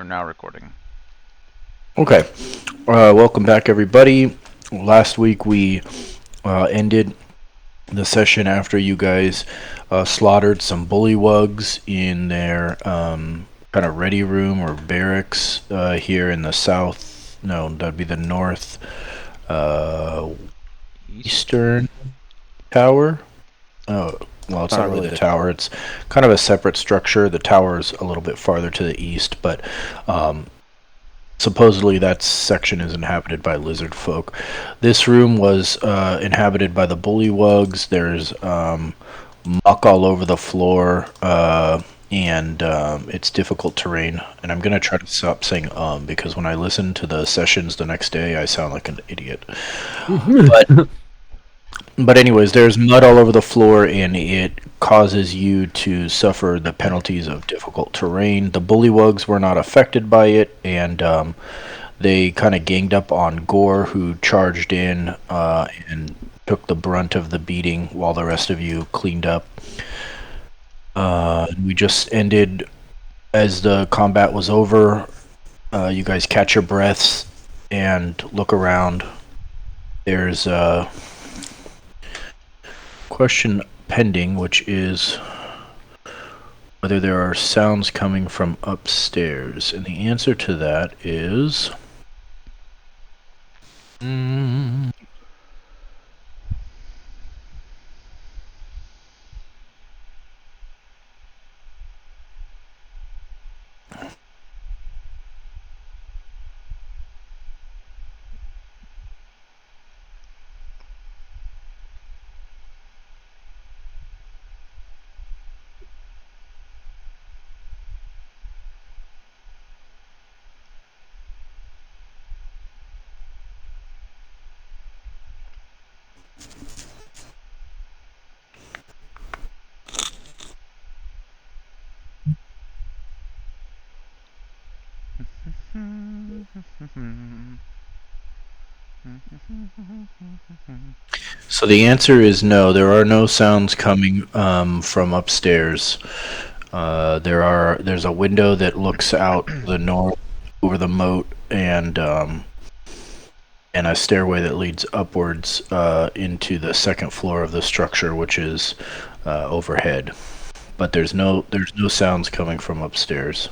We're now recording. Okay. Welcome back, everybody. Last week we ended the session after you guys slaughtered some bullywugs in their kind of ready room or barracks here in the south. No, that'd be the north eastern tower. Oh, well, it's not really the tower. It's kind of a separate structure. The tower is a little bit farther to the east, but supposedly that section is inhabited by lizard folk. This room was inhabited by the bullywugs. There's muck all over the floor, and it's difficult terrain. And I'm going to try to stop saying because when I listen to the sessions the next day, I sound like an idiot. But anyways, there's mud all over the floor, and it causes you to suffer the penalties of difficult terrain. The bullywugs were not affected by it, and they kind of ganged up on Gore, who charged in and took the brunt of the beating while the rest of you cleaned up. We just ended as the combat was over. You guys catch your breaths and look around. There's question pending, which is whether there are sounds coming from upstairs, and the answer to that is so the answer is no. There are no sounds coming from upstairs. There's a window that looks out the north over the moat, and a stairway that leads upwards into the second floor of the structure, which is overhead. But there's no sounds coming from upstairs.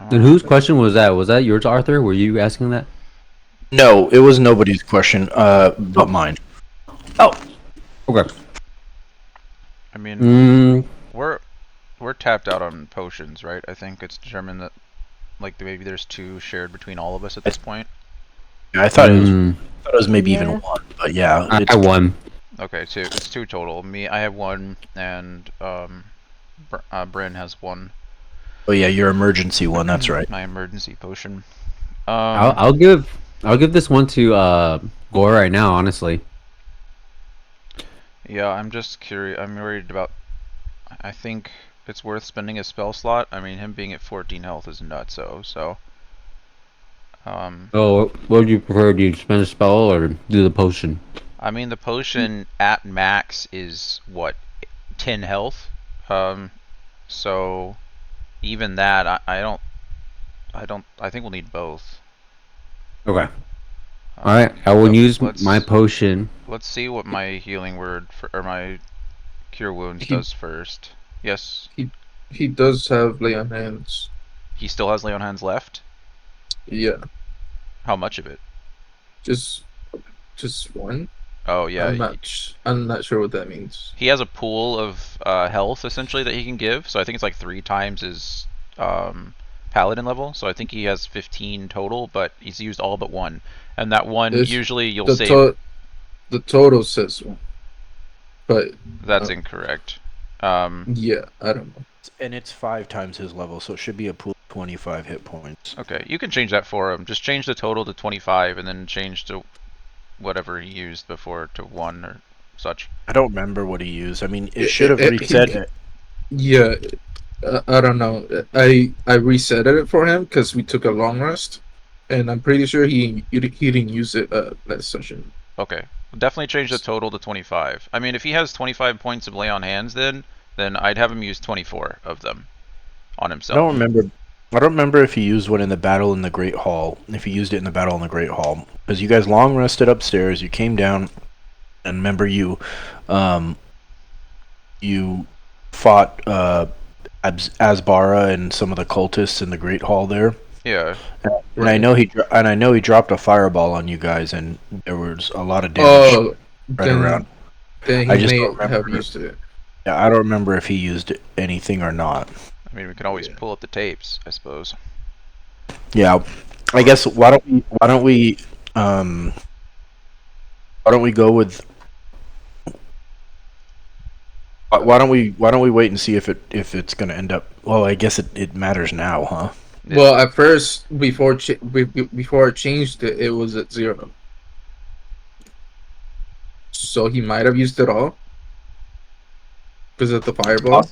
Then whose question was that? Was that yours, Arthur? Were you asking that? No, it was nobody's question, but mine. Oh, okay. I mean, we're tapped out on potions, right? I think it's determined that maybe there's 2 shared between all of us at this point. Yeah, I thought it was maybe even 1, but yeah, I have 1. Okay, 2. It's 2 total. I have 1, and Bryn has 1. Oh yeah, your emergency one. That's right. My emergency potion. I'll give this one to Gore right now. Honestly. Yeah, I'm just curious. I'm worried about. I think it's worth spending a spell slot. I mean, him being at 14 health is nuts. So. Oh, what would you prefer? Do you spend a spell or do the potion? I mean, the potion at max is what, 10 health. So. Even that, I think we'll need both. Okay. Alright, I will use my potion. Let's see what my healing word or my cure wounds does first. Yes? He does have lay on hands. He still has lay on hands left? Yeah. How much of it? Just 1. Oh yeah. I'm not sure what that means. He has a pool of health essentially that he can give, so I think it's like 3 times his paladin level. So I think he has 15 total, but he's used all but 1, and that one usually you'll save. The total says 1, but that's incorrect. Yeah, I don't know. And it's 5 times his level, so it should be a pool of 25 hit points. Okay, you can change that for him. Just change the total to 25, and then change to whatever he used before to 1 or such. I don't remember what he used. I mean, it should have reset it. Yeah, I don't know. I reset it for him because we took a long rest, and I'm pretty sure he didn't use it last session. Okay, definitely change the total to 25. I mean, if he has 25 points of lay on hands, then then I'd have him use 24 of them on I himself. don't remember. I don't remember if he used one in the battle in the Great Hall. If he used it in the battle in the Great Hall, because you guys long rested upstairs. You came down, and remember you fought Asbara and some of the cultists in the Great Hall there. Yeah. And I know he dropped a fireball on you guys, and there was a lot of damage spread around. Then I he just may don't have remember. used it. Yeah, I don't remember if he used anything or not. I mean, we can always pull up the tapes, I suppose. Yeah, I guess why don't we go with why don't we wait and see if it's gonna end up. Well, I guess it matters now, huh? Yeah. Well, at first, before I changed it, it was at 0. So he might have used it all because of the fireball.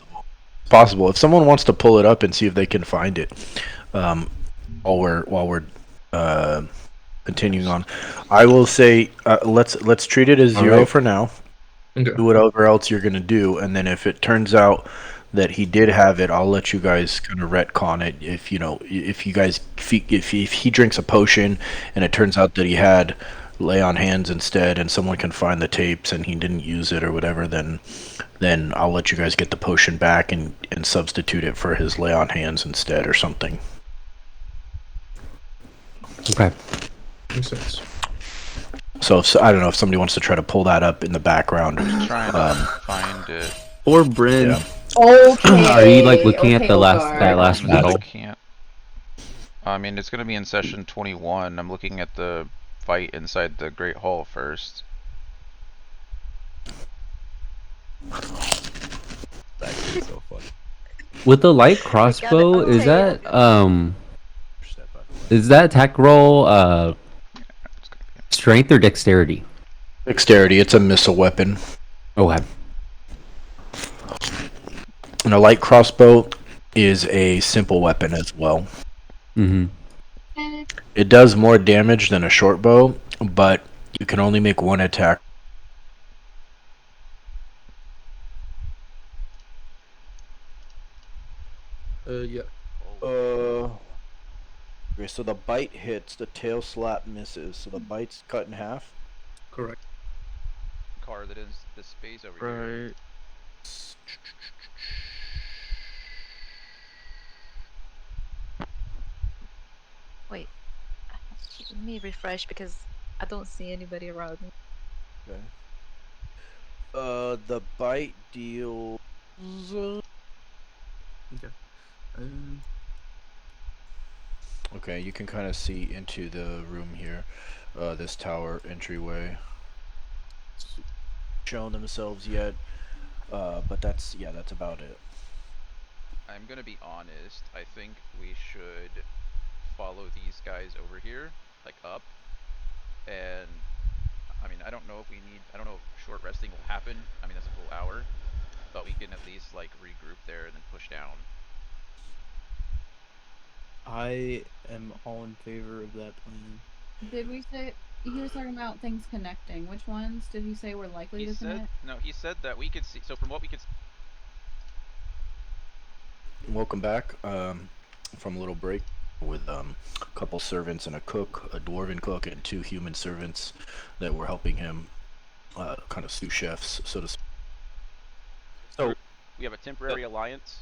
Possible. If someone wants to pull it up and see if they can find it, while we're continuing on, I will say let's treat it as 0 for now. Okay. Do whatever else you're gonna do, and then if it turns out that he did have it, I'll let you guys kind of retcon it. If he drinks a potion and it turns out that he had lay on hands instead, and someone can find the tapes and he didn't use it or whatever, then I'll let you guys get the potion back and substitute it for his lay on hands instead or something. Okay. Makes sense. So I don't know if somebody wants to try to pull that up in the background. Trying to find it. Or Bryn. Yeah. Okay. Are you like looking at the Ulfgar. last I battle? can't. I mean, it's gonna be in session 21. I'm looking at the fight inside the Great Hall first. That's actually so funny. With the light crossbow, is that attack roll strength or dexterity? Dexterity. It's a missile weapon. Okay. And a light crossbow is a simple weapon as well. Mm-hmm. It does more damage than a short bow, but you can only make one attack. Yeah. Okay, so the bite hits, the tail slap misses, so the bite's cut in half. Correct. Car that is the space over here. Right. Wait. Let me refresh because I don't see anybody around me. Okay. The bite deals. Okay, you can kind of see into the room here, this tower entryway. Shown themselves yet, but that's about it. I'm gonna be honest. I think we should follow these guys over here, like up. And I mean, I don't know if short resting will happen. I mean, that's a full hour, but we can at least like regroup there and then push down. I am all in favor of that plan. Did we say he was talking about things connecting? Which ones did he say were likely to connect? He said that we could see. So from what we could. Welcome back from a little break with a couple servants and a cook, a dwarven cook, and 2 human servants that were helping him, kind of sous chefs, so to speak. So we have a temporary alliance.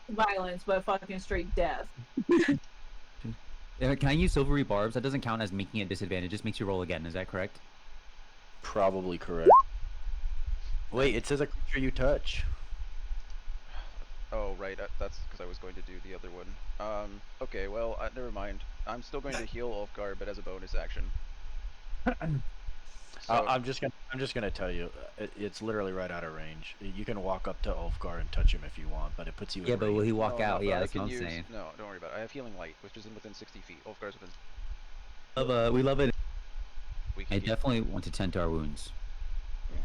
Violence, but fucking straight death. Can I use silvery barbs? That doesn't count as making it disadvantage. It just makes you roll again. Is that correct? Probably correct. Wait, it says a creature you touch. Oh, right. That's because I was going to do the other one. Okay, well, never mind. I'm still going to heal Ulfgar, but as a bonus action. So, I'm just gonna tell you, it's literally right out of range. You can walk up to Ulfgar and touch him if you want, but it puts you. Yeah, in but range. will he walk out? No, Yeah, I that's can what I'm use, saying. No, don't worry about it. I have healing light, which is within 60 feet. Ulfgar's within. We love it. We can I definitely want to tend to our wounds.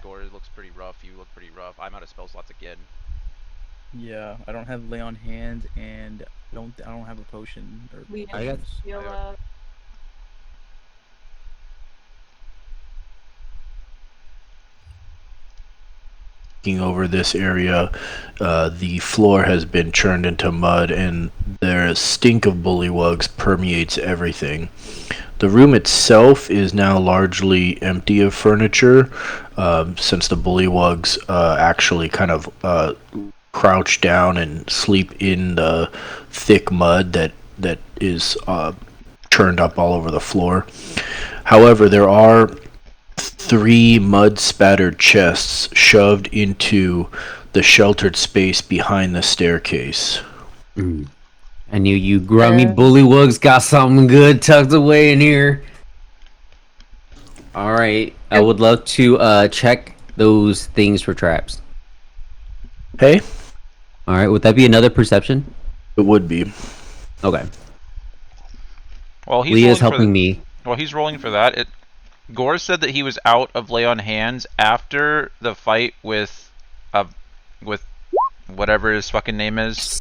Gore looks pretty rough. You look pretty rough. I'm out of spell slots again. Yeah, I don't have lay on hand, and I don't have a potion. We I got- heal up. over this area, the floor has been churned into mud, and the stink of bullywugs permeates everything. The room itself is now largely empty of furniture, since the bullywugs actually kind of crouch down and sleep in the thick mud that is churned up all over the floor. However, there are 3 mud-spattered chests shoved into the sheltered space behind the staircase. I knew you grubby bullywugs got something good tucked away in here. All right, I would love to check those things for traps. Hey? All right, would that be another perception? It would be. Okay. Well, he's Leah's rolling helping me. Well, he's rolling for that. Gore said that he was out of lay on hands after the fight with whatever his fucking name is.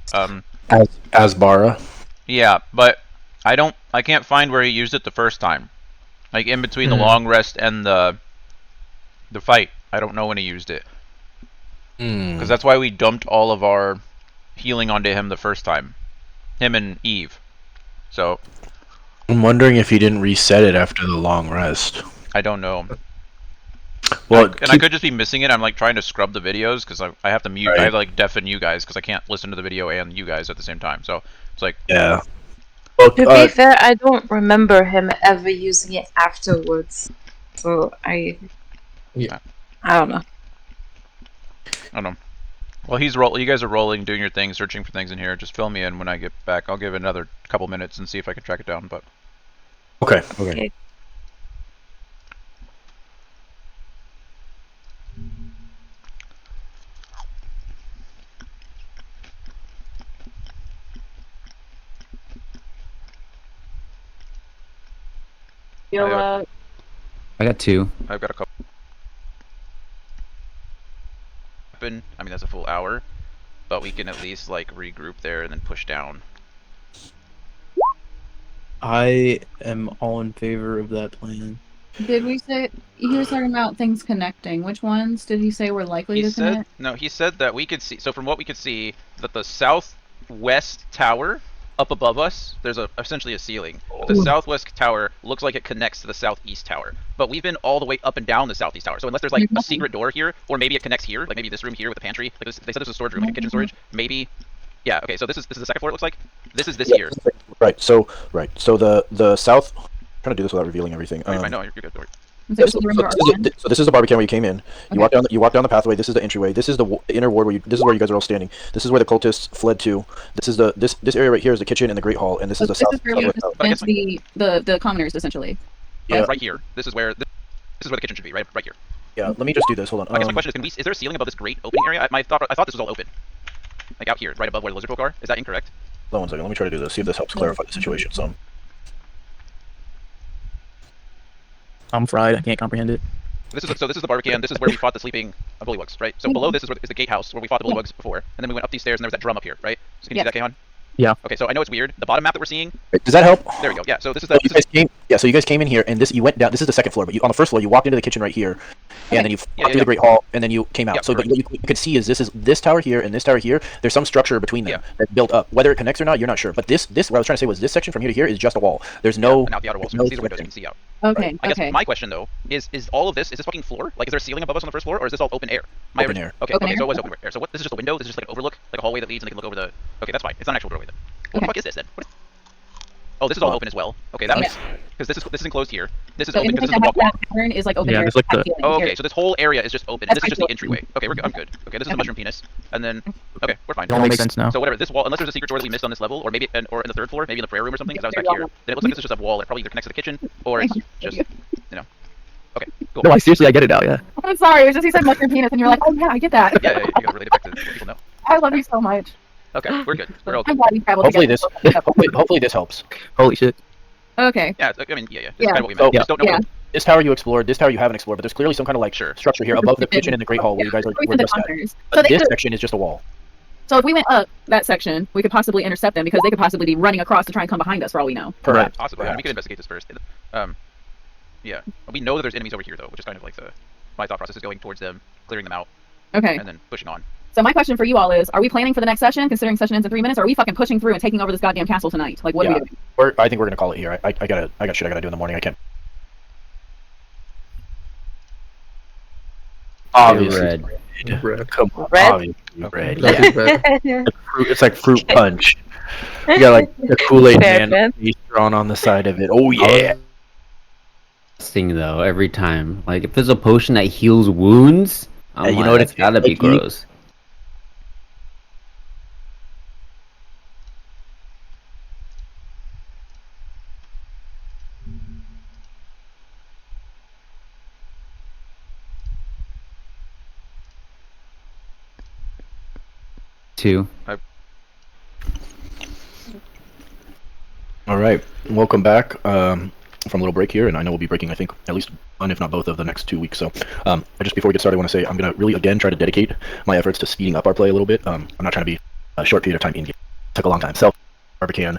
Asbara. Yeah, but I can't find where he used it the first time. Like in between the long rest and the fight. I don't know when he used it. Because that's why we dumped all of our healing onto him the first time. Him and Eve. So I'm wondering if he didn't reset it after the long rest. I don't know. Well, I could just be missing it. I'm like trying to scrub the videos because I have to mute. Right. I have to like deafen you guys because I can't listen to the video and you guys at the same time. So it's like yeah. Well, To be fair, I don't remember him ever using it afterwards. So I don't know. I don't know. Well, you guys are rolling, doing your thing, searching for things in here. Just fill me in when I get back. I'll give it another couple minutes and see if I can track it down. But okay. You'll, I got 2. I've got a couple. I mean, that's a full hour, but we can at least like regroup there and then push down. I am all in favor of that plan. Did we say he was talking about things connecting? Which ones did he say were likely to connect? He said that we could see. So from what we could see, that the southwest tower up above us, there's essentially a ceiling. But the southwest tower looks like it connects to the southeast tower. But we've been all the way up and down the southeast tower. So unless there's like a secret door here, or maybe it connects here, like maybe this room here with the pantry. Like they said, there's a storage room, like a kitchen storage. Maybe. Yeah. Okay. So this is the second floor. It looks like this is this here. Right. So the south. I'm trying to do this without revealing everything. I know you're good. So this is the Barbarian where you came in. You walk down the pathway. This is the entryway. This is the inner ward this is where you guys are all standing. This is where the cultists fled to. This is this area right here is the kitchen and the great hall, and this is the south. This is where the commoners essentially. Yeah, right here. This is where the kitchen should be. Right here. Yeah. Let me just do this. Hold on. I guess my question is there a ceiling above this great opening area? I thought this was all open. Like out here, right above where the lizard folk are. Is that incorrect? Hold on 1 second. Let me try to do this. See if this helps clarify the situation some. I'm fried. I can't comprehend it. This is the Barbarian. This is where we fought the sleeping bullywugs, right? So below this is the gatehouse where we fought the bullywugs before, and then we went up these stairs and there was that drum up here, right? So can you see that, Kayhan? Yeah. Okay, so I know it's weird. The bottom map that we're seeing. Does that help? There we go. Yeah. So this is So you guys came in here, and you went down. This is the second floor, but on the first floor, you walked into the kitchen right here, and then you walked through the great hall, and then you came out. Yeah, so, but what you could see is this tower here and this tower here. There's some structure between them that built up. Whether it connects or not, you're not sure. But this what I was trying to say was this section from here to here is just a wall. There's no. And out the outer wall, so you can see the windows. You can see out. Okay. I guess my question though is all of this fucking floor? Like, is there a ceiling above us on the first floor, or is this all open air? Open air. Okay. So it was open air. So what? This is just a window. This is just like an overlook, like a hallway that leads, and they can look over the. Okay, that's fine. It's not an actual doorway then. What the fuck is this then? Oh, this is all open as well. Okay, that makes because this is enclosed here. This is open because this is the walkway. Pattern is like open Yeah, air. there's like the. Oh, okay, so this whole area is just open, and this is just the entryway. Okay, we're good. I'm good. Okay, this is the mushroom penis, and then okay, we're fine. It all makes sense now. So whatever, this wall, unless there's a secret door that we missed on this level, or maybe or in the third floor, maybe in the prayer room or something, because I was back here, then it looks like this is just a wall that probably either connects to the kitchen or it's just Okay, cool. No, seriously, I get it now. Yeah. I'm sorry. It was just he said mushroom penis, and you're like, oh yeah, I get that. Yeah, you gotta relate it back to what people know. I love you so much. Okay, we're good. We're all I'm good. glad we traveled Hopefully together. hopefully this helps. Holy shit. Okay. Yeah, I mean, yeah. That's kind of what we meant. So- Just don't know. Yeah. This tower you explored. This tower you haven't explored, but there's clearly some kind of like Sure. structure here above the kitchen and the great hall where you guys were We said the just at. commoners. But this section is just a wall. So if we went up that section, we could possibly intercept them because they could possibly be running across to try and come behind us for all we know. Correct. Possibly. I mean, we can investigate this first. Yeah. We know that there's enemies over here though, which is kind of like my thought process is going towards them, clearing them out, Okay. and then pushing on. So my question for you all is: are we planning for the next session, considering session ends in 3 minutes, or are we fucking pushing through and taking over this goddamn castle tonight? Like, what are we doing? I think we're gonna call it here. I got shit I gotta do in the morning. I can't. Obviously, Red. Come on, Red? obviously red. That'd Yeah, be red. it's like fruit punch. You got like the Kool-Aid Fair, man face drawn on the side of it. Oh yeah. Thing though, every time. Like if there's a potion that heals wounds, I'm you know what it's it gotta be like you- gross. Two. All right, welcome back from a little break here, and I know we'll be breaking, I think, at least one, if not both, of the next 2 weeks. So, just before we get started, I want to say I'm going to really, again, try to dedicate my efforts to speeding up our play a little bit. I'm not trying to be a short period of time in game. It took a long time. So, Arcane,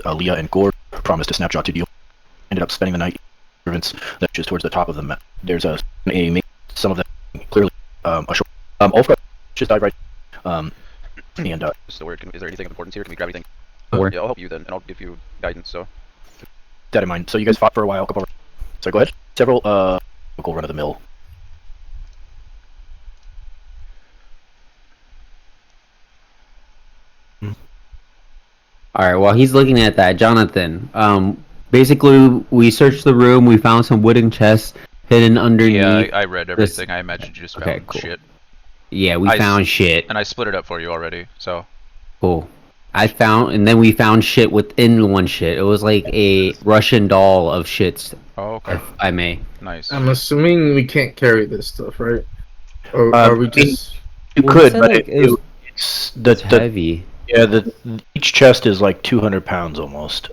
Leah, and Gore promised to snapshot to you. Ended up spending the night servants that just towards the top of the map. There's some of them clearly a short. Ulfgar just died right. And So weird. Is there anything of importance here? Can we grab anything? Four. Yeah, I'll help you then, and I'll give you guidance. So that in mind. So you guys fought for a while. So go ahead. Several local run of the mill. All right. While he's looking at that, Jonathan. Basically, we searched the room. We found some wooden chests hidden underneath. yeah, I read everything. I imagine you just found Okay, cool. shit, Yeah, we found shit. and I split it up for you already. So Cool. And then we found shit within one shit. It was like a Russian doll of shits, oh, okay, if I may. nice. I'm assuming we can't carry this stuff, right? Or are we just? You Well, could, it said, but like, it's It's heavy. each chest is like 200 pounds almost.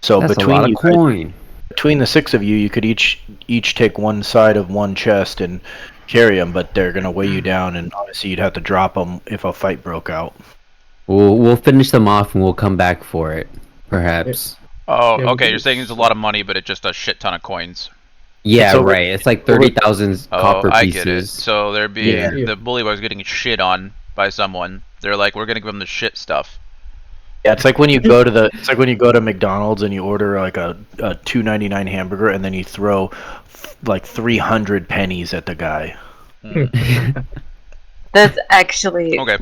So That's a lot of coin. between the 6 of you, you could each take one side of one chest and carry them, but they're gonna weigh you down, and obviously you'd have to drop them if a fight broke out. We'll finish them off and we'll come back for it, perhaps. Oh, Yeah, okay. You're because- saying it's a lot of money, but it's just a shit ton of coins. Yeah, It's over- right. It's like 30,000 Oh, copper I pieces. get it. So there'd be Yeah. the bullywug's getting shit on by someone. They're like, we're gonna give them the shit stuff. Yeah, it's like when you go to McDonald's and you order like a $2.99 hamburger, and then you throw like 300 pennies at the guy. That's actually Okay.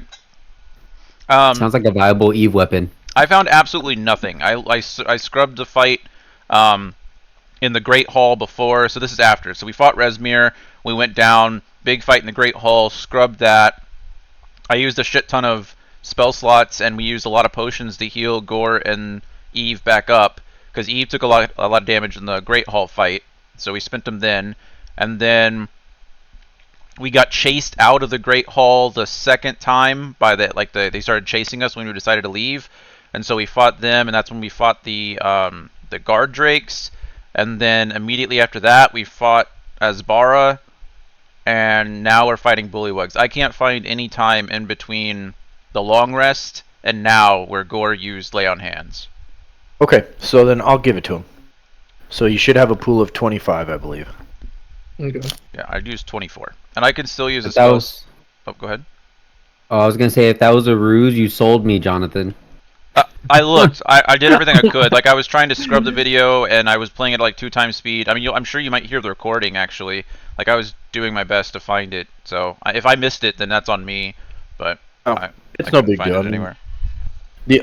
Sounds like a viable Eve weapon. I found absolutely nothing. I scrubbed the fight in the Great Hall before, so this is after. So we fought Resmir, we went down, big fight in the Great Hall, scrubbed that. I used a shit ton of spell slots, and we used a lot of potions to heal Gore and Eve back up, because Eve took a lot of damage in the Great Hall fight, so we spent them then. And then we got chased out of the Great Hall the second time by they started chasing us when we decided to leave, and so we fought them, and that's when we fought the guard drakes, and then immediately after that we fought Asbara, and now we're fighting bullywugs. I can't find any time in between the long rest and now where Gore used lay on hands. Okay, so then I'll give it to him. So you should have a pool of 25, I believe. Okay. Yeah, I'd use 24, and I could still use a If that spell. was, Oh, go ahead. I was gonna say, if that was a ruse, you sold me, Jonathan. I looked. I did everything I could. Like, I was trying to scrub the video, and I was playing it at like 2 times speed. I mean, I'm sure you might hear the recording, actually. Like, I was doing my best to find it. So, if I missed it, then that's on me. But It's I no couldn't big find deal. it anywhere.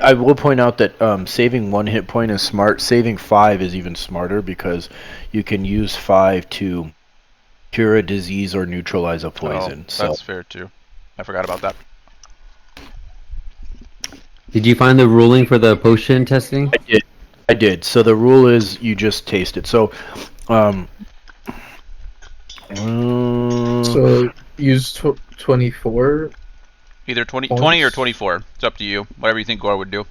I will point out that saving 1 hit point is smart. Saving 5 is even smarter, because you can use 5 to cure a disease or neutralize a poison. Oh, that's fair, too. I forgot about that. Did you find the ruling for the potion testing? I did. So the rule is you just taste it. So, So use 24. Either 20 Points? or 24. It's up to you. Whatever you think Gore would do.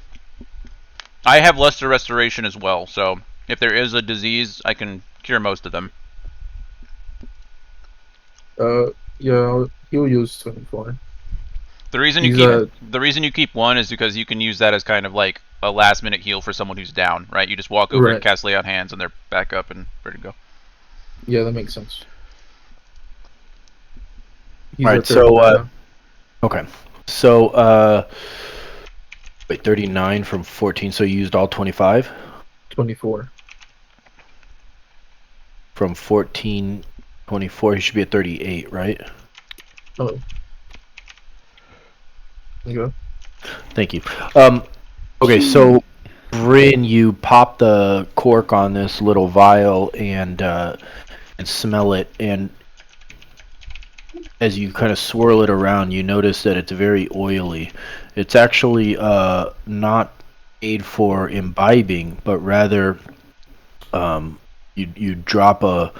I have Lesser Restoration as well, so if there is a disease, I can cure most of them. Yeah, he'll use 24. The reason you keep 1 is because you can use that as kind of like a last minute heal for someone who's down, right? You just walk over and cast Lay on Hands, and they're back up and ready to go. Yeah, that makes sense. He's All at right, so 39 okay, so wait, 39 from 14. So you used all 25 24. from 14, 24. He should be at 38, right? Oh. Yeah. Thank you. Okay, so Bryn, you pop the cork on this little vial and smell it, and as you kind of swirl it around, you notice that it's very oily. It's actually not made for imbibing, but rather you drop a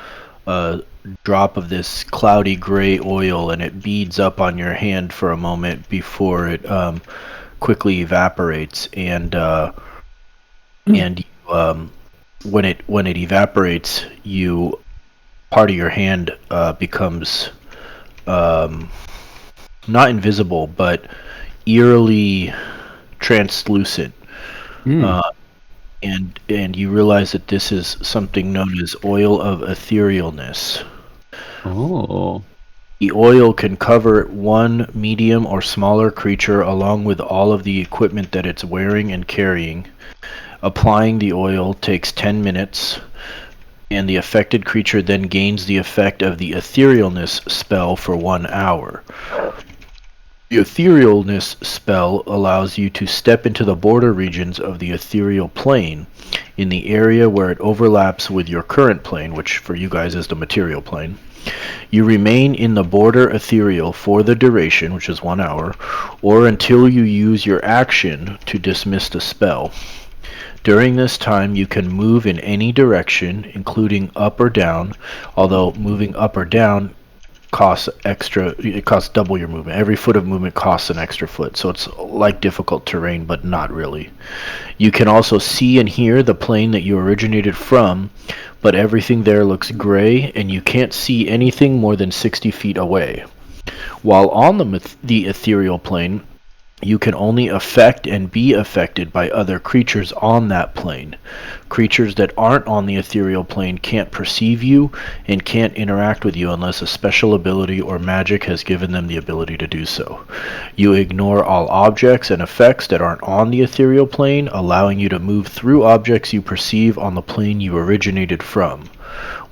drop of this cloudy gray oil, and it beads up on your hand for a moment before it quickly evaporates, and when it evaporates, part of your hand becomes not invisible, but eerily translucent. And you realize that this is something known as oil of etherealness. Oh. The oil can cover one medium or smaller creature along with all of the equipment that it's wearing and carrying. Applying the oil takes 10 minutes, and the affected creature then gains the effect of the etherealness spell for 1 hour. The etherealness spell allows you to step into the border regions of the ethereal plane in the area where it overlaps with your current plane, which for you guys is the material plane. You remain in the border ethereal for the duration, which is 1 hour, or until you use your action to dismiss the spell. During this time, you can move in any direction, including up or down, although moving up or down costs double your movement. Every foot of movement costs an extra foot, so it's like difficult terrain, but not really. You can also see and hear the plane that you originated from, but everything there looks gray, and you can't see anything more than 60 feet away. While on the ethereal plane, you can only affect and be affected by other creatures on that plane. Creatures that aren't on the ethereal plane can't perceive you and can't interact with you unless a special ability or magic has given them the ability to do so. You ignore all objects and effects that aren't on the ethereal plane, allowing you to move through objects you perceive on the plane you originated from.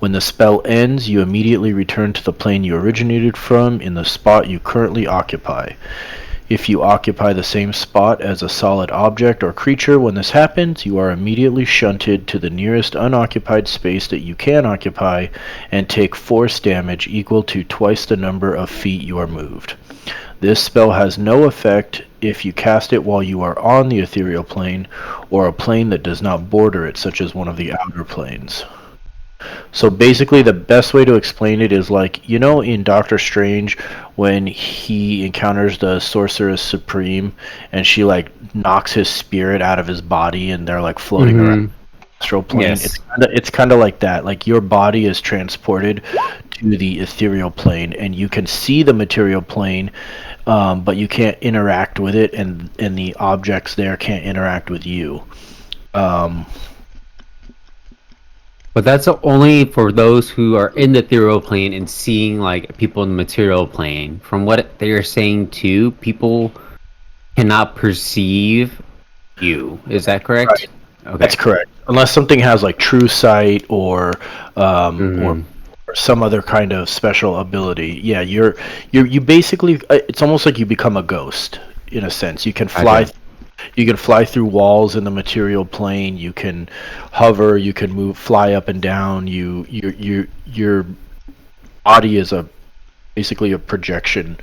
When the spell ends, you immediately return to the plane you originated from in the spot you currently occupy. If you occupy the same spot as a solid object or creature when this happens, you are immediately shunted to the nearest unoccupied space that you can occupy and take force damage equal to twice the number of feet you are moved. This spell has no effect if you cast it while you are on the ethereal plane or a plane that does not border it, such as one of the outer planes. So basically the best way to explain it is like, you know, in Doctor Strange when he encounters the Sorceress Supreme and she like knocks his spirit out of his body and they're like floating around the astral plane. Yes. It's kind of like that. Like your body is transported to the ethereal plane and you can see the material plane, but you can't interact with it, and the objects there can't interact with you. But that's only for those who are in the ethereal plane and seeing like people in the material plane. From what they're saying too, people cannot perceive you. Is that correct? Right. Okay. That's correct. Unless something has like true sight or some other kind of special ability. Yeah, you basically, it's almost like you become a ghost in a sense. You can fly. Okay. You can fly through walls in the material plane. You can hover. You can fly up and down. Your body is basically a projection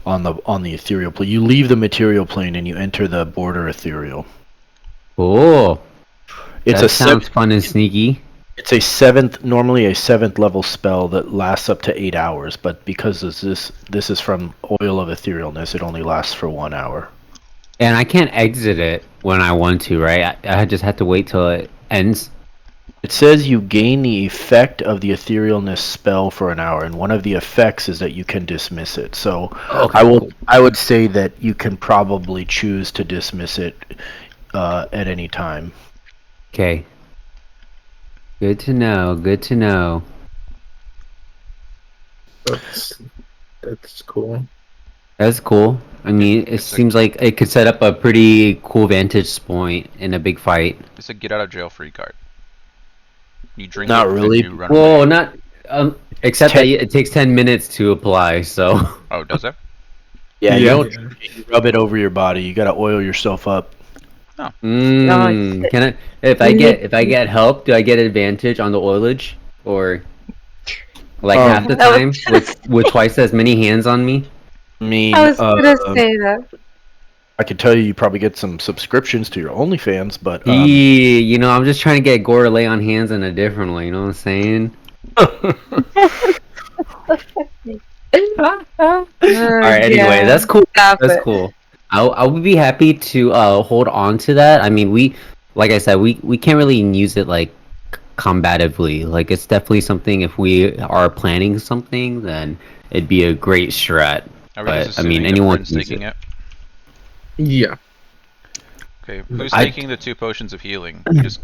on the ethereal plane. You leave the material plane and you enter the border ethereal. Oh, that sounds fun and sneaky. It's normally a 7th level spell that lasts up to 8 hours, but because this is from Oil of Etherealness, it only lasts for 1 hour. And I can't exit it when I want to, right? I just have to wait till it ends. It says you gain the effect of the etherealness spell for an hour, and one of the effects is that you can dismiss it. So okay, I would say that you can probably choose to dismiss it at any time. Okay. Good to know. Good to know. That's cool. That's cool. I mean, it seems like it could set up a pretty cool vantage point in a big fight. It's a get out of jail free card. You drink Not it, really. then you run Whoa, away. not except that it takes 10 minutes to apply. So. Oh, does it? Yeah, you Yeah. don't you rub it over your body. You gotta oil yourself up. Can I? If I get help, do I get advantage on the oilage, or like half the time with twice as many hands on me? I mean, I was gonna say that. I could tell you probably get some subscriptions to your OnlyFans, but You know, I'm just trying to get Gore to lay on hands in a different way. You know what I'm saying? All right. Anyway, that's cool. That's cool. I would be happy to hold on to that. I mean, like I said, we can't really use it like combatively. Like it's definitely something. If we are planning something, then it'd be a great strat. But I mean, anyone can use taking it. Yeah. Okay, who's taking the 2 potions of healing? Just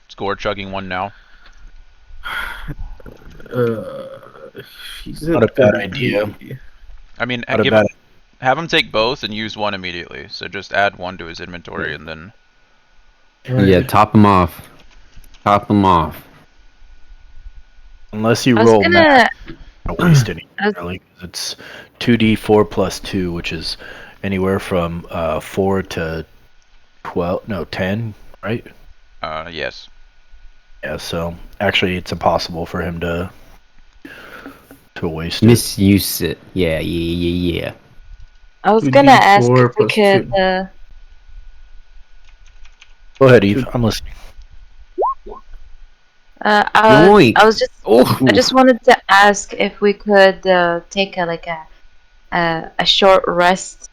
score chugging one now. Not a bad idea. I mean, have him take both and use one immediately. So just add one to his inventory and then. Yeah, top him off. Top him off. Unless you roll max, don't waste any. Really, it's 2d4 plus 2, which is anywhere from 4 to 12. No, 10, right? Yes. Yeah. So actually, it's impossible for him to waste misuse it. Yeah. I was gonna ask if we could. Go ahead, Eve. I'm listening. I just wanted to ask if we could take a short rest.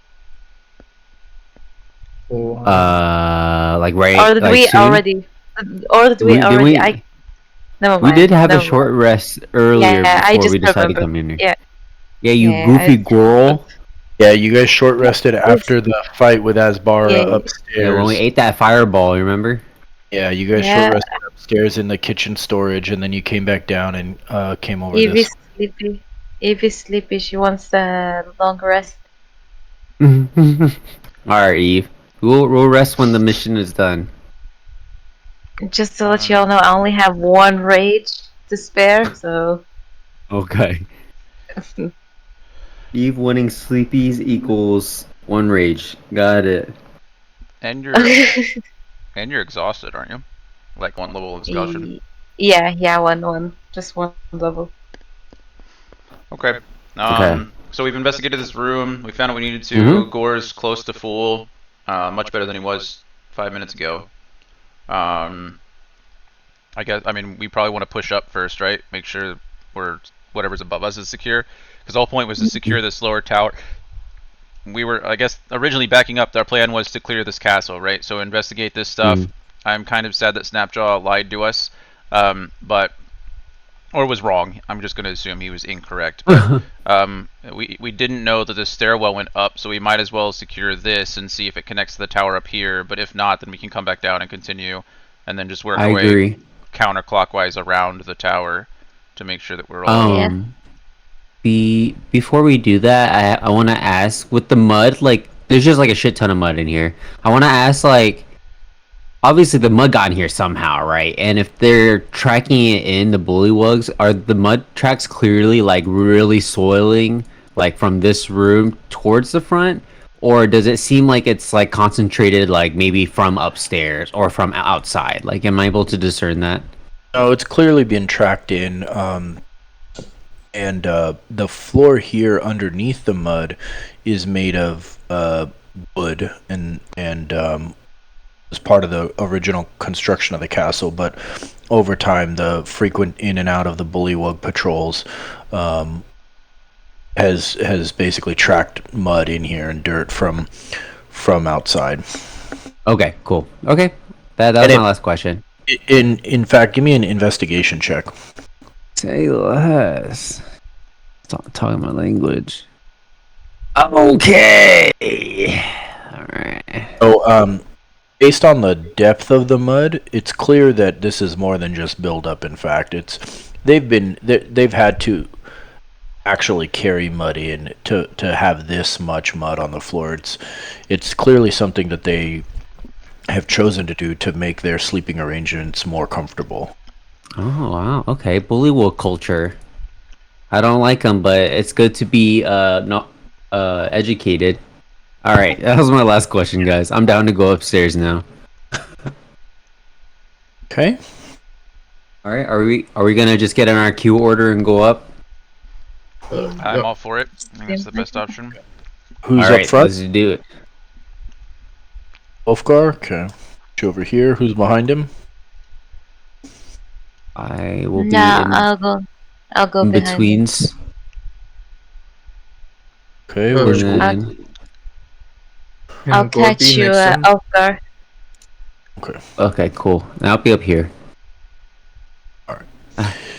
Like right. Or did like we soon? already? Or did we already? Never mind. We did have a short rest earlier before we decided to come in here. Yeah. Yeah, you goofy girl. Yeah, you guys short rested after the fight with Asbara upstairs. Yeah, when we ate that fireball, you remember? Yeah, you guys short rested upstairs in the kitchen storage, and then you came back down and came over this. Sleepy. Evie's sleepy. She wants a long rest. Alright, Eve. We'll rest when the mission is done. Just to let you all know, I only have 1 rage to spare, so. Okay. Eve winning sleepies equals 1 rage. Got it. And you're exhausted, aren't you? Like 1 level of exhaustion. Yeah, one. Just 1 level. Okay. So we've investigated this room. We found what we needed to. Gore's close to full. Much better than he was 5 minutes ago. I mean, we probably want to push up first, right? Make sure whatever's above us is secure. Because the whole point was to secure this lower tower. We were, I guess, originally backing up. Our plan was to clear this castle, right? So investigate this stuff. I'm kind of sad that Snapjaw lied to us, or was wrong. I'm just going to assume he was incorrect. But we didn't know that the stairwell went up, so we might as well secure this and see if it connects to the tower up here. But if not, then we can come back down and continue, and then just work our way counterclockwise around the tower to make sure that we're all. Before we do that, I want to ask, with the mud, like, there's just like a shit ton of mud in here. I want to ask, like, obviously the mud got in here somehow, right? And if they're tracking it in the bullywugs, are the mud tracks clearly like really soiling, like from this room towards the front? Or does it seem like it's like concentrated, like maybe from upstairs or from outside? Like, am I able to discern that? No, it's clearly been tracked in. And the floor here underneath the mud is made of wood and was part of the original construction of the castle. But over time, the frequent in and out of the bullywug patrols has basically tracked mud in here and dirt from outside. Okay, cool. Okay, that was my last question. In fact, give me an investigation check. Say less. Stop talking my language. Okay. Alright. So, based on the depth of the mud, it's clear that this is more than just buildup. In fact, they've had to actually carry mud in to have this much mud on the floor. It's clearly something that they have chosen to do to make their sleeping arrangements more comfortable. Oh wow, okay, bullywug culture. I don't like them, but it's good to be not educated. All right, that was my last question, guys. I'm down to go upstairs now. Okay. All right, are we gonna just get in our queue order and go up? I'm all for it. I think that's the best option. Who's All right, up front? let's do it. Ulfgar. Okay. Over here. Who's behind him? I will be I'll go in behind. betweens. Okay. Oh, Where's And I'll- then- I'll catch you at Ulfgar. Okay. Okay, cool. I'll be up here. All right.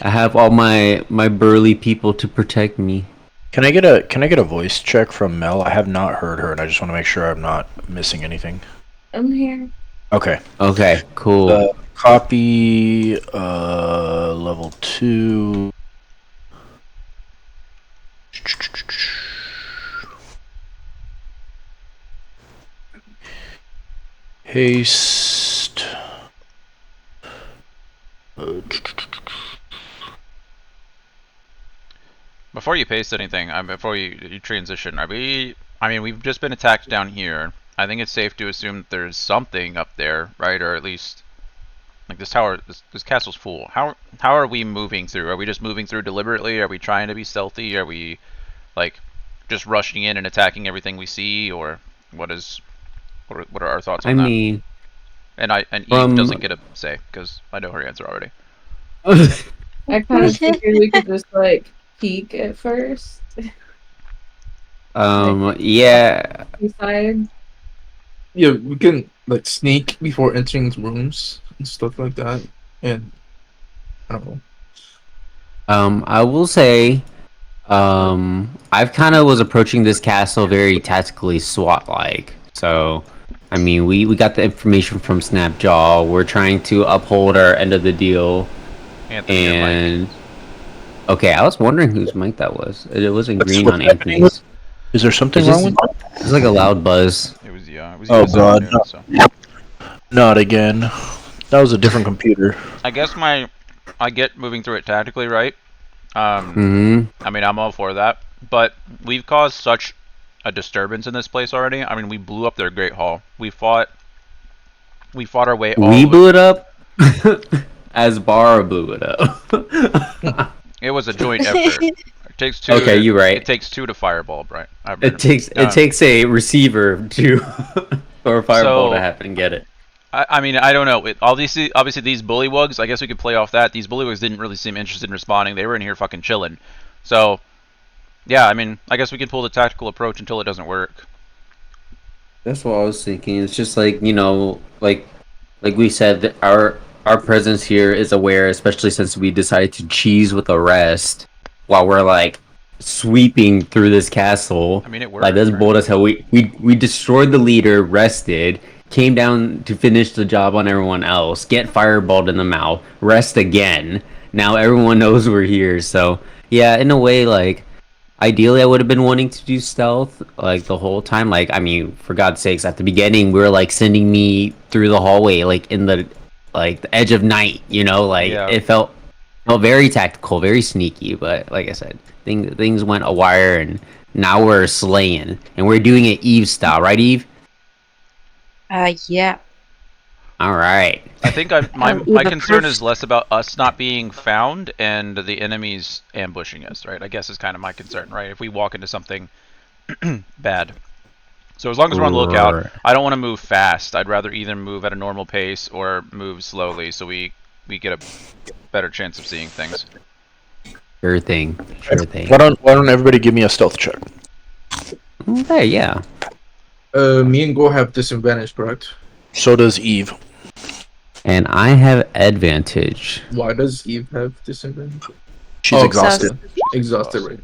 I have all my burly people to protect me. Can I get a voice check from Mel? I have not heard her, and I just want to make sure I'm not missing anything. I'm here. Okay. Okay, cool. Copy. Level 2. Haste. Before you paste anything, before you transition, are we? I mean, we've just been attacked down here. I think it's safe to assume that there's something up there, right? Or at least, like this tower, this castle's full. How are we moving through? Are we just moving through deliberately? Are we trying to be stealthy? Are we, like, just rushing in and attacking everything we see? Or what are our thoughts on that? I mean, And Eve doesn't get a say because I know her answer already. I kind of figured we could just like peek at first. yeah. Beside. Yeah, we can like sneak before entering rooms and stuff like that. And I don't know. I will say, I've kind of was approaching this castle very tactically SWAT-like. So, I mean, we got the information from Snapjaw. We're trying to uphold our end of the deal. Anthony And okay, I was wondering whose mic that was. It wasn't What's green on happening? Anthony's. Is there something It's wrong just- with that? It's like a loud buzz. It was It was Oh, this God. afternoon, so. Not again. That was a different computer. I guess I get moving through it tactically, right? I mean, I'm all for that, but we've caused such a disturbance in this place already. I mean, we blew up their Great Hall. We fought our way. We blew it up. As Bara blew it up. It was a joint effort. It takes two. Okay, you're right. It takes two to fireball, Bryan. It takes a receiver to or a fireball to happen and get it. I mean, I don't know. Obviously, these bullywugs, I guess we could play off that. These bullywugs didn't really seem interested in responding. They were in here fucking chilling. So, yeah, I mean, I guess we could pull the tactical approach until it doesn't work. That's what I was thinking. It's just like, you know, like we said, that our presence here is aware, especially since we decided to cheese with a rest while we're like sweeping through this castle. I mean, it worked. Like that's bold as hell. We destroyed the leader, rested, came down to finish the job on everyone else, get fireballed in the mouth, rest again. Now everyone knows we're here. So yeah, in a way, like ideally I would have been wanting to do stealth like the whole time. Like, I mean, for God's sakes, at the beginning we were like sending me through the hallway like in the edge of night, you know, like it felt very tactical, very sneaky, but like I said, things went a wire and now we're slaying and we're doing it Eve style, right, Eve? Yeah. All right. I think my concern is less about us not being found and the enemies ambushing us, right? I guess is kind of my concern, right? If we walk into something bad. So as long as we're on the lookout, I don't want to move fast. I'd rather either move at a normal pace or move slowly so we get a better chance of seeing things. Sure thing. Why don't everybody give me a stealth check? Okay, yeah. Me and Go have disadvantage, correct? So does Eve. And I have advantage. Why does Eve have disadvantage? She's exhausted. Exhausted,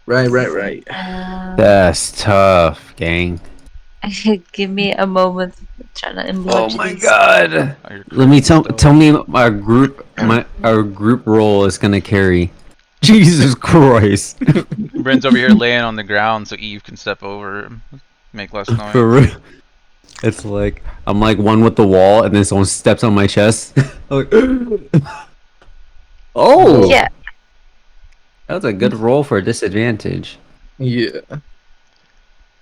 right. That's tough, gang. Give me a moment. I'm trying to enlarge. Oh my god. Let me tell me our group role is gonna carry. Jesus Christ. Bryn's over here laying on the ground so Eve can step over him, make less noise. For real. It's like I'm like one with the wall, and then someone steps on my chest. Like, oh, Yeah. that was a good roll for a disadvantage. Yeah.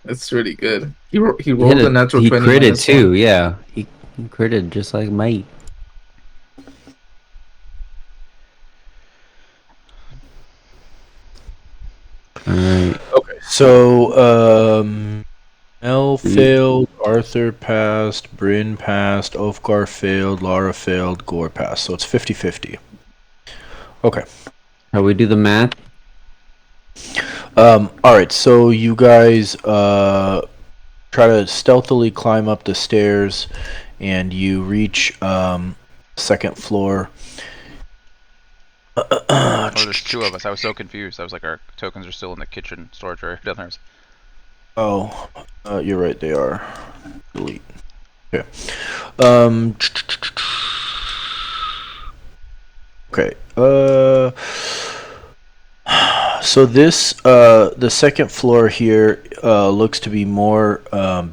That's really good. He rolled hit a natural he 20. critted -1. too, yeah. He critted just like mate. Alright. Okay. So, Mel failed, Arthur passed, Bryn passed, Ulfgar failed, Lara failed, Gore passed. So it's 50-50. Okay. How we do the math? Alright, so you guys try to stealthily climb up the stairs and you reach second floor. Oh, there's two of us. I was so confused. I was like, our tokens are still in the kitchen storage area downstairs. Oh, you're right, they are. Delete. Okay. Okay. So this, the second floor here, looks to be more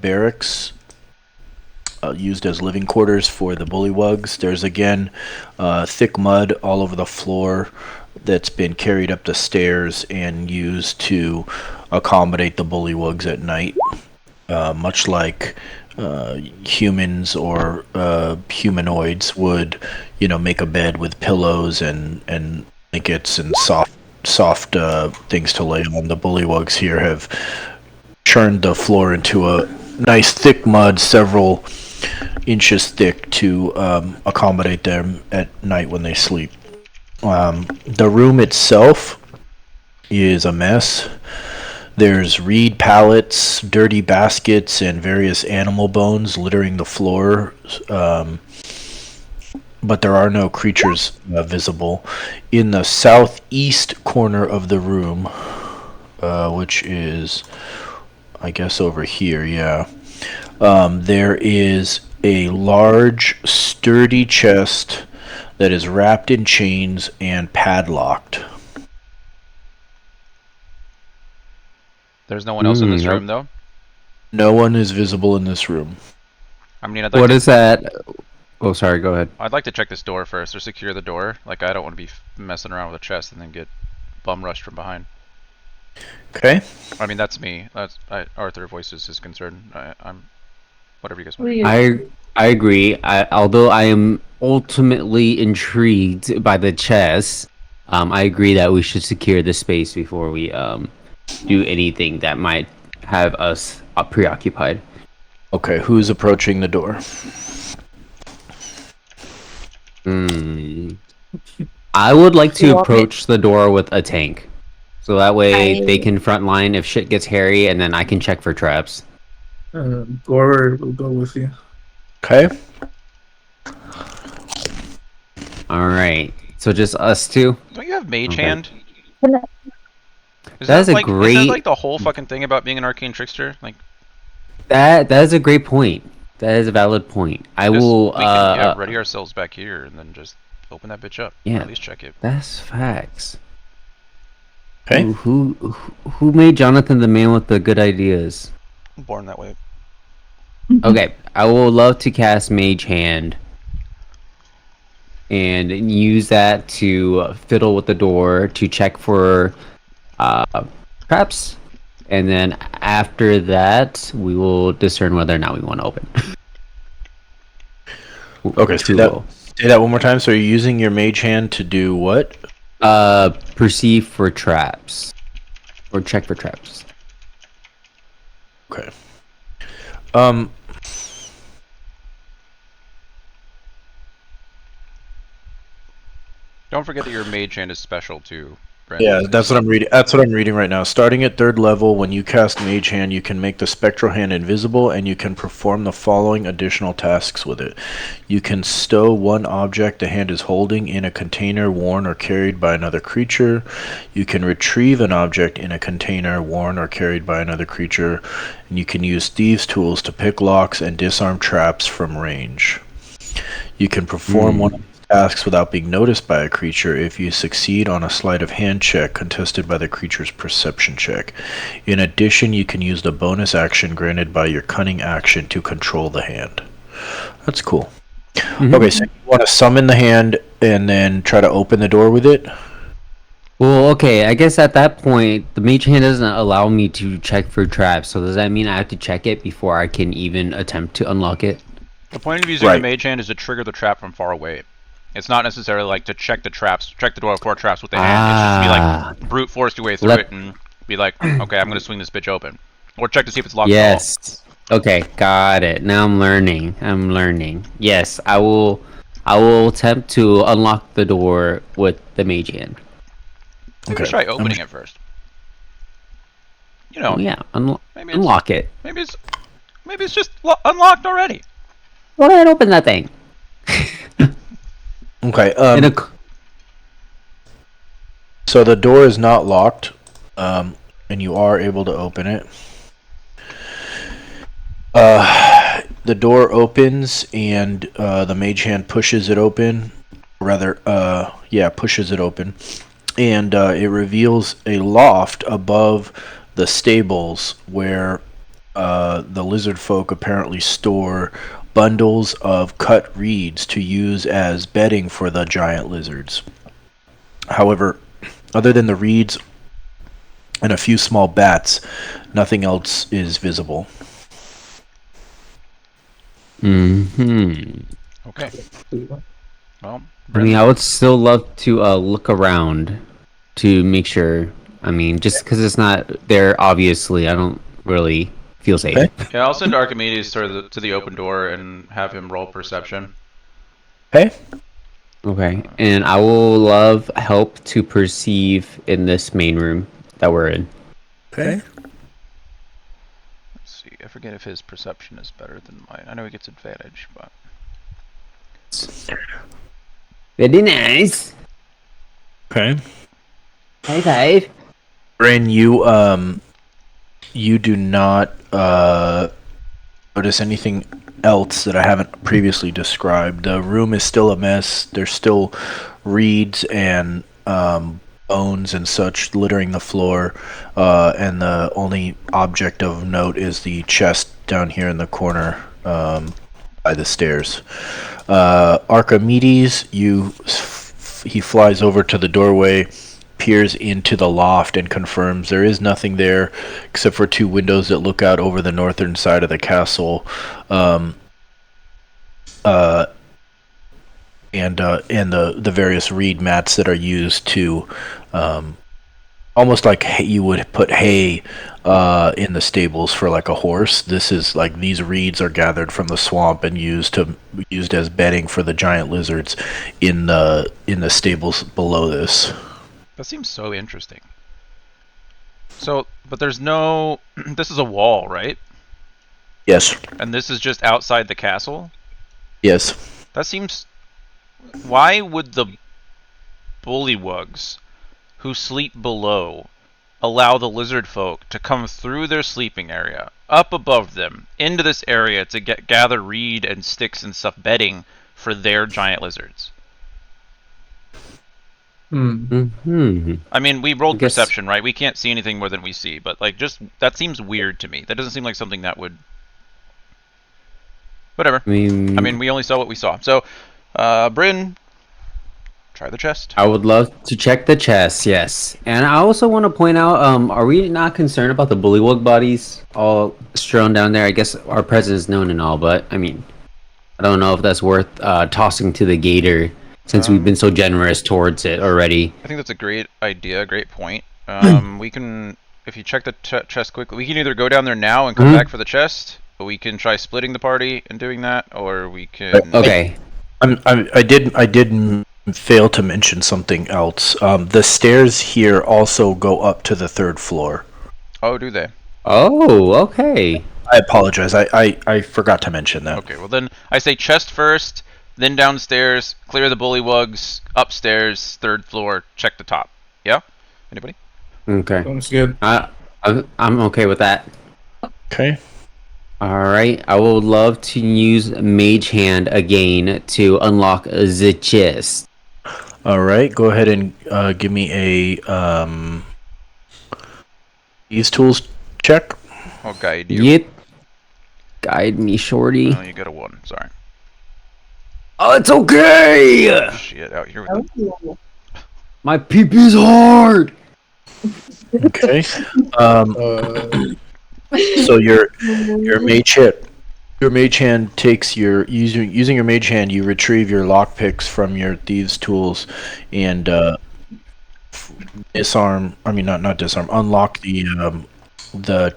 barracks, used as living quarters for the bullywugs. There's again thick mud all over the floor that's been carried up the stairs and used to accommodate the bullywugs at night, much like humans or humanoids would, make a bed with pillows and blankets and soft things to lay on. The bullywugs here have churned the floor into a nice thick mud, several inches thick, to accommodate them at night when they sleep. The room itself is a mess. There's reed pallets, dirty baskets, and various animal bones littering the floor, but there are no creatures visible. In the southeast corner of the room, which is, I guess, over here, yeah, there is a large, sturdy chest that is wrapped in chains and padlocked. There's no one else in this room, though? No one is visible in this room. I mean, I'd like What is that? Oh, sorry, go ahead. I'd like to check this door first, or secure the door. Like, I don't want to be messing around with a chest and then get bum rushed from behind. Okay. I mean, that's me. Arthur voices his concern. I'm... Whatever you guys want. I agree. Although I am ultimately intrigued by the chess, I agree that we should secure the space before we do anything that might have us preoccupied. Okay, who's approaching the door? I would like to approach the door with a tank. So that way they can frontline if shit gets hairy, and then I can check for traps. Gore will go with you. Okay. Alright. So just us two? Don't you have Mage Hand? Is That is a like, great... Is that like the whole fucking thing about being an Arcane Trickster? Like, That is a great point. That is a valid point. We can ready ourselves back here and then just open that bitch up. Yeah, or at least check it. That's facts. Okay. Who made Jonathan the man with the good ideas? Born that way. Okay, I will love to cast Mage Hand and use that to fiddle with the door to check for traps, and then after that we will discern whether or not we want to open. Okay, say that one more time. So you're using your Mage Hand to do what? Perceive for traps, or check for traps. Okay. Don't forget that your Mage Hand is special too. Bryn. Yeah, that's what I'm reading. That's what I'm reading right now. Starting at 3rd level, when you cast Mage Hand, you can make the Spectral Hand invisible, and you can perform the following additional tasks with it. You can stow one object the hand is holding in a container worn or carried by another creature. You can retrieve an object in a container worn or carried by another creature, and you can use Thieves' Tools to pick locks and disarm traps from range. You can perform one of these tasks without being noticed by a creature if you succeed on a sleight of hand check contested by the creature's perception check. In addition, you can use the bonus action granted by your cunning action to control the hand. That's cool. Okay, so you want to summon the hand and then try to open the door with it? Well, okay, I guess at that point, the mage hand doesn't allow me to check for traps, so does that mean I have to check it before I can even attempt to unlock it? The point of using the mage hand is to trigger the trap from far away. It's not necessarily like to check the door for traps with the hand. It's just to be like brute force your way through it and be like, okay, I'm gonna swing this bitch open, or check to see if it's locked. Yes. Okay, got it. Now I'm learning. Yes, I will attempt to unlock the door with the mage hand. Maybe try opening it first. You know. Yeah, unlock it. Maybe it's just unlocked already. Go ahead, open that thing. Okay. So the door is not locked, and you are able to open it. The door opens, and the mage hand pushes it open. Pushes it open. And it reveals a loft above the stables where the lizard folk apparently store bundles of cut reeds to use as bedding for the giant lizards. However, other than the reeds and a few small bats, nothing else is visible. Okay. Well, I mean, I would still love to look around to make sure. I mean, just because it's not there, obviously, I don't really feel safe. Okay. Yeah, I'll send Archimedes to the open door and have him roll perception. Okay. Okay, and I will love help to perceive in this main room that we're in. Okay. Let's see. I forget if his perception is better than mine. I know he gets advantage, but. Very nice. Okay. High five. Bryn, you do not notice anything else that I haven't previously described. The room is still a mess. There's still reeds and bones and such littering the floor, and the only object of note is the chest down here in the corner by the stairs. Archimedes, he flies over to the doorway, peers into the loft, and confirms there is nothing there except for two windows that look out over the northern side of the castle, and the various reed mats that are used to almost like you would put hay in the stables for like a horse. This is like these reeds are gathered from the swamp and used as bedding for the giant lizards in the stables below this. That seems so interesting. So, but there's no. This is a wall, right? Yes. And this is just outside the castle? Yes. That seems. Why would the bullywugs who sleep below allow the lizard folk to come through their sleeping area, up above them, into this area to gather reed and sticks and stuff bedding for their giant lizards? I mean, we rolled perception, right? We can't see anything more than we see, but like, just that seems weird to me. That doesn't seem like something that would. Whatever. I mean, we only saw what we saw. So, Bryn, try the chest. I would love to check the chest, yes. And I also want to point out, are we not concerned about the bullywug bodies all strewn down there? I guess our presence is known and all, but I mean, I don't know if that's worth tossing to the gator since we've been so generous towards it already. I think that's a great idea, great point. We can, if you check the chest quickly, we can either go down there now and come back for the chest, or we can try splitting the party and doing that, or we can. Okay. I did fail to mention something else. The stairs here also go up to the third floor. Oh, do they? Oh, okay. I apologize. I forgot to mention that. Okay, well then I say chest first, then downstairs, clear the bullywugs, upstairs, third floor, check the top. Yeah? Anybody? Okay. Sounds good. I'm okay with that. Okay. Alright, I would love to use Mage Hand again to unlock the chest. All right, go ahead and give me a these tools check. I'll guide you. Yep. Guide me, shorty. Oh, you got a 1. Sorry. Oh, it's okay! Shit, out here with them. Oh. My pee-pee's hard! Okay. So your mage hand takes your using your mage hand. You retrieve your lockpicks from your thieves' tools, and disarm. I mean, not disarm. Unlock the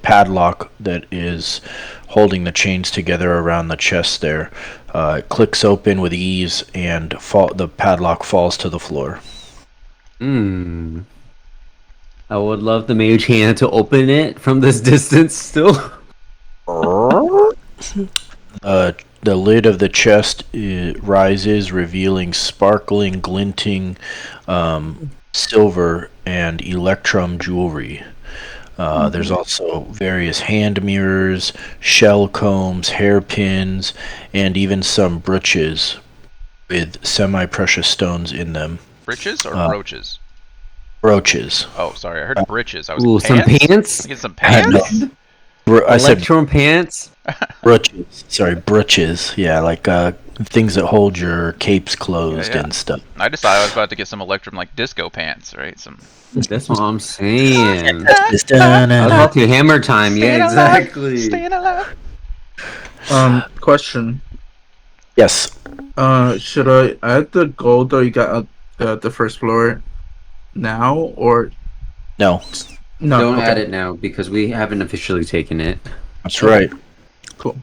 padlock that is holding the chains together around the chest. There, it clicks open with ease, and the padlock falls to the floor. I would love the Mage Hand to open it from this distance still. The lid of the chest rises, revealing sparkling, glinting silver and electrum jewelry. There's also various hand mirrors, shell combs, hairpins, and even some brooches with semi-precious stones in them. Breeches or brooches? Brooches. Oh, sorry, I heard breeches. I was Ooh, some pants? Get some pants? I said Electrum pants? brooches. Sorry, brooches. Yeah, like things that hold your capes closed and stuff. I just thought I was about to get some Electrum like disco pants, right? Some. That's what I'm saying. I was about to hammer time. Yeah, exactly. Staying alive. Question. Yes. Should I add the gold that you got at the first floor now, or No? no? Don't okay. add it now because we haven't officially taken it. That's right. Cool.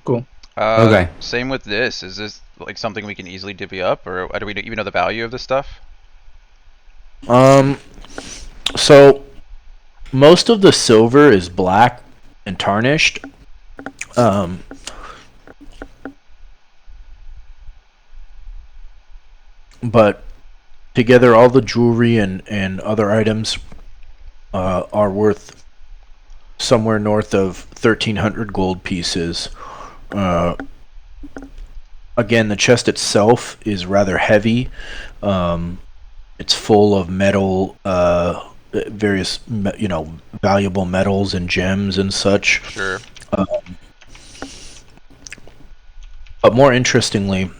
Okay. Same with this. Is this like something we can easily divvy up, or do we even know the value of this stuff? So most of the silver is black and tarnished. But together, all the jewelry and other items are worth somewhere north of 1,300 gold pieces. Again, the chest itself is rather heavy. It's full of metal, various valuable metals and gems and such. Sure. But more interestingly,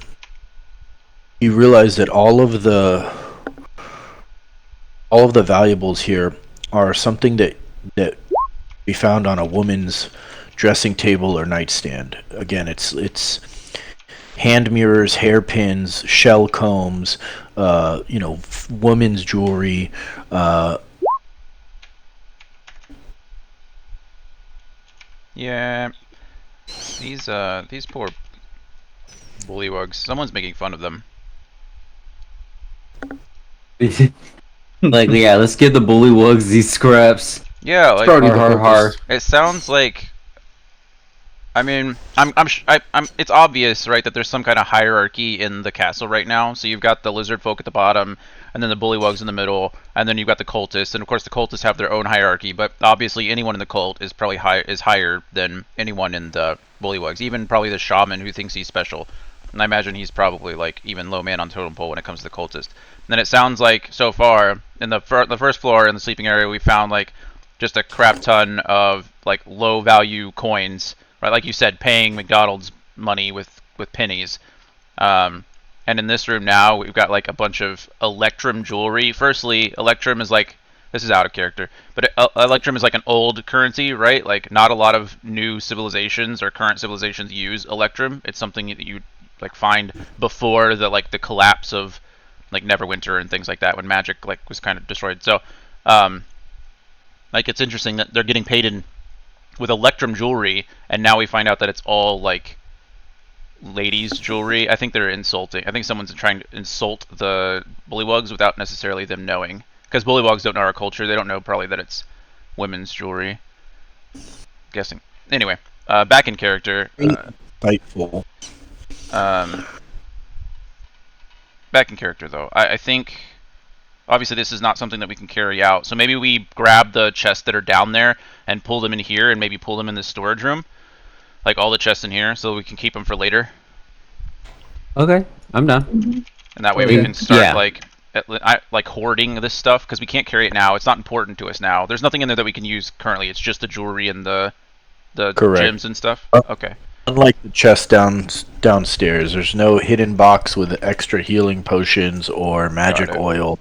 you realize that all of the valuables here are something that we found on a woman's dressing table or nightstand. Again, it's hand mirrors, hairpins, shell combs, women's jewelry. Yeah, these poor bullywugs. Someone's making fun of them. Like, yeah, let's give the bullywugs these scraps. Yeah, like Har. it sounds like. I mean, it's obvious, right, that there's some kind of hierarchy in the castle right now. So you've got the lizard folk at the bottom, and then the bullywugs in the middle, and then you've got the cultists, and of course the cultists have their own hierarchy. But obviously, anyone in the cult is probably higher than anyone in the bullywugs. Even probably the shaman who thinks he's special, and I imagine he's probably like even low man on totem pole when it comes to the cultist. And then it sounds like so far in the first floor in the sleeping area, we found like just a crap ton of like low value coins. Right, like you said, paying McDonald's money with pennies. And in this room now, we've got like a bunch of Electrum jewelry. Firstly, Electrum is like, this is out of character, but Electrum is like an old currency, right? Like not a lot of new civilizations or current civilizations use Electrum. It's something that you like find before the collapse of like Neverwinter and things like that, when magic like was kind of destroyed. So, like it's interesting that they're getting paid with Electrum jewelry, and now we find out that it's all like ladies' jewelry. I think they're insulting. I think someone's trying to insult the bullywugs without necessarily them knowing, because bullywugs don't know our culture. They don't know probably that it's women's jewelry. Guessing. Anyway, back in character. Spiteful. Back in character though. I think. Obviously, this is not something that we can carry out. So maybe we grab the chests that are down there and pull them in here, and maybe pull them in the storage room. like all the chests in here, so we can keep them for later. Okay, I'm done. And that way we can start Yeah. like hoarding this stuff because we can't carry it now. It's not important to us now. There's nothing in there that we can use currently. It's just the jewelry and the Correct. gems and stuff. Okay. Unlike the chest downstairs, there's no hidden box with extra healing potions or magic oil.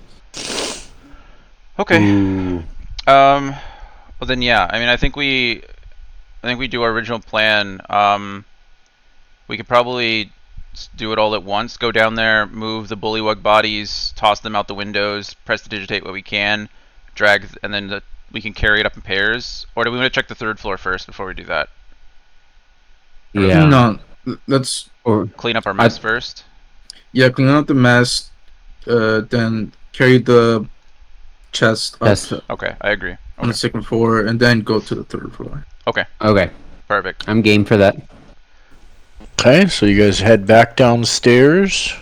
Okay. Ooh. Well then, yeah. I mean, I think we do our original plan. We could probably do it all at once. Go down there, move the bullywug bodies, toss them out the windows, prestidigitate what we can, drag, and then we can carry it up in pairs. Or do we want to check the third floor first before we do that? Yeah. No, let's Clean up our mess first. Yeah, clean up the mess, then carry the chest up Okay, I agree. on the second floor, and then go to the third floor. Okay. Okay. Perfect. I'm game for that. Okay, so you guys head back downstairs,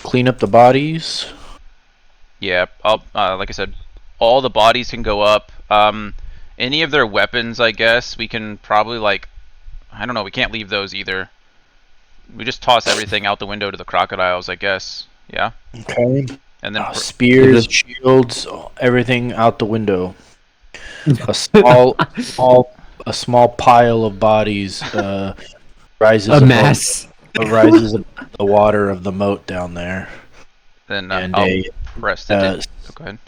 clean up the bodies. Yeah, like I said, all the bodies can go up. Any of their weapons, I guess, we can probably I don't know, we can't leave those either. We just toss everything out the window to the crocodiles, I guess. Yeah. Okay. And then spears, shields, everything out the window. A small pile of bodies rises A mess. rises above the water of the moat down there. Then And I'll press the go ahead.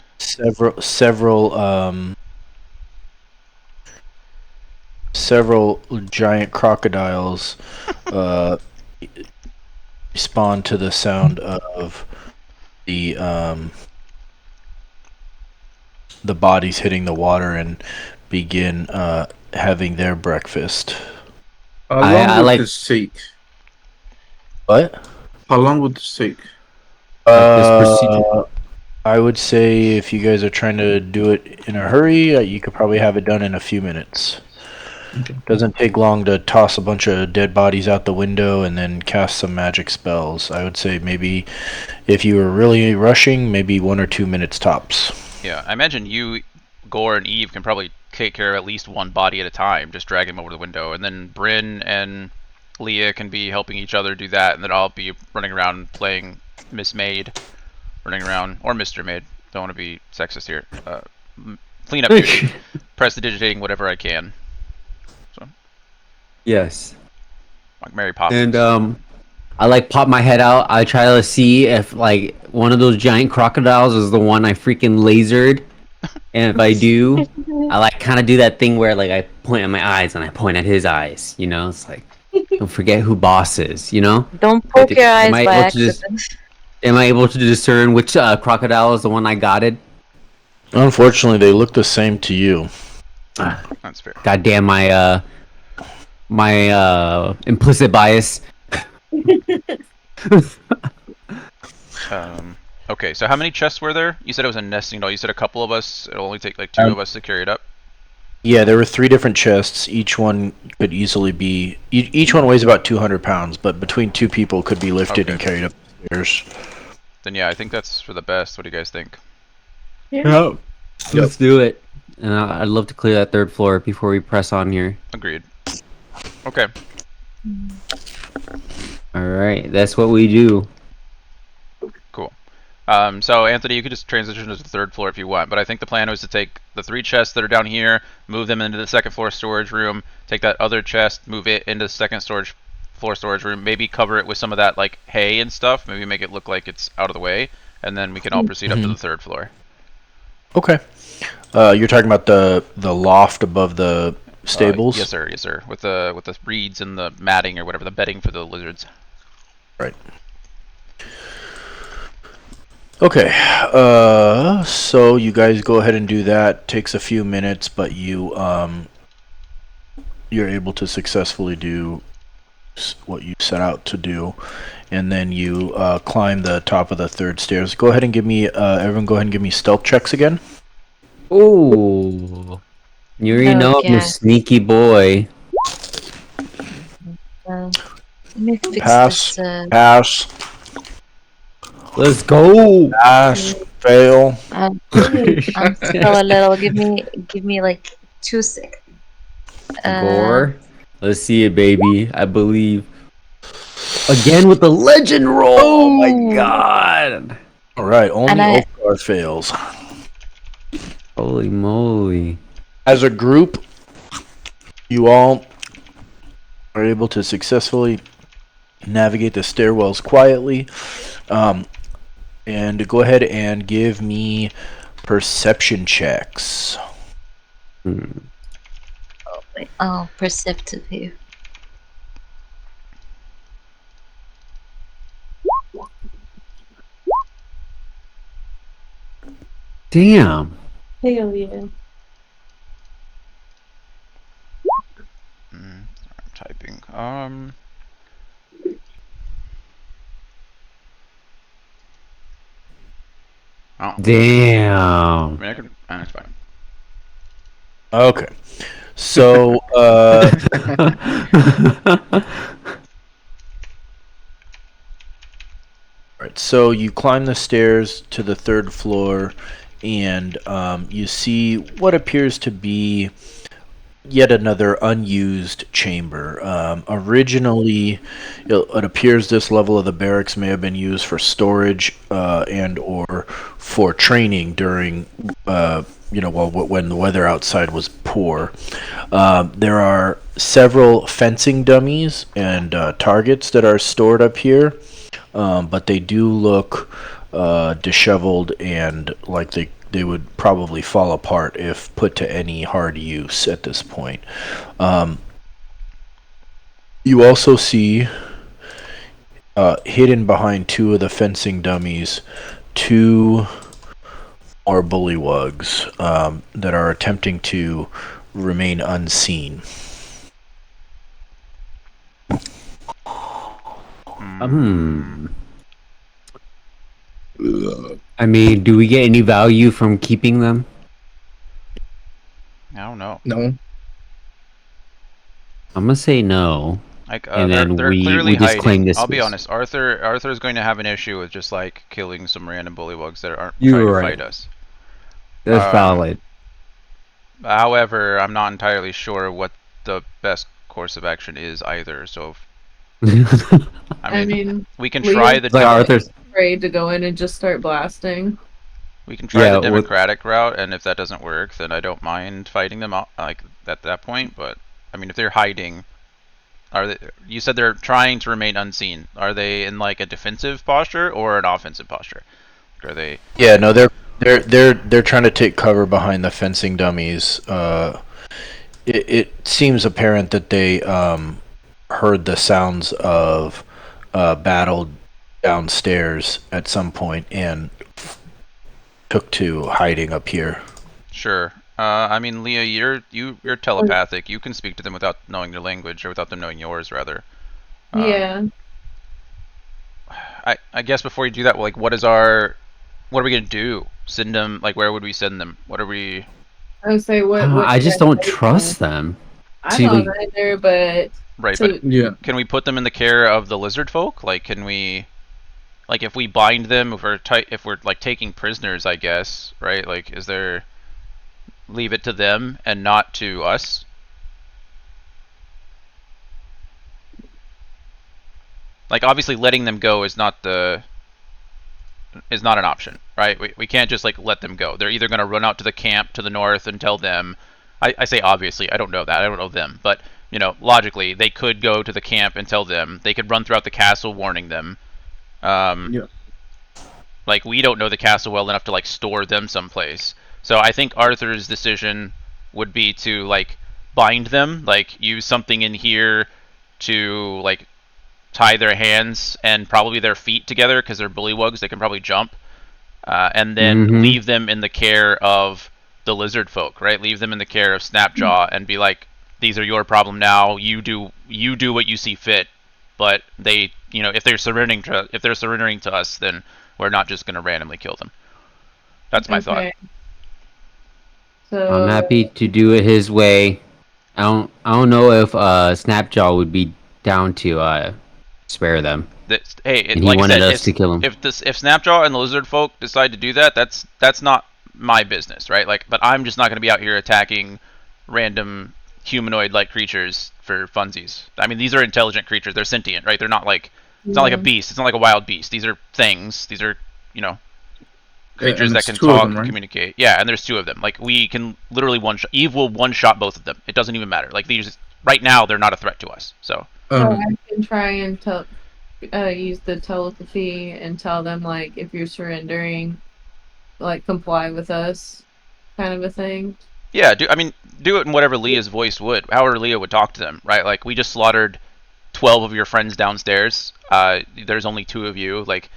Several giant crocodiles respond to the sound of the bodies hitting the water and begin having their breakfast. How long would this take? What? How long would this take? I would say if you guys are trying to do it in a hurry, you could probably have it done in a few minutes. Doesn't take long to toss a bunch of dead bodies out the window and then cast some magic spells. I would say maybe if you were really rushing, maybe 1 or 2 minutes tops. Yeah, I imagine you, Gore, and Eve can probably take care of at least one body at a time, just drag them over the window, and then Bryn and Leah can be helping each other do that, and then I'll be running around playing Miss Maid, running around, or Mr. Maid. Don't want to be sexist here. Clean up duty, prestidigitating whatever I can. Yes. Like Mary Poppins. And I pop my head out. I try to see if one of those giant crocodiles is the one I freaking lasered. And if I do, I kind of do that thing where I point at my eyes and I point at his eyes. You know, it's don't forget who boss is. You know. Don't poke your eyes by accident. Am I able to discern which crocodile is the one I gotted? Unfortunately, they look the same to you. That's fair. Goddamn my implicit bias. Okay, so how many chests were there? You said it was a nesting doll. You said a couple of us. It'll only take 2 of us to carry it up. Yeah, there were 3 different chests. Each one could easily be. Each one weighs about 200 pounds, but between 2 people could be lifted and carried up the stairs. Then yeah, I think that's for the best. What do you guys think? Yeah. Let's do it. And I'd love to clear that 3rd floor before we press on here. Agreed. Okay. Alright, that's what we do. Cool. So Anthony, you could just transition to the 3rd floor if you want, but I think the plan was to take the 3 chests that are down here, move them into the 2nd floor storage room, take that other chest, move it into the 2nd floor storage room, maybe cover it with some of that hay and stuff, maybe make it look like it's out of the way, and then we can all proceed up to the 3rd floor. Okay. You're talking about the loft above the stables? Yes, sir. Yes, sir. With the reeds and the matting or whatever, the bedding for the lizards. Right. Okay. So you guys go ahead and do that. Takes a few minutes, but you're able to successfully do what you set out to do, and then you climb the top of the 3rd stairs. Go ahead and give me everyone. Go ahead and give me stealth checks again. Ooh. You already know I'm a sneaky boy. Let me fix Pass. this. Pass. Let's go. Pass. Fail. I'm still a little. Give me 2 seconds. Gore. Let's see it, baby. I believe. Again with the legend roll. Oh my god. All right, only And I- Ulfgar fails. Holy moly. As a group, you all are able to successfully navigate the stairwells quietly. And go ahead and give me perception checks. Oh, perceptive here. Damn. Hell yeah. I'm typing. Oh. Damn. I mean, I could. That's fine. Okay. So, Alright, so you climb the stairs to the 3rd floor, and you see what appears to be yet another unused chamber. Originally, it appears this level of the barracks may have been used for storage and or for training during, when the weather outside was poor. There are several fencing dummies and targets that are stored up here. But they do look disheveled and like they would probably fall apart if put to any hard use at this point. You also see hidden behind 2 of the fencing dummies 2 more bullywugs that are attempting to remain unseen. I mean, do we get any value from keeping them? I don't know. No. I'm gonna say no. Like, and they're then clearly we just hiding. claim this. I'll be honest. Arthur's going to have an issue with just like killing some random bullywugs that aren't You're trying to right. fight us. That's valid. However, I'm not entirely sure what the best course of action is either. So, I mean, we can try the like Arthur's afraid to go in and just start blasting. we can try the democratic route, and if that doesn't work, then I don't mind fighting them out, like at that point. But I mean, if they're hiding, you said they're trying to remain unseen. Are they in like a defensive posture or an offensive posture? Are they? Yeah, no, they're trying to take cover behind the fencing dummies. It seems apparent that they heard the sounds of battle downstairs at some point and took to hiding up here. Sure. I mean, Leah, you're telepathic. You can speak to them without knowing their language, or without them knowing yours, rather. Yeah. I guess before you do that, like, what are we gonna do? Send them? Like, where would we send them? What are we? I would say what I just don't trust them. I don't either, but right. But yeah, can we put them in the care of the lizard folk? Like, can we? Like, if we bind them, if we're like taking prisoners, I guess, right? Like, is there? Leave it to them and not to us. Like, obviously, letting them go is not an option, right? We can't just like let them go. They're either going to run out to the camp to the north and tell them. I say obviously. I don't know that. I don't know them, but logically, they could go to the camp and tell them. They could run throughout the castle warning them. Yeah. Like, we don't know the castle well enough to like store them someplace. So I think Arthur's decision would be to like bind them, like use something in here to like tie their hands and probably their feet together because they're bullywugs. They can probably jump, and then leave them in the care of the lizard folk, right? Leave them in the care of Snapjaw and be like, "These are your problem now. You do what you see fit." But they, if they're surrendering to us, then we're not just going to randomly kill them. That's my thought. So I'm happy to do it his way. I don't know if Snapjaw would be down to spare them. He wanted us to kill him. If Snapjaw and the lizard folk decide to do that, that's not my business, right? Like, but I'm just not going to be out here attacking random humanoid-like creatures for funsies. I mean, these are intelligent creatures. They're sentient, right? They're not like it's not like a beast. It's not like a wild beast. These are things. These are creatures that can talk and communicate. Yeah, and there's 2 of them. Like we can literally Eve will one-shot both of them. It doesn't even matter. Like these right now, they're not a threat to us. So. I can try and use the telepathy and tell them like if you're surrendering, like comply with us, kind of a thing. Yeah, do it in whatever Leah's voice would, however Leah would talk to them, right? Like we just slaughtered 12 of your friends downstairs. There's only 2 of you. Like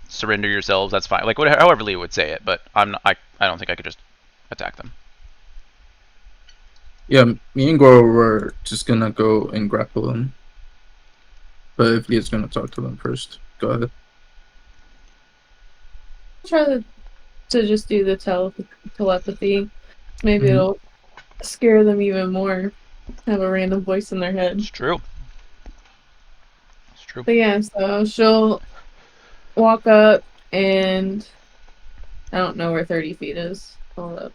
surrender yourselves. That's fine. Like however Leah would say it, but I don't think I could just attack them. Yeah, me and Goro were just gonna go and grapple them. But if Leah's gonna talk to them first, go ahead. Try to just do the telepathy. Maybe it'll scare them even more. Have a random voice in their head. It's true. It's true. But yeah, so she'll walk up and I don't know where 30 feet is. Hold up.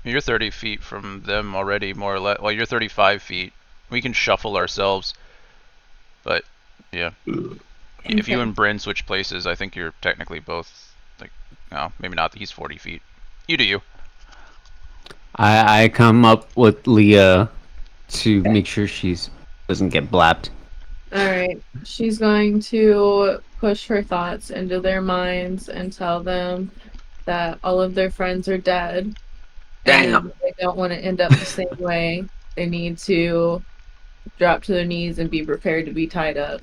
You're 30 feet from them already, more or less. Well, you're 35 feet. We can shuffle ourselves. But, yeah. If you and Bryn switch places, I think you're technically both, like, no, maybe not. He's 40 feet. You do you. I come up with Leah to make sure she's doesn't get blapped. Alright. She's going to push her thoughts into their minds and tell them that all of their friends are dead. Damn. And they don't want to end up the same way. They need to drop to their knees and be prepared to be tied up.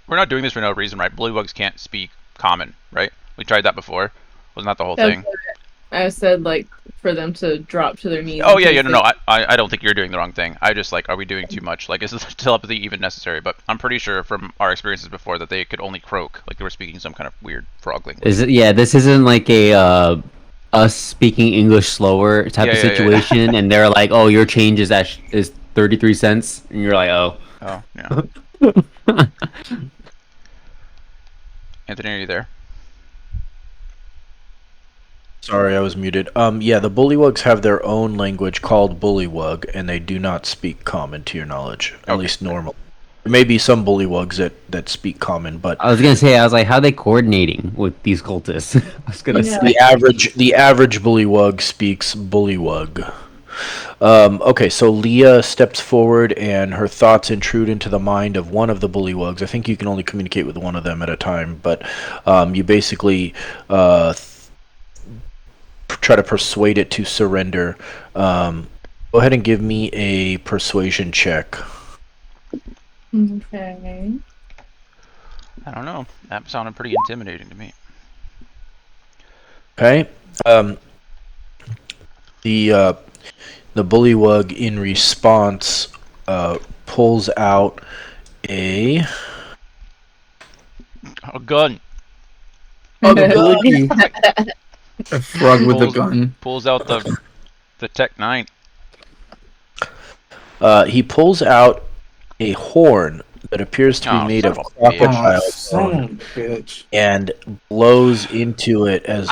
We're not doing this for no reason, right? Bullywugs can't speak common, right? We tried that before. Wasn't that the whole thing? I said, like, for them to drop to their knees. Oh, yeah, no. I don't think you're doing the wrong thing. I just, like, are we doing too much? Like, is the telepathy even necessary? But I'm pretty sure from our experiences before that they could only croak. Like, they were speaking some kind of weird frog language. Yeah, this isn't like a us speaking English slower type of situation, and they're like, "Oh, your change is 33 cents," and you're like, "Oh." Oh, yeah. Anthony, are you there? Sorry, I was muted. Yeah, the Bullywugs have their own language called Bullywug, and they do not speak common, to your knowledge. At least normal. There may be some Bullywugs that speak common, but I was gonna say, how are they coordinating with these cultists? I was gonna say the average Bullywug speaks Bullywug. Okay, so Leah steps forward, and her thoughts intrude into the mind of one of the Bullywugs. I think you can only communicate with one of them at a time, but you basically try to persuade it to surrender. Go ahead and give me a persuasion check. Okay. I don't know. That sounded pretty intimidating to me. Okay. The Bullywug, in response, pulls out a gun. A gun. A frog with a gun. Pulls out the Tech 9. He pulls out a horn that appears to be made of crocodile bone and blows into it as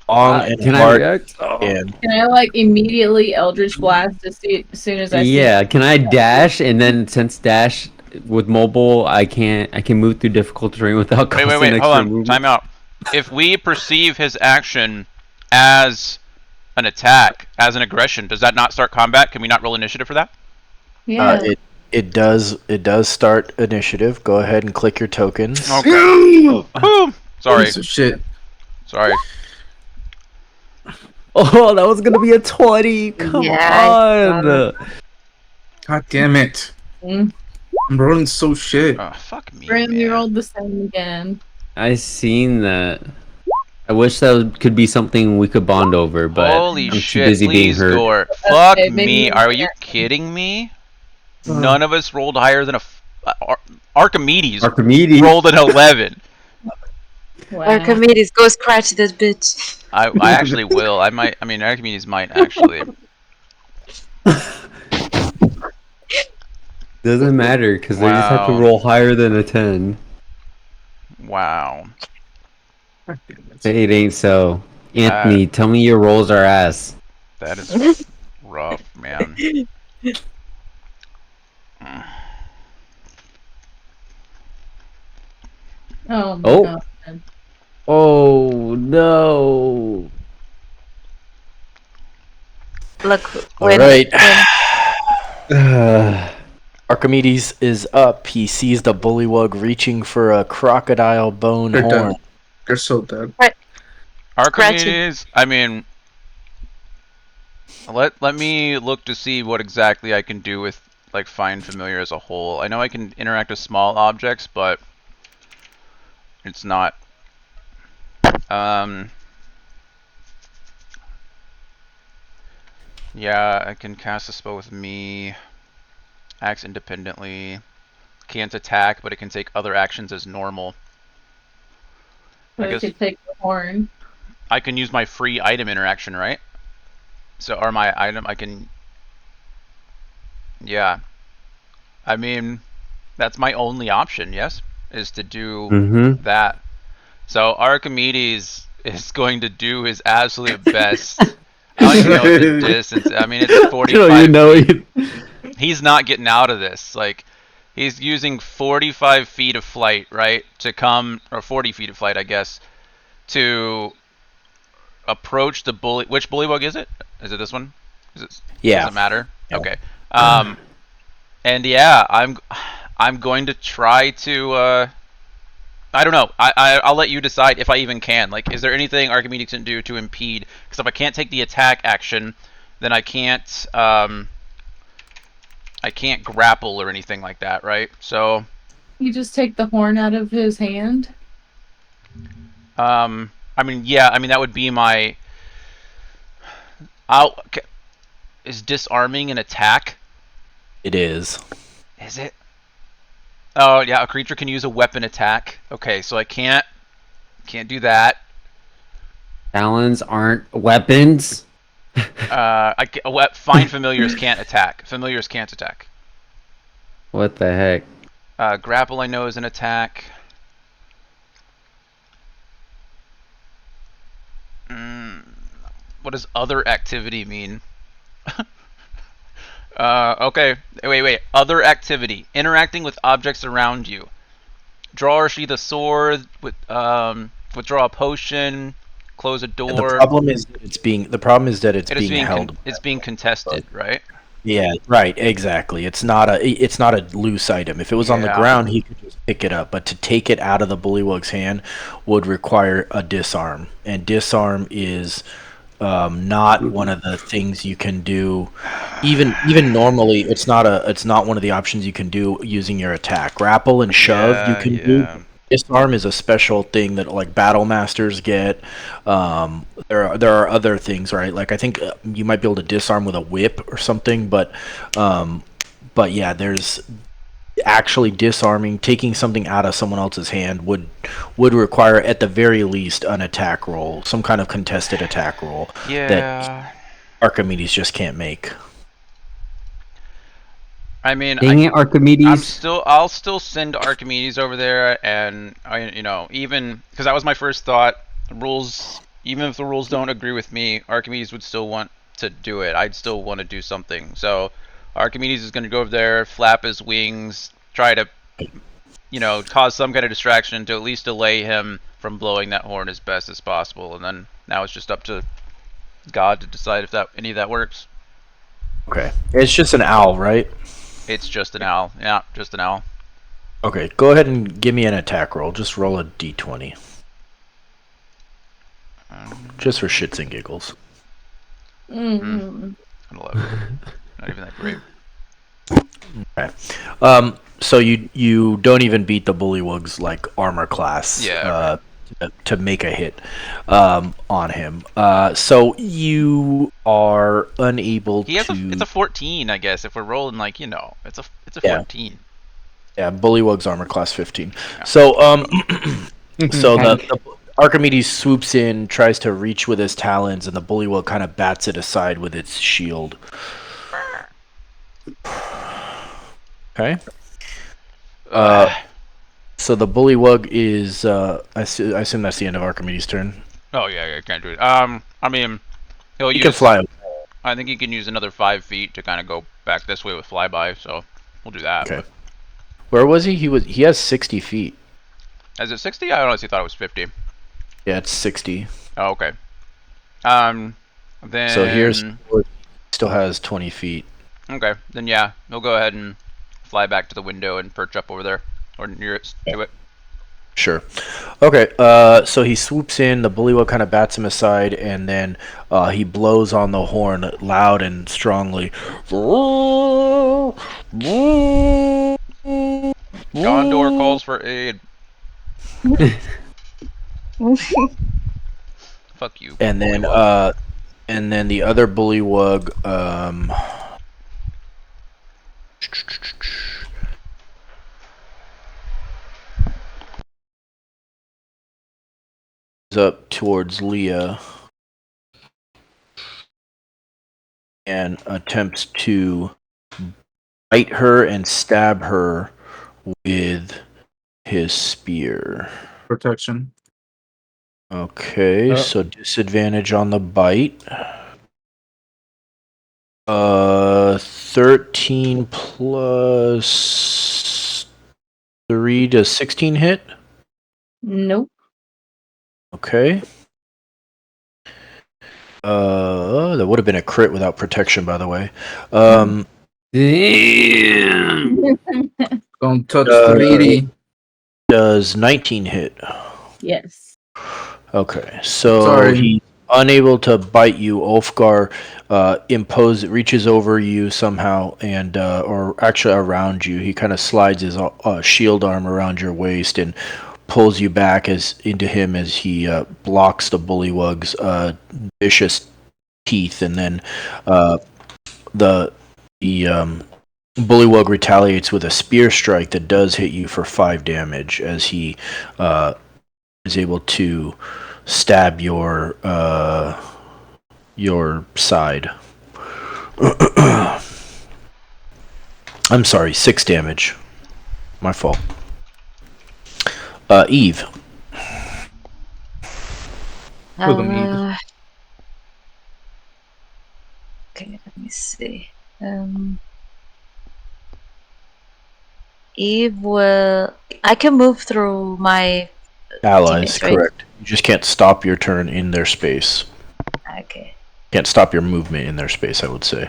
long and hard. Can I like immediately Eldritch Blast as soon as I see it? Can I dash, and then since dash with mobile, I can move through difficult terrain without costing wait, extra hold on. movement? Time out. If we perceive his action as an attack, as an aggression, does that not start combat? Can we not roll initiative for that? Yeah. It does start initiative. Go ahead and click your tokens. Okay. Sorry. Piece of shit. Sorry. Oh, that was gonna be a 20. Come on. God damn it. I'm rolling so shit. Oh, fuck me. Bryn, you rolled the same again. I seen that. I wish that could be something we could bond over, but holy I'm shit, too busy being please, hurt. Gore. Fuck me. Are you kidding me? None of us rolled higher than Archimedes rolled an 11. Wow. Archimedes, go scratch that bitch. I actually will. Archimedes might actually. Doesn't matter, because they just have to roll higher than a 10. Wow. It ain't so. Anthony, tell me your rolls are ass. That is rough, man. Oh my Oh. god. Oh no. Look, All when, right. when Archimedes is up. He sees the bullywug reaching for a crocodile bone They're horn. dead. They're so dead. Archimedes, I mean, let me look to see what exactly I can do with like Find Familiar as a whole. I know I can interact with small objects, but it's not. Yeah, I can cast a spell with me. Acts independently. Can't attack, but it can take other actions as normal. So I could take the horn. I can use my free item interaction, right? So, or my item, I can... Yeah. I mean, that's my only option, yes? Is to do that. So, Archimedes is going to do his absolute best. I don't even know the distance. I mean, it's 45 feet. He's not getting out of this. Like, he's using 45 feet of flight, right? To come, or 40 feet of flight, I guess, to approach the bully. Which bullywug is it? Is it this one? Yeah. Does it matter? Yeah. Okay. And yeah, I'm going to try to. I don't know. I'll let you decide if I even can. Like, is there anything Archimedes can do to impede? Because if I can't take the attack action, then I can't grapple or anything like that, right? So. You just take the horn out of his hand. I mean, yeah. I mean, that would be my. Is disarming an attack? It is. Is it? Oh yeah, a creature can use a weapon attack. Okay, so I can't do that. Talons aren't weapons. Find familiars can't attack. Familiars can't attack. What the heck? Grapple I know is an attack. What does other activity mean? Okay. Wait. Other activity. Interacting with objects around you. Draw or sheath a sword. Withdraw a potion. Close a door. And the problem is that it's being held. It's being contested, right? Yeah, right. Exactly. It's not a loose item. If it was on the ground, he could just pick it up. But to take it out of the bullywug's hand would require a disarm, and disarm is not one of the things you can do. Even normally, it's not one of the options you can do using your attack. Grapple and shove you can do. Disarm is a special thing that like battle masters get. There are other things, right? Like I think you might be able to disarm with a whip or something, but yeah, there's actually disarming, taking something out of someone else's hand would require at the very least an attack roll, some kind of contested attack roll that Archimedes just can't make. I mean, Archimedes. I'll still send Archimedes over there, and even because that was my first thought. Rules, even if the rules don't agree with me, Archimedes would still want to do it. I'd still want to do something. So Archimedes is going to go over there, flap his wings, try to, cause some kind of distraction to at least delay him from blowing that horn as best as possible. And then now it's just up to God to decide if any of that works. Okay, it's just an owl, right? It's just an owl. Yeah, just an owl. Okay, go ahead and give me an attack roll. Just roll a d20. Just for shits and giggles. An 11. Not even that great. Okay. So you don't even beat the bullywug's like armor class. Yeah. To make a hit on him. So you are unable to. It's a 14, I guess. If we're rolling like it's a 14. Yeah, bullywug's armor class 15. Yeah. So so the Archimedes swoops in, tries to reach with his talons, and the bullywug kind of bats it aside with its shield. Okay. So the bullywug is. I assume that's the end of Archimedes' turn. Oh yeah, can't do it. I mean, he'll He use. can fly. I think he can use another 5 feet to kind of go back this way with flyby. So we'll do that. Okay. But... Where was he? He has 60 feet. Is it 60? I honestly thought it was 50. Yeah, it's 60. Oh, okay. Then. So here's still has 20 feet. Okay, then yeah, he'll go ahead and fly back to the window and perch up over there, or nearest to it. Sure. Okay, so he swoops in, the bullywug kind of bats him aside, and then he blows on the horn loud and strongly. Gondor calls for aid. Fuck you. And then, the other bullywug, up towards Leah and attempts to bite her and stab her with his spear. Protection. Okay, so disadvantage on the bite. 13 plus 3 to 16 hit? Nope. Okay. That would have been a crit without protection, by the way. Damn. Don't touch the lady. Does 19 hit? Yes. Okay, so Sorry. he's unable to bite you. Ulfgar reaches over you somehow, and or actually around you. He kind of slides his shield arm around your waist and pulls you back into him as he blocks the bullywug's vicious teeth, and then the bullywug retaliates with a spear strike that does hit you for 5 damage as he is able to stab your side. I'm sorry, 6 damage. My fault. Eve. For the meat. Okay, let me see. Eve will. I can move through my Allies, teammates, right? correct. You just can't stop your turn in their space. Okay. Can't stop your movement in their space, I would say.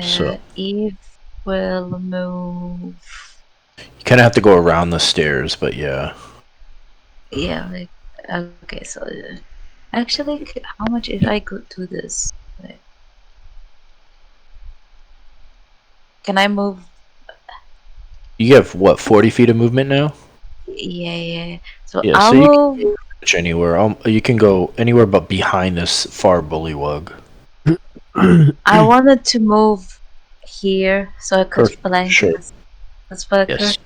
So Eve will move. you kind of have to go around the stairs, but yeah. Yeah, like okay. So actually, how much if I could do this? Like, can I move? You have what, 40 feet of movement now? Yeah. So Yeah, I'll so you move. can go anywhere. You can go anywhere but behind this far bullywug. I wanted to move here so I could flank sure. this Berserker. Yes,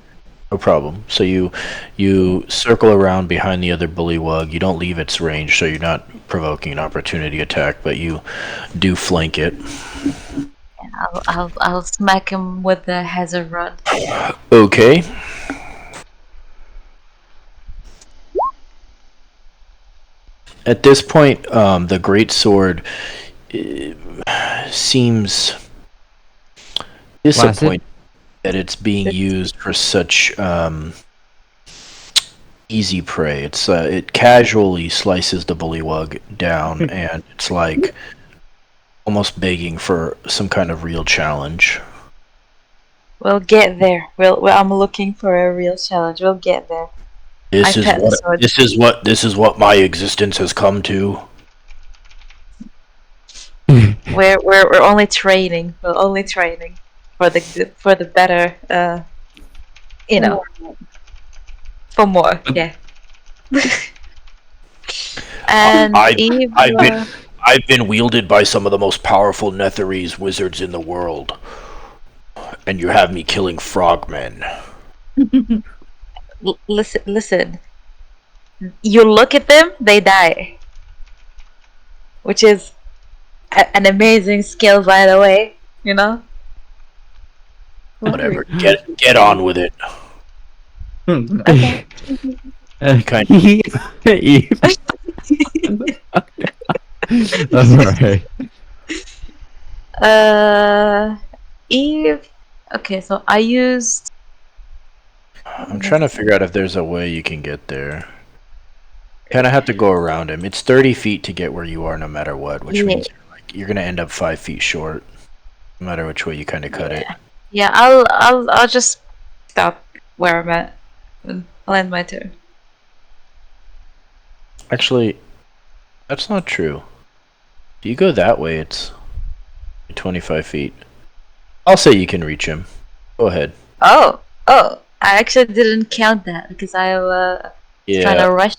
no problem. So you circle around behind the other bullywug. You don't leave its range, so you're not provoking an opportunity attack, but you do flank it. I'll smack him with the hazard rod. Okay. At this point, the great sword seems disappointed that it's being used for such easy prey. It casually slices the bullywug down, and it's like almost begging for some kind of real challenge. We'll get there. I'm looking for a real challenge. We'll get there. This is what my existence has come to. We're only training. We're only training for the better. For more. Yeah. And I've been wielded by some of the most powerful Netherese wizards in the world, and you have me killing frogmen. Listen. You look at them, they die, which is an amazing skill, by the way. You know. Whatever. Get on with it. Okay. Kind Alright. Eve. Okay, so I used. I'm trying to figure out if there's a way you can get there. Kind of have to go around him. It's 30 feet to get where you are, no matter what, which means you're gonna end up 5 feet short, no matter which way you kind of cut it. Yeah, I'll just stop where I'm at. I'll end my turn. Actually, that's not true. If you go that way, it's 25 feet. I'll say you can reach him. Go ahead. Oh, I actually didn't count that because I was trying to rush.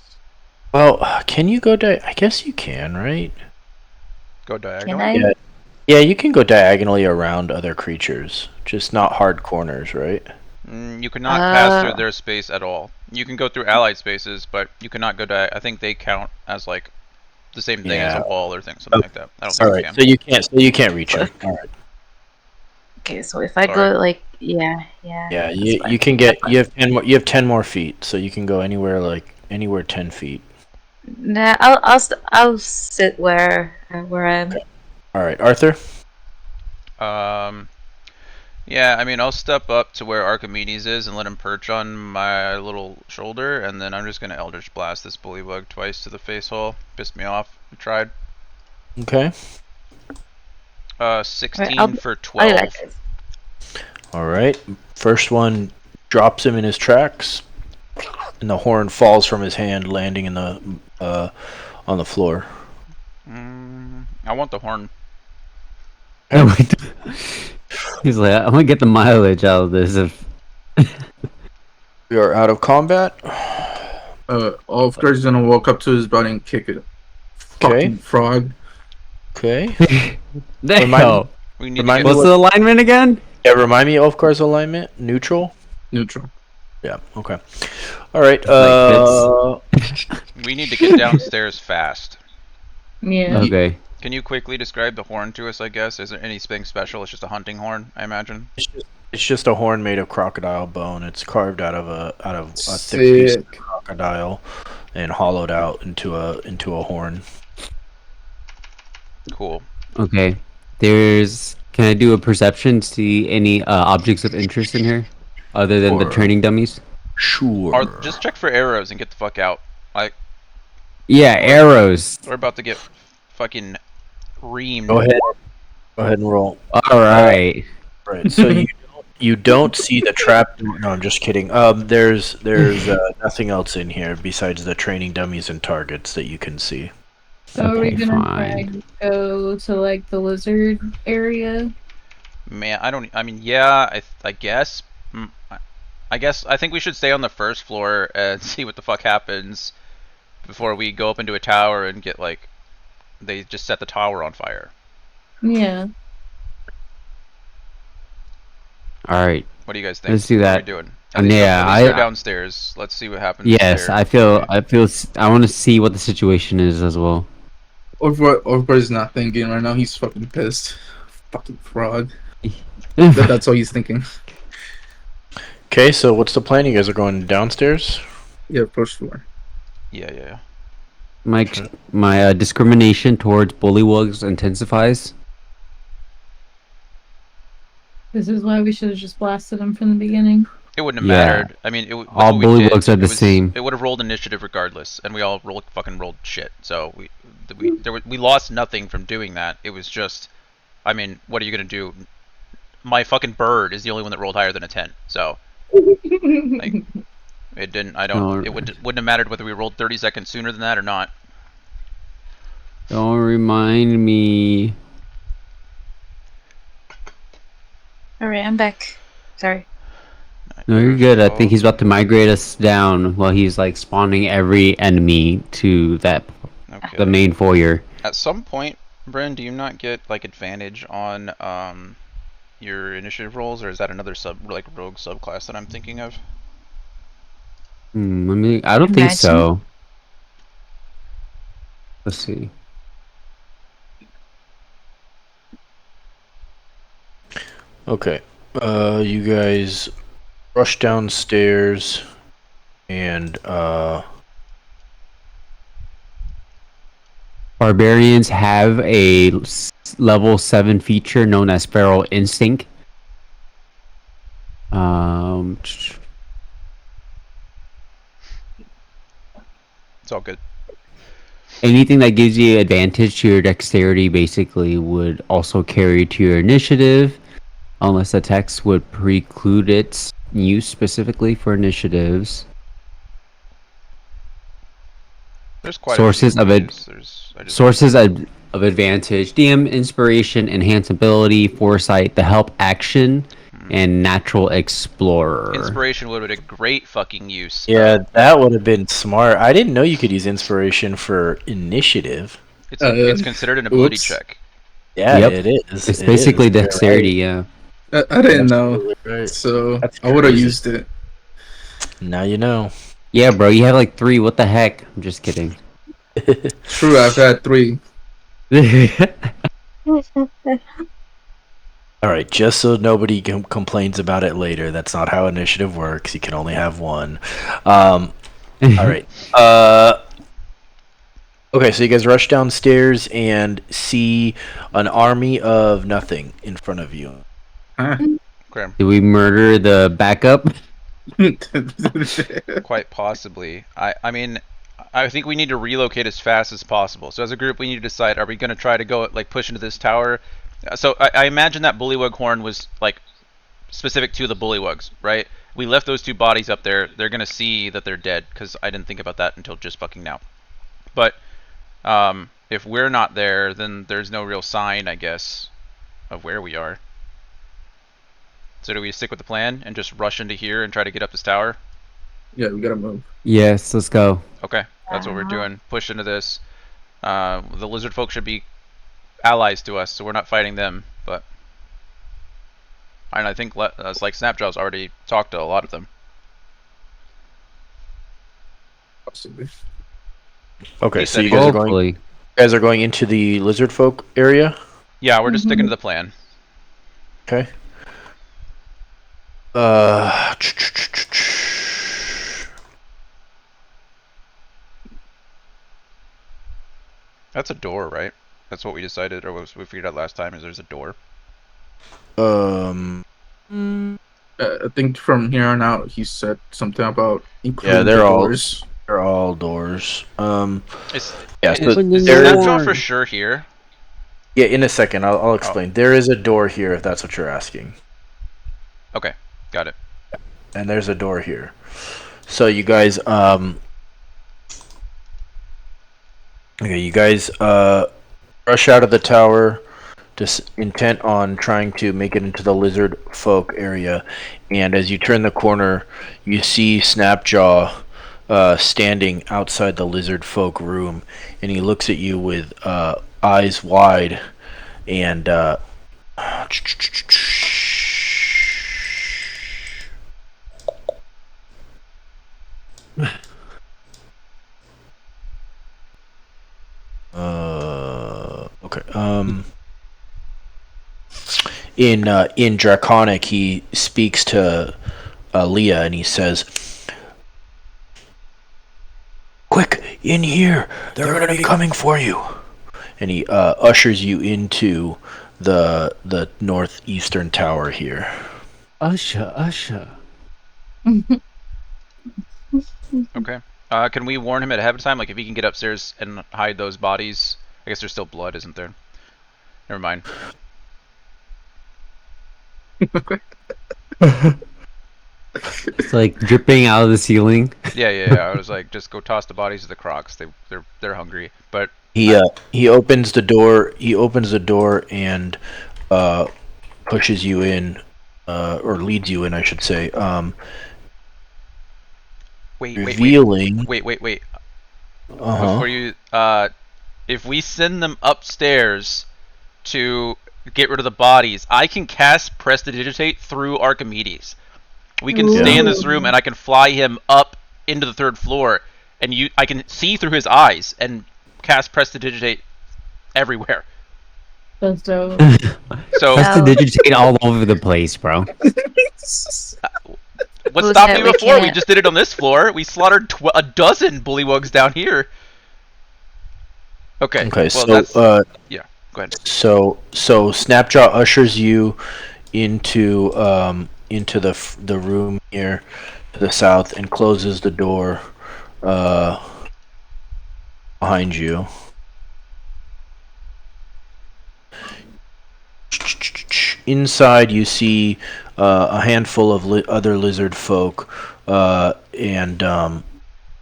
Well, can you go I guess you can, right? Go Can diagonal. I? Yeah, you can go diagonally around other creatures, just not hard corners, right? You cannot pass through their space at all. You can go through allied spaces, but you cannot go I think they count as like the same thing as a wall or something like that. I don't think Alright, so you can't reach him. Alright. Okay, so if I go like yeah. Yeah, you can get you have 10 more feet, so you can go anywhere 10 feet. Nah, I'll sit where I'm. Okay. All right, Arthur. Yeah, I mean, I'll step up to where Archimedes is and let him perch on my little shoulder, and then I'm just gonna Eldritch Blast this bullywug twice to the face hole. Pissed me off. I tried. Okay. 16 for 12. All right. First one drops him in his tracks, and the horn falls from his hand, landing in the on the floor. I want the horn. He's like, I'm gonna get the mileage out of this. We are out of combat. Ulfgar's gonna walk up to his body and kick it. Fucking frog. Okay. No. What's the alignment again? Yeah, remind me of Ulfgar's alignment. Neutral. Yeah. Okay. All right. We need to get downstairs fast. Yeah. Okay. Can you quickly describe the horn to us, I guess? Is there anything special? It's just a hunting horn, I imagine. It's just a horn made of crocodile bone. It's carved out of a thick piece of crocodile and hollowed out into a horn. Cool. Okay. Can I do a perception, see any objects of interest in here? Other than the training dummies? Sure. Just check for arrows and get the fuck out. Yeah, arrows. We're about to get fucking reamed. Go ahead and roll. Alright. Right. So you don't see the trap. No, I'm just kidding. There's nothing else in here besides the training dummies and targets that you can see. So are we gonna try to go to like the lizard area? Man, I guess. I think we should stay on the first floor and see what the fuck happens before we go up into a tower and get they just set the tower on fire. Yeah. Alright. What do you guys think? Let's do that. What are we doing? At least go downstairs. Let's see what happens. Yes, there. I want to see what the situation is as well. Ulfgar's not thinking right now. He's fucking pissed. Fucking frog. That's all he's thinking. Okay, so what's the plan? You guys are going downstairs? Yeah, first floor. Yeah. My discrimination towards bullywugs intensifies. This is why we should have just blasted him from the beginning. It wouldn't have mattered. I mean, all bullywugs are the same. It would have rolled initiative regardless, and we all fucking rolled shit. So we lost nothing from doing that. It was just, I mean, what are you gonna do? My fucking bird is the only one that rolled higher than a 10. So it didn't. It wouldn't have mattered whether we rolled 30 seconds sooner than that or not. Don't remind me. Alright, I'm back. Sorry. No, you're good. I think he's about to migrate us down while he's spawning every enemy to the main foyer. At some point, Bryn, do you not get advantage on your initiative rolls, or is that another rogue subclass that I'm thinking of? I don't think so. Let's see. Okay. You guys rush downstairs. And Barbarians have a level 7 feature known as Feral Instinct. It's all good. Anything that gives you advantage to your dexterity basically would also carry to your initiative, unless the text would preclude its use specifically for initiatives. There's quite Sources a of few it. ways. Sources of advantage: DM, inspiration, enhanceability, foresight, the help action, and natural explorer. Inspiration would have been a great fucking use. yeah, that would have been smart. I didn't know you could use inspiration for initiative. It's considered an ability oops. check. Yeah, Yep. it is. It's It basically is. You're dexterity, right. yeah. I didn't know, Absolutely right. so That's I would have crazy. used it. Now you know. Yeah, bro, you have like 3. What the heck? I'm just kidding. True, I've had 3. All right, just so nobody complains about it later. That's not how initiative works. You can only have one. All right. Okay, so you guys rush downstairs and see an army of nothing in front of you. Huh? Okay. Do we murder the backup? Quite possibly. I mean, I think we need to relocate as fast as possible. So as a group, we need to decide: are we going to try to go like push into this tower? So I imagine that bullywug horn was like specific to the bullywugs, right? We left those 2 bodies up there. They're going to see that they're dead because I didn't think about that until just fucking now. But if we're not there, then there's no real sign, I guess, of where we are. So do we stick with the plan and just rush into here and try to get up this tower? Yeah, we gotta move. Yes, let's go. Okay, that's what we're doing. Push into this. The lizard folk should be allies to us, so we're not fighting them. But I think it's like Snapjaw's already talked to a lot of them. Possibly. Okay, He so said you he- guys are going. Hopefully. You guys are going into the lizard folk area. Yeah, we're just sticking to the plan. Okay. That's a door, right? That's what we decided, or what we figured out last time. Is there's a door? Um. I think from here on out, he said something about including Yeah, they're the all doors. they're all doors. Is Yeah, so Open the there is. Snapjaw door. for sure here? Yeah, in a second, I'll explain. There is a door here if that's what you're asking, Okay, got it. and there's a door here. So you guys, okay, you guys, rush out of the tower, just intent on trying to make it into the lizard folk area. And as you turn the corner, you see Snapjaw standing outside the lizard folk room, and he looks at you with eyes wide and okay. In Draconic, he speaks to Leah, and he says, "Quick, in here! They're gonna be coming for you!" And he ushers you into the northeastern tower here. Usher. Okay. Can we warn him ahead of time? Like, if he can get upstairs and hide those bodies? I guess there's still blood, isn't there? Never mind. It's like dripping out of the ceiling. Yeah. I was like, just go toss the bodies to the crocs. They're hungry. But He opens the door. He opens the door and pushes you in, or leads you in, I should say. wait. Revealing. Wait. Uh-huh. Before you, if we send them upstairs to get rid of the bodies, I can cast Prestidigitate through Archimedes. We can stay in this room, and I can fly him up into the 3rd floor, and I can see through his eyes and cast Prestidigitate everywhere. That's dope. So Prestidigitate all over the place, bro. what stopped me before? We just did it on this floor. We slaughtered a dozen bullywugs down here. Okay. Okay. Well, So yeah. Go ahead. So Snapjaw ushers you into the room here to the south and closes the door behind you. Inside, you see a handful of other lizard folk, and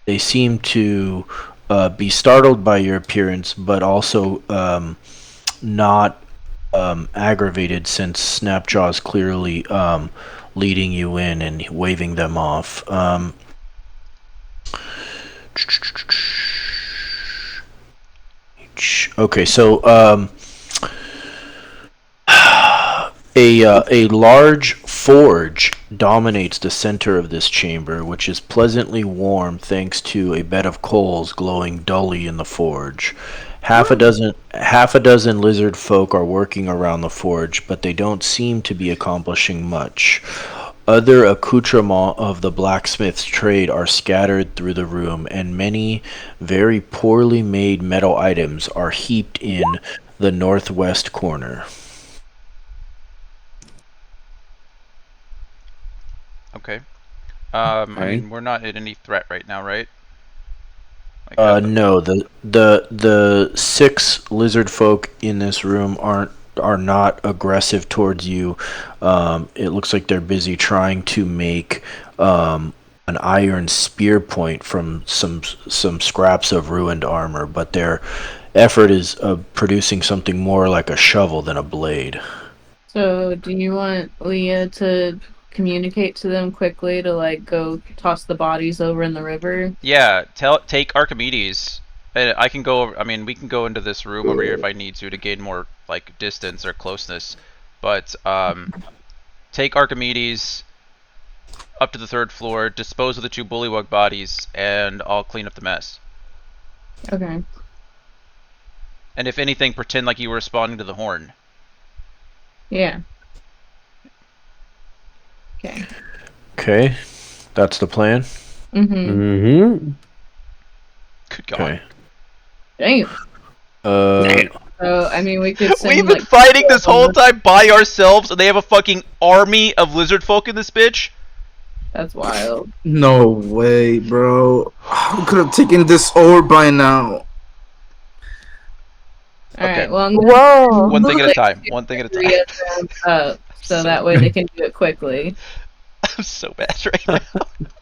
they seem to be startled by your appearance, but also not aggravated, since Snapjaw is clearly leading you in and waving them off. Okay, so a large forge dominates the center of this chamber, which is pleasantly warm thanks to a bed of coals glowing dully in the forge. Half a dozen lizard folk are working around the forge, but they don't seem to be accomplishing much. Other accoutrements of the blacksmith's trade are scattered through the room, and many very poorly made metal items are heaped in the northwest corner. Okay. I mean, we're not at any threat right now, right? No. The 6 lizard folk in this room are not aggressive towards you. It looks like they're busy trying to make an iron spear point from some scraps of ruined armor, but their effort is producing something more like a shovel than a blade. So, do you want Leah to communicate to them quickly to like go toss the bodies over in the river? Yeah, take Archimedes. I can go. I mean, we can go into this room over here if I need to gain more like distance or closeness. But take Archimedes up to the 3rd floor, dispose of the 2 bullywug bodies, and I'll clean up the mess. Okay. And if anything, pretend like you were responding to the horn. Yeah. Okay. Okay, that's the plan. Mm-hmm. Good God. Okay. Damn. So, I mean, we could send, We've been fighting this whole time by ourselves, and they have a fucking army of lizard folk in this bitch? That's wild. No way, bro. I could have taken this orb by now. Alright, Okay. well, Whoa. One thing at a time. One thing at a time. So that way they can do it quickly. I'm so bad right now.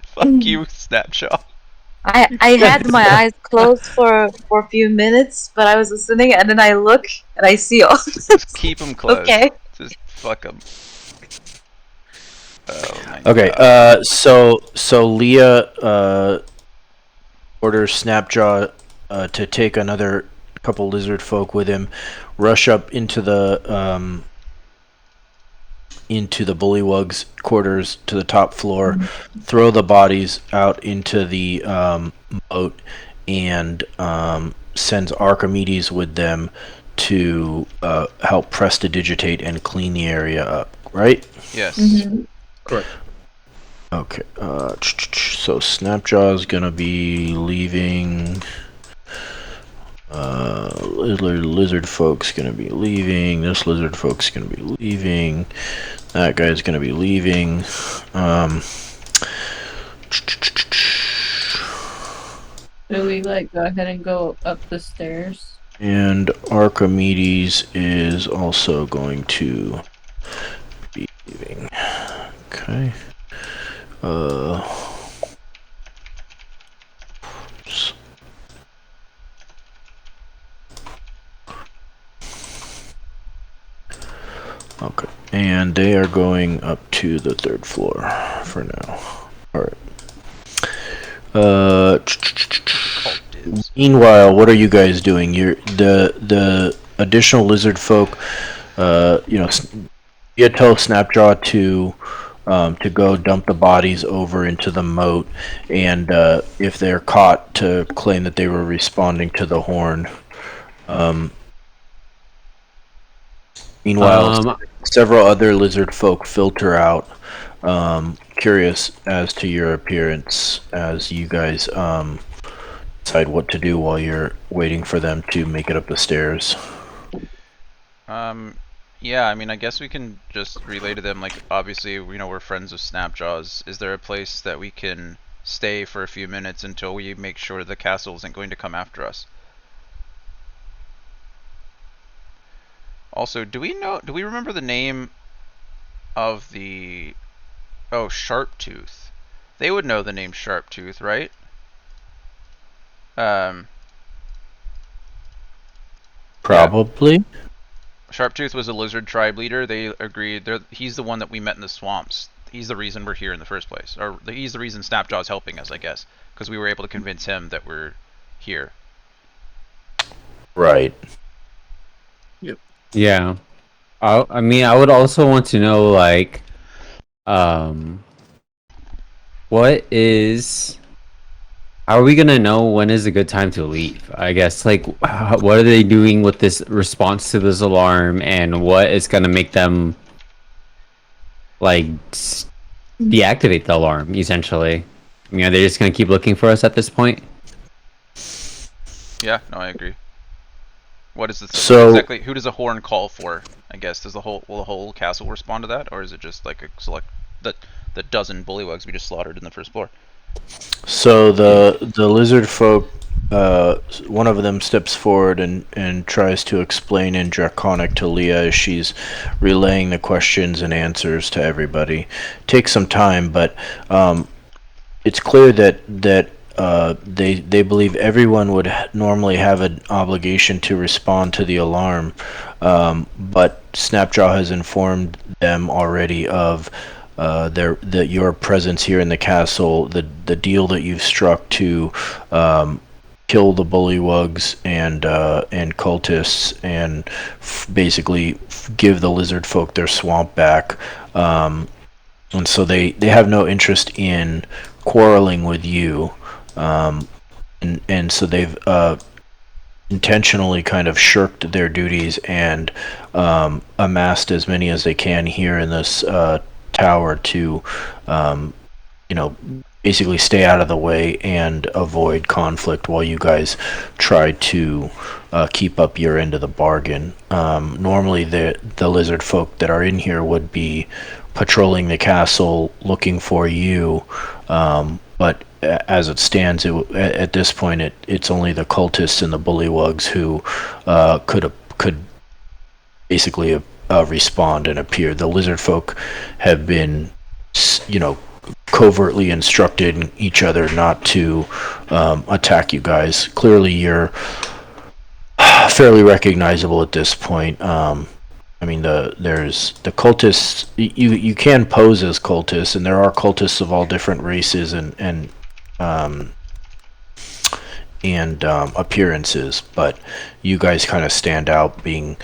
Fuck you, Snapshot. I had my eyes closed for a few minutes, but I was listening, and then I look and I see all this. Just keep them closed. Okay. Just fuck them. Oh my Okay, God. so Leah orders Snapjaw to take another couple lizard folk with him, rush up into the bullywug's quarters to the top floor, throw the bodies out into the moat, and sends Archimedes with them to help prestidigitate and clean the area up. Right? Yes. Mm-hmm. Correct. Okay. So Snapjaw's gonna be leaving. Lizard folk's gonna be leaving. This lizard folk's gonna be leaving. That guy's gonna be leaving. Do we like go ahead and go up the stairs? And Archimedes is also going to be leaving. Okay. Okay, and they are going up to the 3rd floor for now. Alright. Meanwhile, what are you guys doing? The additional lizard folk, you tell Snapjaw to go dump the bodies over into the moat, and if they're caught, to claim that they were responding to the horn. Meanwhile, several other lizard folk filter out Curious as to your appearance as you guys decide what to do while you're waiting for them to make it up the stairs. Yeah, I mean, I guess we can just relay to them, like, obviously, you know, we're friends of Snapjaws. Is there a place that we can stay for a few minutes until we make sure the castle isn't going to come after us? Also, do we remember the name of the... Oh, Sharptooth. They would know the name Sharptooth, right? Probably. Yeah. Sharptooth was a lizard tribe leader. They agreed. He's the one that we met in the swamps. He's the reason we're here in the first place. Or he's the reason Snapjaw's helping us, I guess. Because we were able to convince him that we're here. Right. Yep. Yeah. I mean, I would also want to know, like, what is... How are we gonna know when is a good time to leave? I guess, like, what are they doing with this response to this alarm, and what is gonna make them, like, deactivate the alarm, essentially? I mean, are they just gonna keep looking for us at this point? Yeah, no, I agree. What is this? So, exactly, who does a horn call for? I guess will the whole castle respond to that, or is it just like a select the dozen bullywugs we just slaughtered in the first floor? So the lizard folk, one of them steps forward and tries to explain in Draconic to Leah as she's relaying the questions and answers to everybody. Takes some time, but it's clear that they believe everyone would normally have an obligation to respond to the alarm, but Snapjaw has informed them already of your presence here in the castle, the deal that you've struck to kill the bullywugs and cultists, and basically give the lizard folk their swamp back. And so they have no interest in quarreling with you, and so they've intentionally kind of shirked their duties and amassed as many as they can here in this tower to basically stay out of the way and avoid conflict while you guys try to keep up your end of the bargain. Normally the lizard folk that are in here would be patrolling the castle looking for you, but as it stands, at this point it's only the cultists and the bullywugs who could basically respond and appear. The lizard folk have been, covertly instructed each other not to attack you guys. Clearly, you're fairly recognizable at this point. I mean, there's the cultists. You can pose as cultists, and there are cultists of all different races and appearances, but you guys kind of stand out being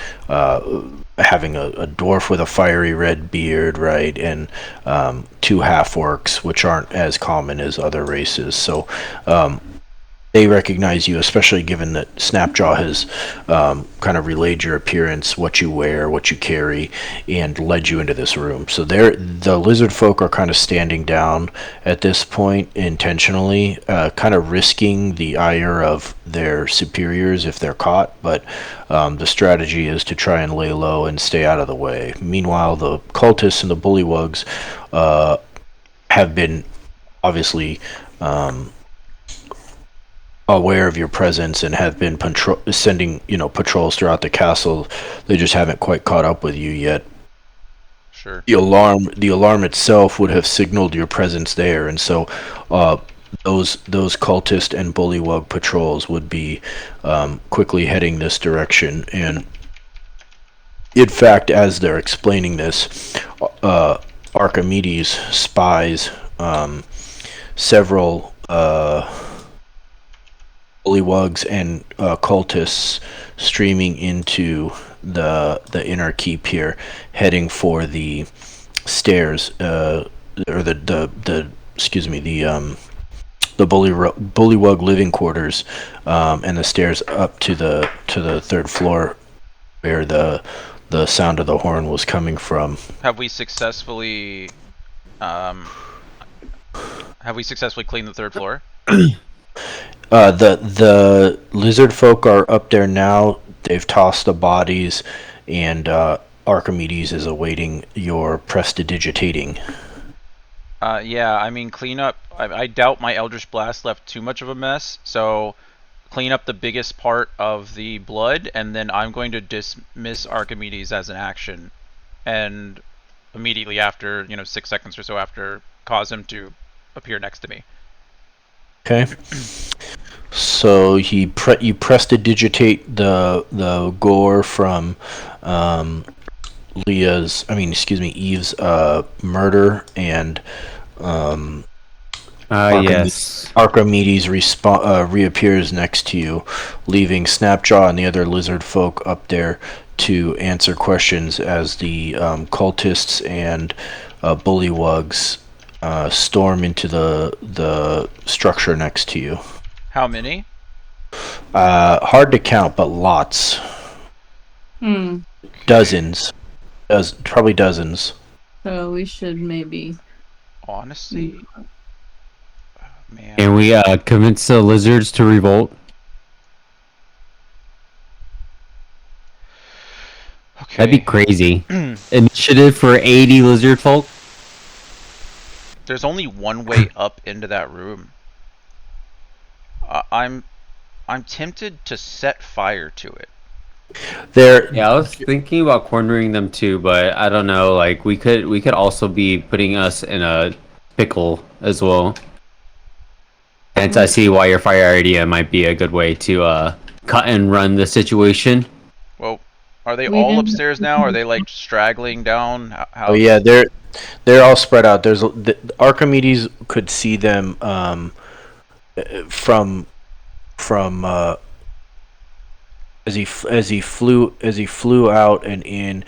having a dwarf with a fiery red beard, right, and two half-orcs, which aren't as common as other races. So they recognize you, especially given that Snapjaw has kind of relayed your appearance, what you wear, what you carry, and led you into this room. So the lizard folk are kind of standing down at this point intentionally, kind of risking the ire of their superiors if they're caught, but the strategy is to try and lay low and stay out of the way. Meanwhile, the cultists and the bullywugs have been obviously aware of your presence and have been sending patrols throughout the castle. They just haven't quite caught up with you yet. Sure. The alarm itself would have signaled your presence there, and so those cultist and bullywug patrols would be quickly heading this direction. And in fact, as they're explaining this, Archimedes spies several bullywugs and cultists streaming into the inner keep here, heading for the stairs, or the bullywug living quarters, and the stairs up to the third floor, where the sound of the horn was coming from. Have we successfully Have we successfully cleaned the third floor? The lizard folk are up there now. They've tossed the bodies, and Archimedes is awaiting your prestidigitating. Yeah, I mean, clean up. I doubt my Eldritch Blast left too much of a mess, so clean up the biggest part of the blood, and then I'm going to dismiss Archimedes as an action, and immediately after, 6 seconds or so after, cause him to appear next to me. Okay. So you prestidigitate the gore from Eve's murder, and yes. Archimedes reappears next to you, leaving Snapjaw and the other lizard folk up there to answer questions as the cultists and bullywugs storm into the structure next to you. How many? Hard to count, but lots. Dozens. Probably dozens. So we should maybe. Honestly, man. Can we convince the lizards to revolt? Okay. That'd be crazy. Initiative for 80 lizard folk. There's only one way up into that room. I'm tempted to set fire to it. Yeah, I was thinking about cornering them too, but I don't know. Like we could also be putting us in a pickle as well. And I see why your fire idea might be a good way to cut and run the situation. Well, are they all upstairs now? Are they like straggling down? How... Oh yeah, they're all spread out. Archimedes could see them from as he flew out and in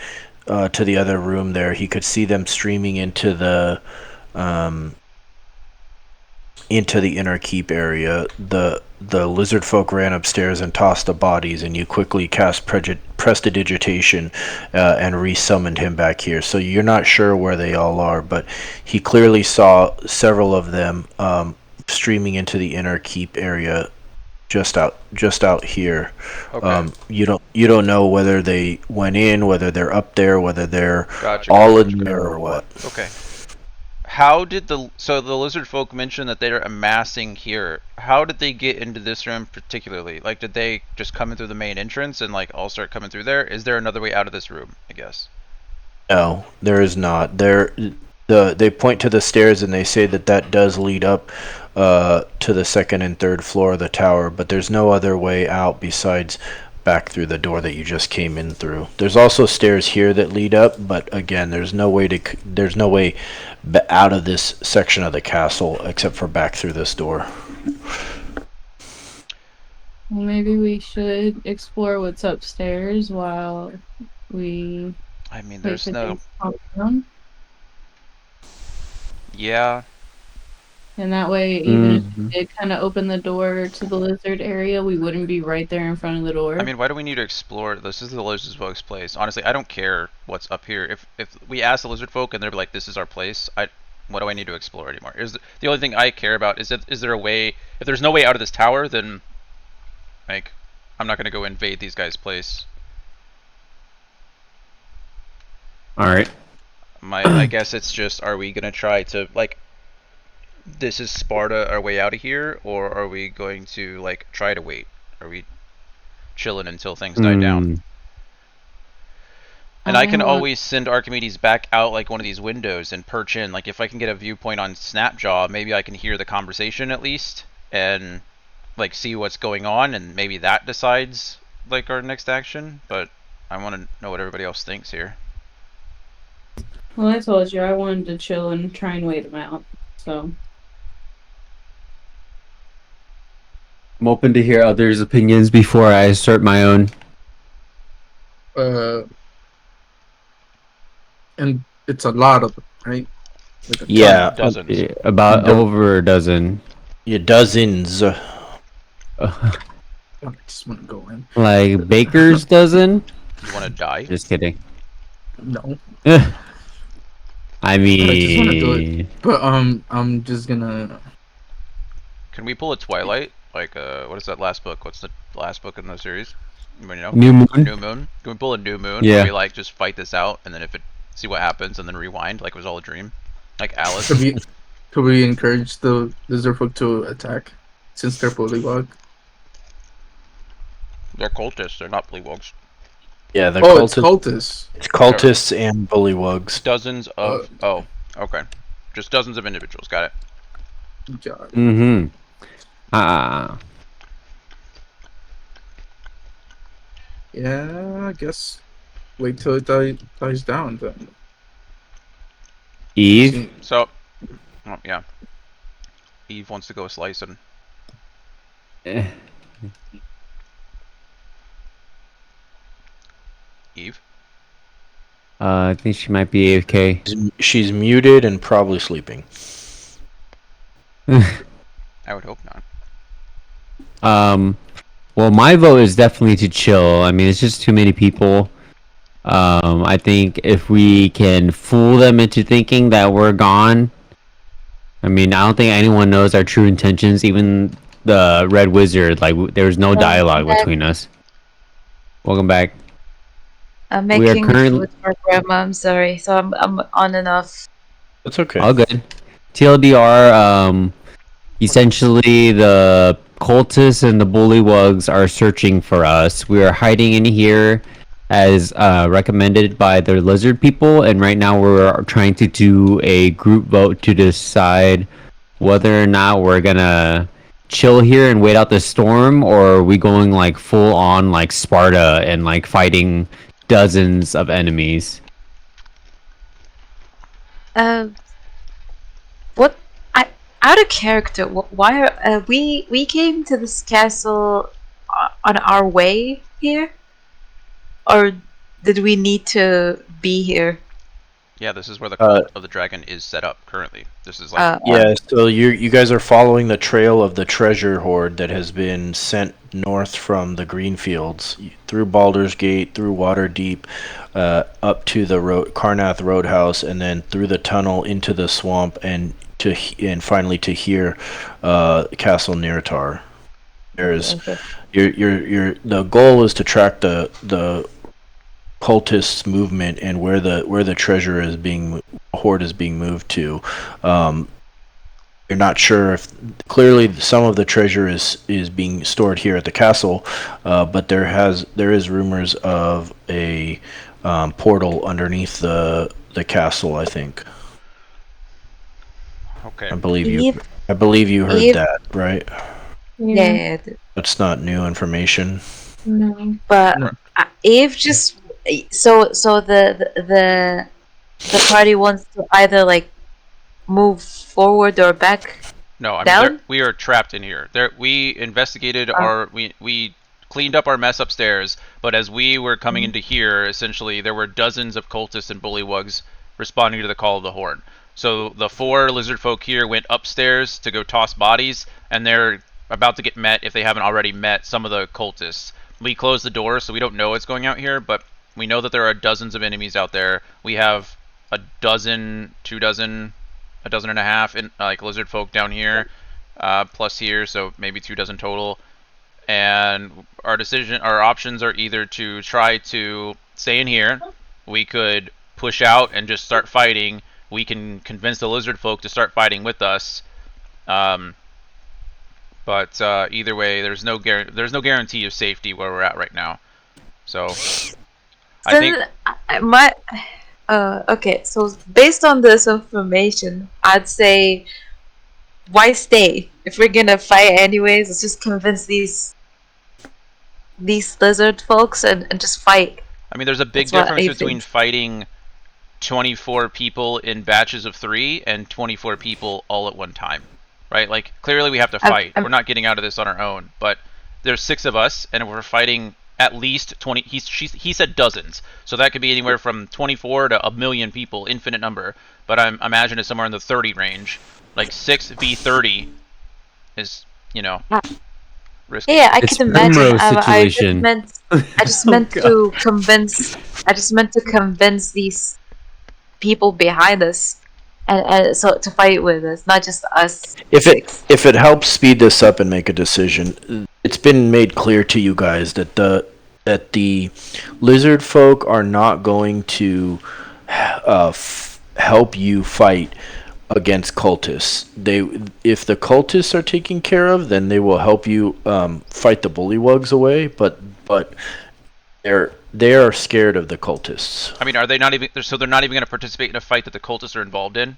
to the other room there. He could see them streaming into the inner keep area. The lizard folk ran upstairs and tossed the bodies, and you quickly cast prestidigitation and resummoned him back here. So you're not sure where they all are, but he clearly saw several of them streaming into the inner keep area just out here. Okay. You don't know whether they went in, whether they're up there, whether they're in there or what. Okay. How did the lizard folk mention that they're amassing here? How did they get into this room particularly? Like, did they just come in through the main entrance and like all start coming through there? Is there another way out of this room, I guess? No, there is not. They point to the stairs and they say that does lead up to the second and third floor of the tower, but there's no other way out besides back through the door that you just came in through. There's also stairs here that lead up, but again, there's no way out of this section of the castle except for back through this door. Well, maybe we should explore what's upstairs while we. I mean, there's no. Yeah. And that way, even if we did kind of open the door to the lizard area, we wouldn't be right there in front of the door. I mean, why do we need to explore? This is the lizard folks' place. Honestly, I don't care what's up here. If we ask the lizard folk and they're like, "This is our place," what do I need to explore anymore? The only thing I care about is there a way? If there's no way out of this tower, then like, I'm not gonna go invade these guys' place. All right. I guess it's just, are we gonna try to like? This is Sparta, our way out of here, or are we going to like try to wait? Are we chilling until things die down? And I can always send Archimedes back out like one of these windows and perch in. Like if I can get a viewpoint on Snapjaw, maybe I can hear the conversation at least and like see what's going on, and maybe that decides like our next action. But I want to know what everybody else thinks here. Well, I told you I wanted to chill and try and wait him out, so. I'm open to hear others' opinions before I assert my own. And it's a lot of them, right? Like yeah, dozens. About over a dozen. Yeah, dozens. I just want to go in. Like baker's dozen? You want to die? Just kidding. No. I I just want to do mean, it, but I'm just gonna. Can we pull a Twilight? Like, what is that last book? What's the last book in the series? Anybody know? New Moon. New Moon. Can we pull a New Moon? Yeah. Where we like just fight this out, and then if it see what happens, and then rewind like it was all a dream, like Alice. Could we encourage the Lizardfolk to attack since they're bullywug? They're cultists. They're not bullywugs. Yeah, the Oh, it's cultists. cultists. It's cultists and bullywugs. Dozens of. Oh, okay. Just dozens of individuals. Got it. God. mm-hmm. Yeah, I guess. Wait till it dies down then. Eve. So, oh, yeah. Eve wants to go slicing. Eh. Eve. I think she might be AFK. She's muted and probably sleeping. I would hope not. Well, my vote is definitely to chill. I mean, it's just too many people. I think if we can fool them into thinking that we're gone, I mean, I don't think anyone knows our true intentions. Even the Red Wizard, like, there's no dialogue between us. Welcome back. I'm We are making currently- food for grandma. I'm sorry. So I'm on and off. That's okay. All good. TLDR, essentially the cultists and the bullywugs are searching for us. We are hiding in here as recommended by the lizard people, and right now we're trying to do a group vote to decide whether or not we're gonna chill here and wait out the storm, or are we going like full on like Sparta and like fighting dozens of enemies. What? Out of character. Why are we came to this castle on our way here, or did we need to be here? Yeah, this is where the cult of the dragon is set up currently. This is like Yeah, so you guys are following the trail of the treasure hoard that has been sent north from the Greenfields through Baldur's Gate, through Waterdeep, up to the Karnath Roadhouse, and then through the tunnel into the swamp, and finally to here, Castle Nirtar. There's the goal is to track the cultists' movement and where the treasure is hoard is being moved to. You're not sure if clearly some of the treasure is being stored here at the castle, but there is rumors of a portal underneath the castle. I think. okay. I believe you heard that, right? Yeah. That's not new information. No. But Eve just so the party wants to either like move forward or back. No, I down? mean we are trapped in here. We investigated we cleaned up our mess upstairs, but as we were coming into here, essentially there were dozens of cultists and bullywugs responding to the call of the horde. So the 4 lizard folk here went upstairs to go toss bodies, and they're about to get met, if they haven't already met, some of the cultists. We closed the door, so we don't know what's going out here, but we know that there are dozens of enemies out there. We have a dozen, 2 dozen, a dozen and a half like lizard folk down here, plus here, so maybe 2 dozen total. And our options are either to try to stay in here. We could push out and just start fighting. We can convince the lizard folk to start fighting with us. But either way, there's no guarantee of safety where we're at right now. So I think okay, so based on this information, I'd say why stay? If we're gonna fight anyways, let's just convince these lizard folks and just fight. I mean, there's a big difference between fighting 24 people in batches of 3 and 24 people all at one time, right? Like, clearly we have to fight. We're not getting out of this on our own, but there's 6 of us, and we're fighting at least 20. He said dozens, so that could be anywhere from 24 to a million people, infinite number. But I imagine it's somewhere in the 30 range. Like 6v30 is, risky. Yeah, I can imagine. Situation. I just meant to convince. I just meant to convince these people behind us, and so to fight with us, not just us If six. it helps speed this up and make a decision, it's been made clear to you guys that the lizard folk are not going to help you fight against cultists. If the cultists are taken care of, then they will help you fight the bullywugs away. But they are scared of the cultists. I mean, are they not even? So they're not even going to participate in a fight that the cultists are involved in.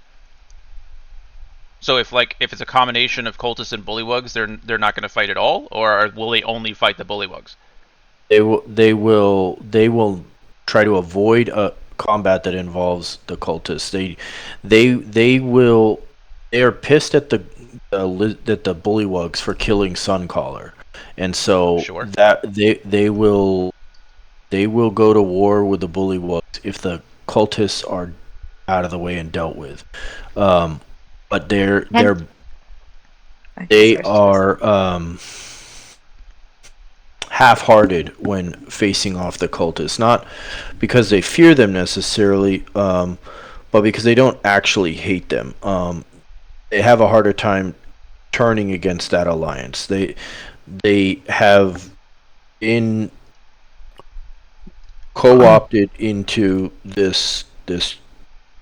So if it's a combination of cultists and bullywugs, they're not going to fight at all, or will they only fight the bullywugs? They will try to avoid a combat that involves the cultists. They are pissed at the bullywugs for killing Suncaller, and so Sure. that they will go to war with the bullywugs if the cultists are out of the way and dealt with. But they are half-hearted when facing off the cultists, not because they fear them necessarily, but because they don't actually hate them. They have a harder time turning against that alliance. They have been co-opted into this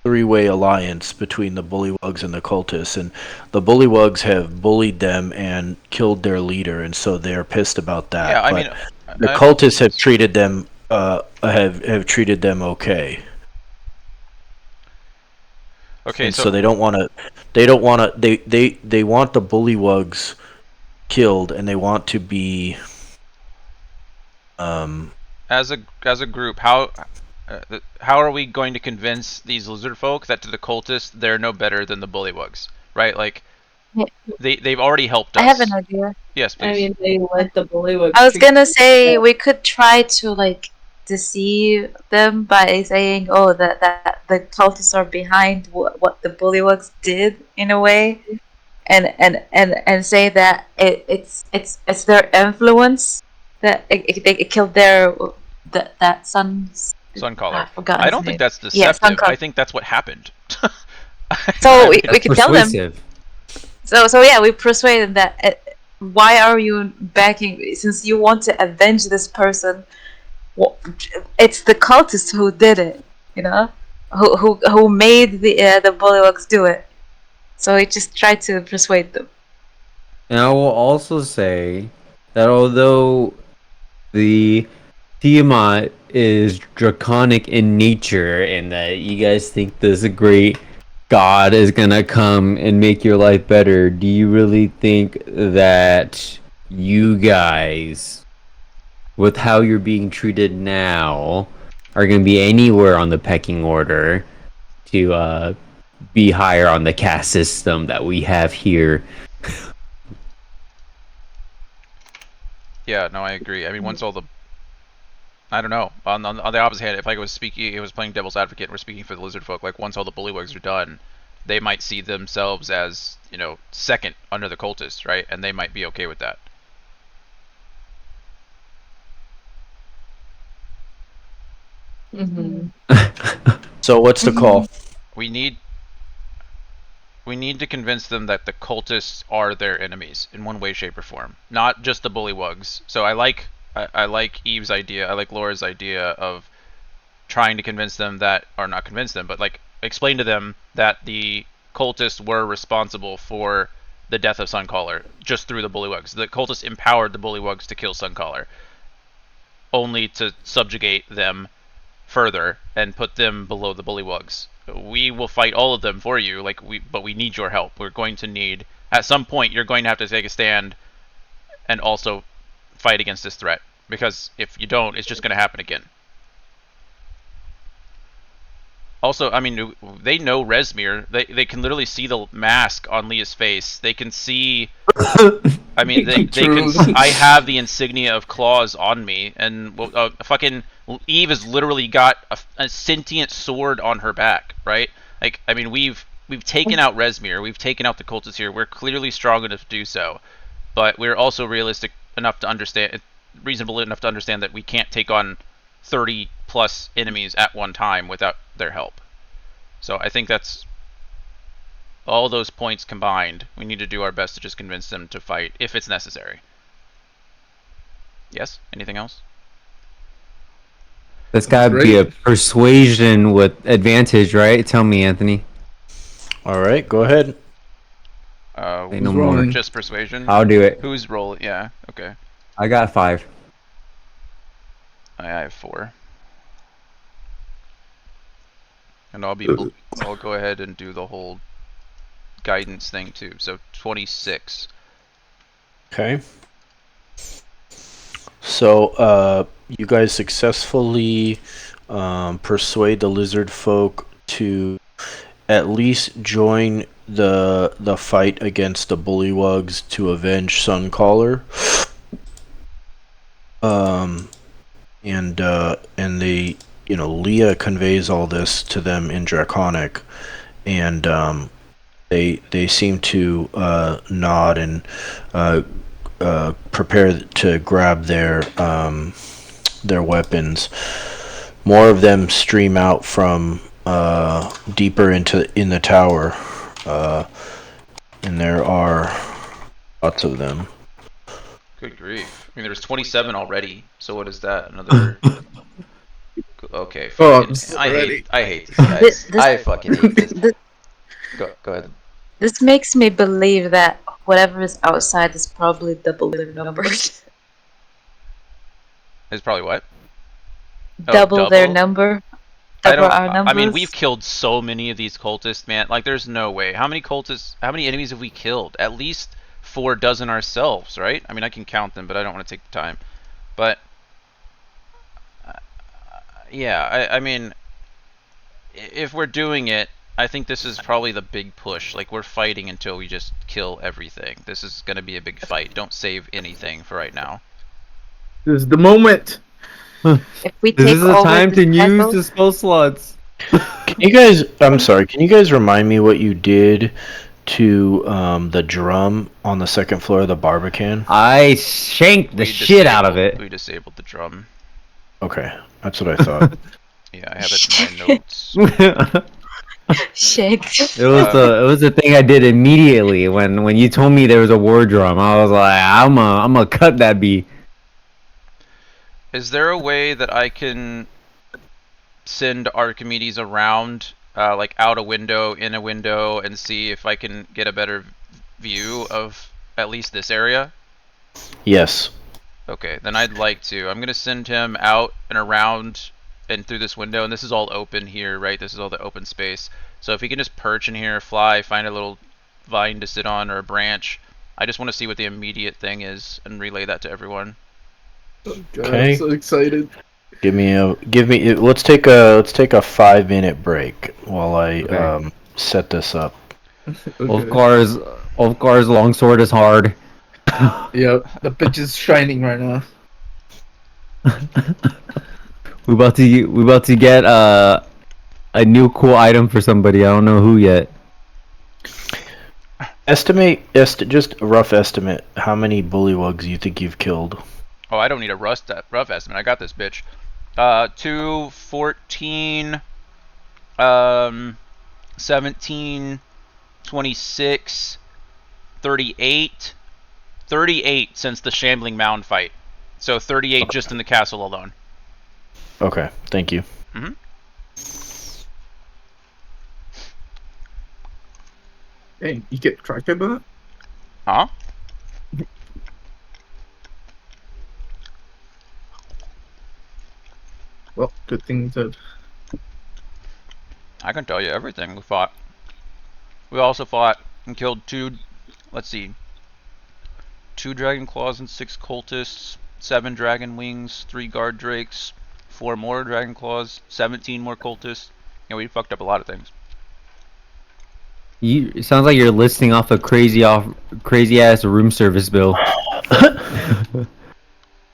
three-way alliance between the bullywugs and the cultists, and the bullywugs have bullied them and killed their leader, and so they're pissed about that. Yeah, I But mean, the cultists have treated them have treated them okay. Okay, And so they want the bullywugs killed, and they want to be as a group, how are we going to convince these lizard folk that to the cultists they're no better than the bullywugs, right? Like, Yeah. they've already helped us. I have an idea. Yes, please. I mean, they let the bullywug. I was gonna say we could try to deceive them by saying, "Oh, that the cultists are behind what the bullywugs did in a way," and say that it's their influence that it killed that Suncaller. forgot I his don't name. think that's Yeah, deceptive. Suncaller. I think that's what happened. So we could tell them. Persuasive. So yeah, we persuade them that why are you backing? Since you want to avenge this person, it's the cultists who did it. You know, who made the bullywugs do it. So we just try to persuade them. And I will also say that although the Tiamat is draconic in nature, and that you guys think this great god is gonna come and make your life better, do you really think that you guys, with how you're being treated now, are gonna be anywhere on the pecking order to be higher on the caste system that we have here? Yeah, no, I agree. I mean, once all the, I don't know. On the opposite hand, if I was playing devil's advocate, and we're speaking for the lizard folk. Like, once all the bullywugs are done, they might see themselves as, second under the cultists, right? And they might be okay with that. Mm-hmm. So what's the call? We need to convince them that the cultists are their enemies in one way, shape, or form, not just the bullywugs. So I like Eve's idea. I like Laura's idea of trying to convince them that, or not convince them, but explain to them that the cultists were responsible for the death of Suncaller just through the bullywugs. The cultists empowered the bullywugs to kill Suncaller, only to subjugate them further and put them below the bullywugs. We will fight all of them for you, but we need your help. We're going to need, at some point, you're going to have to take a stand and also fight against this threat, because if you don't, it's just going to happen again. Also, I mean, they know Rezmir. They can literally see the mask on Leah's face. They can see. I mean, they can. I have the insignia of claws on me, and fucking Eve has literally got a sentient sword on her back, right? Like, I mean, we've taken out Rezmir. We've taken out the cultists here. We're clearly strong enough to do so, but we're also realistic enough to understand, reasonable enough to understand that we can't take on 30 plus enemies at one time without their help. So I think that's all those points combined. We need to do our best to just convince them to fight if it's necessary. Yes? Anything else? That's gotta be a persuasion with advantage, right? Tell me, Anthony. All right, go ahead. Ain't no more. Just persuasion? I'll do it. Who's rolling? Yeah, okay. I got 5. I have 4. And I'll go ahead and do the whole guidance thing too. So 26. Okay. So, you guys successfully persuade the lizard folk to at least join the fight against the bullywugs to avenge Suncaller. And they, Leah conveys all this to them in Draconic, and they seem to nod and prepare to grab their weapons. More of them stream out from deeper in the tower, and there are lots of them. Good grief. I mean, there's 27 already, so what is that? Another... Okay, I hate this, guys. I fucking hate this. Go ahead. This makes me believe that whatever is outside is probably double their numbers. It's probably what? Double their number. Double our numbers. I mean, we've killed so many of these cultists, man. Like, there's no way. How many enemies have we killed? At least 4 dozen ourselves, right? I mean, I can count them, but I don't want to take the time. But yeah, I mean, if we're doing it, I think this is probably the big push. Like, we're fighting until we just kill everything. This is going to be a big fight. Don't save anything for right now. This is the moment. If we This take is the over time to use castle- the spell slots. Can you guys remind me what you did to the drum on the second floor of the Barbican? I shanked the shit out of it. We disabled the drum. Okay, that's what I thought. Yeah, I have it in my notes. Shaked. It was the thing I did immediately when you told me there was a war drum. I was like, I'm gonna cut that bee. Is there a way that I can send Archimedes around, like out a window, in a window, and see if I can get a better view of at least this area? Yes. Okay, then I'd like to. I'm gonna send him out and around and through this window, and this is all open here, right? This is all the open space. So if he can just perch in here, fly, find a little vine to sit on or a branch. I just want to see what the immediate thing is and relay that to everyone. Oh God, Okay. I'm so excited. Let's take a 5-minute break while I Okay. set this up. Okay. Ulfgar's longsword is hard. Yep, the bitch is shining right now. We about to get a new cool item for somebody. I don't know who yet. Just a rough estimate. How many bullywugs you think you've killed? Oh, I don't need a rough estimate. I got this bitch. 2, 14, 17, 26, 38. 38 since the Shambling Mound fight. So 38 just in the castle alone. Okay, thank you. Mm-hmm. Hey, you get tracked by that? Huh? Well, good thing that. I can tell you everything we fought. We also fought and killed 2 dragon claws and 6 cultists, 7 dragon wings, 3 guard drakes, 4 more dragon claws, 17 more cultists. Yeah, we fucked up a lot of things. It sounds like you're listing off a crazy ass room service bill. I'm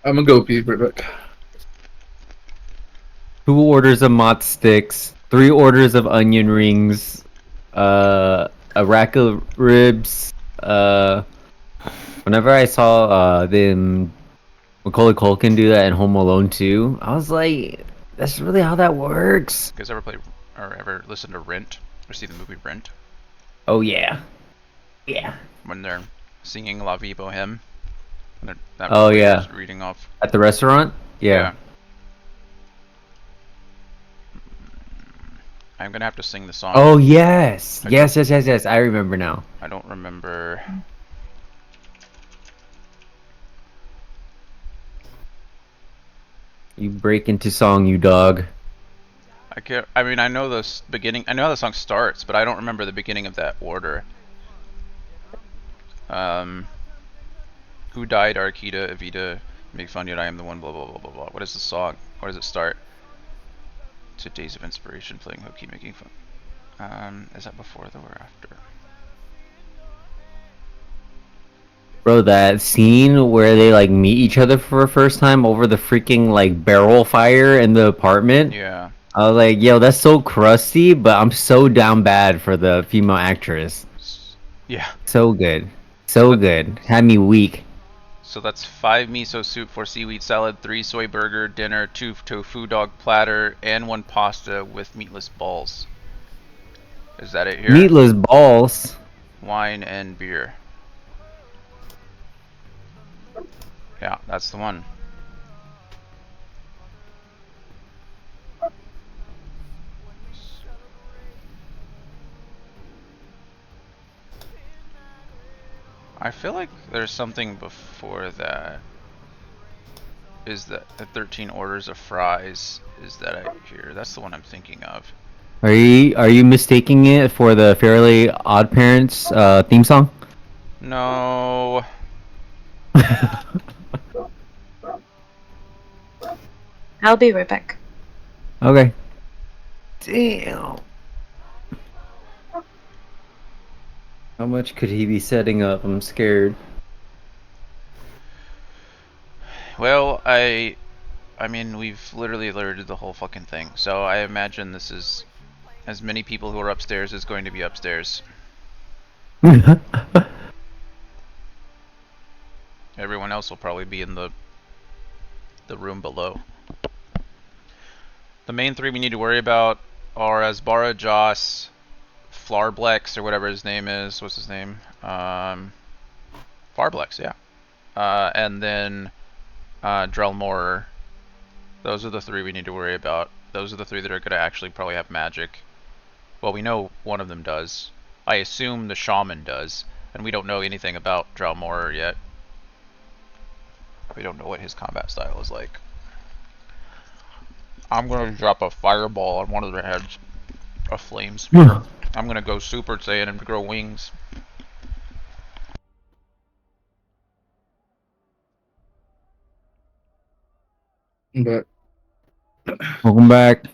gonna go pee right back. 2 orders of mott sticks, 3 orders of onion rings, a rack of ribs. Whenever I saw Macaulay Culkin do that in Home Alone 2, I was like, that's really how that works. You guys ever play or ever listen to Rent or see the movie Rent? Oh yeah. Yeah. When they're singing La Vie Boheme. When that Oh yeah. is reading off. At the restaurant? Yeah. I'm gonna have to sing the song. Oh yes. Yes. I remember now. I don't remember. You break into song, you dog. I can't. I mean, I know the beginning. I know how the song starts, but I don't remember the beginning of that order. Who died? Arkita, Evita, make fun yet I am the one. Blah blah blah blah blah. What is the song? Where does it start? To Days of Inspiration, playing hooky, making fun. Is that before though or after? Bro, that scene where they like meet each other for the first time over the freaking like barrel fire in the apartment. Yeah. I was like, yo, that's so crusty, but I'm so down bad for the female actress. Yeah. So good. So good. Had me weak. So that's 5 miso soup, 4 seaweed salad, 3 soy burger, dinner, 2 tofu dog platter, and 1 pasta with meatless balls. Is that it here? Meatless balls. Wine and beer. Yeah, that's the one. I feel like there's something before that. Is that the 13 orders of fries? Is that out here? That's the one I'm thinking of. Are you mistaking it for the Fairly Odd Parents theme song? No. I'll be right back. Okay. Damn. How much could he be setting up? I'm scared. Well, I mean, we've literally alerted the whole fucking thing. So I imagine this is as many people who are upstairs is going to be upstairs. Everyone else will probably be in the room below. The main 3 we need to worry about are Asbara, Joss, Flarblex, or whatever his name is. What's his name? Farblex, yeah. And then Drelmor. Those are the 3 we need to worry about. Those are the 3 that are going to actually probably have magic. Well, we know one of them does. I assume the shaman does. And we don't know anything about Drelmor yet. We don't know what his combat style is like. I'm going to drop a fireball on one of their heads. A flame spear. I'm going to go Super Saiyan and grow wings. But Welcome back.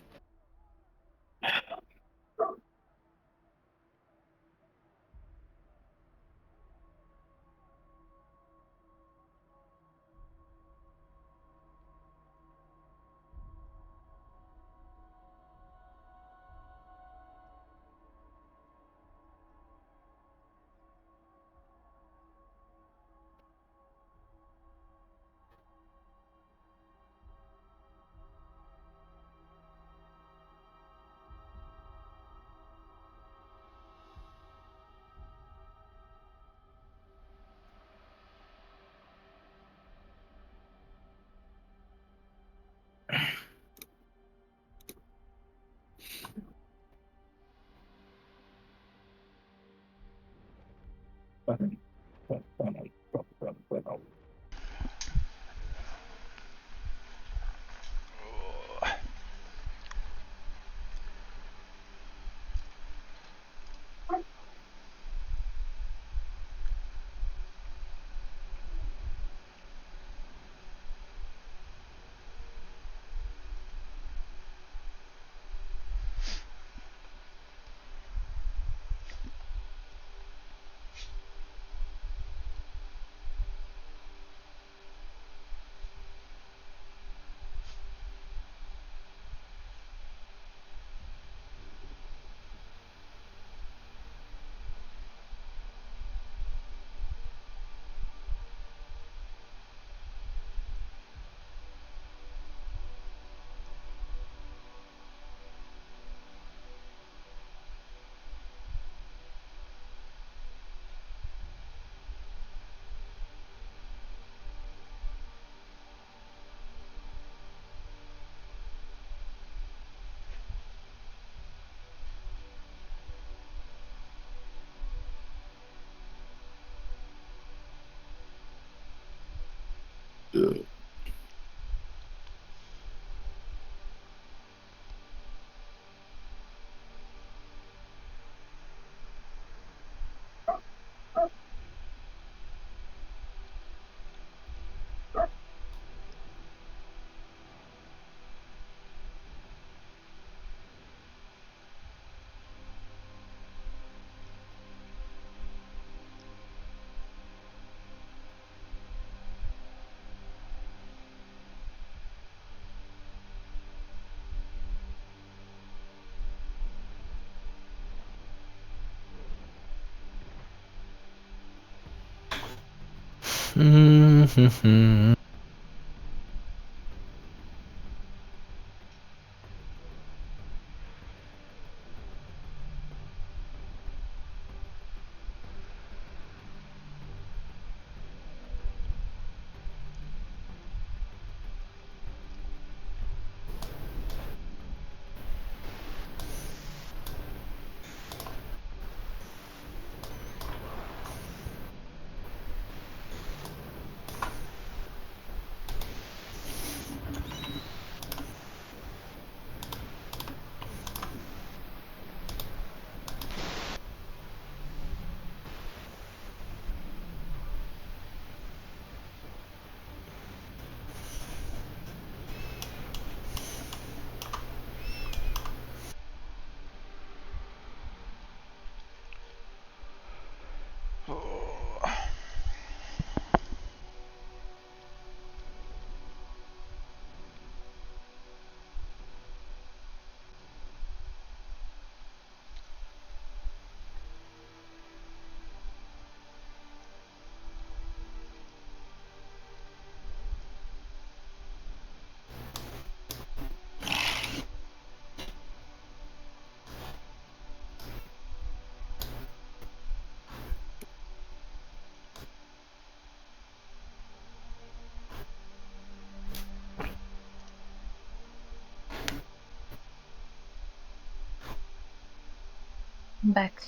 I'm back.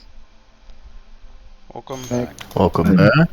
Welcome back. Welcome back.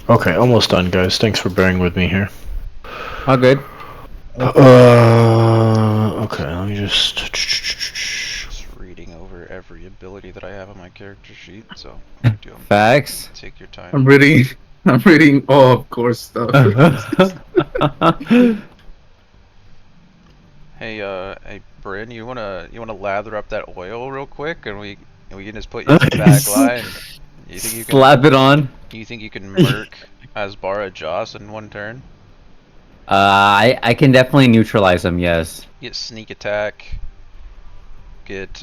Okay, almost done, guys. Thanks for bearing with me here. All good. Okay, let me just... Just reading over every ability that I have on my character sheet, so no big deal. Facts. Take your time. I'm reading all of course stuff. Hey, Bryn, you wanna lather up that oil real quick, and we can just put you in the back line. You think you can Slap it on. You think you can murk Asbara Joss in one turn? I can definitely neutralize him. Yes. Get sneak attack. Get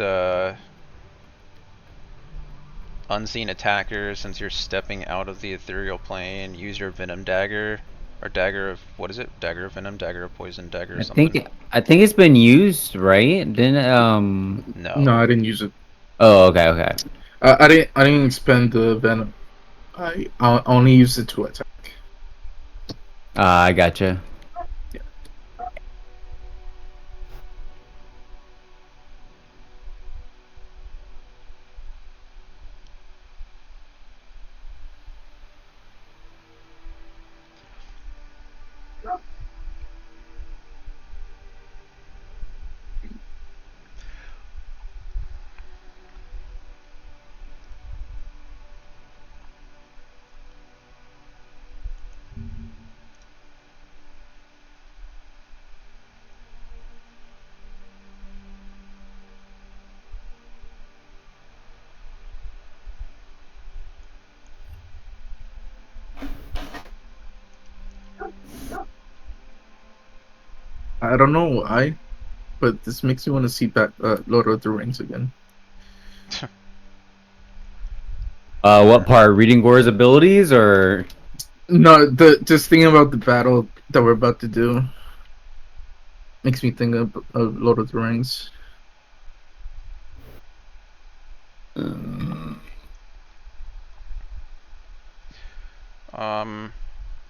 unseen attacker since you're stepping out of the ethereal plane. Use your venom dagger. Or dagger of, what is it? Dagger of venom, dagger of poison, dagger or something. I think it's been used, right? Didn't No. No, I didn't use it. Oh, okay. I didn't expend the venom. I only used it to attack. I gotcha. I don't know why, but this makes me want to see back Lord of the Rings again. What part? Reading Gore's abilities, or No, just thinking about the battle that we're about to do makes me think of Lord of the Rings.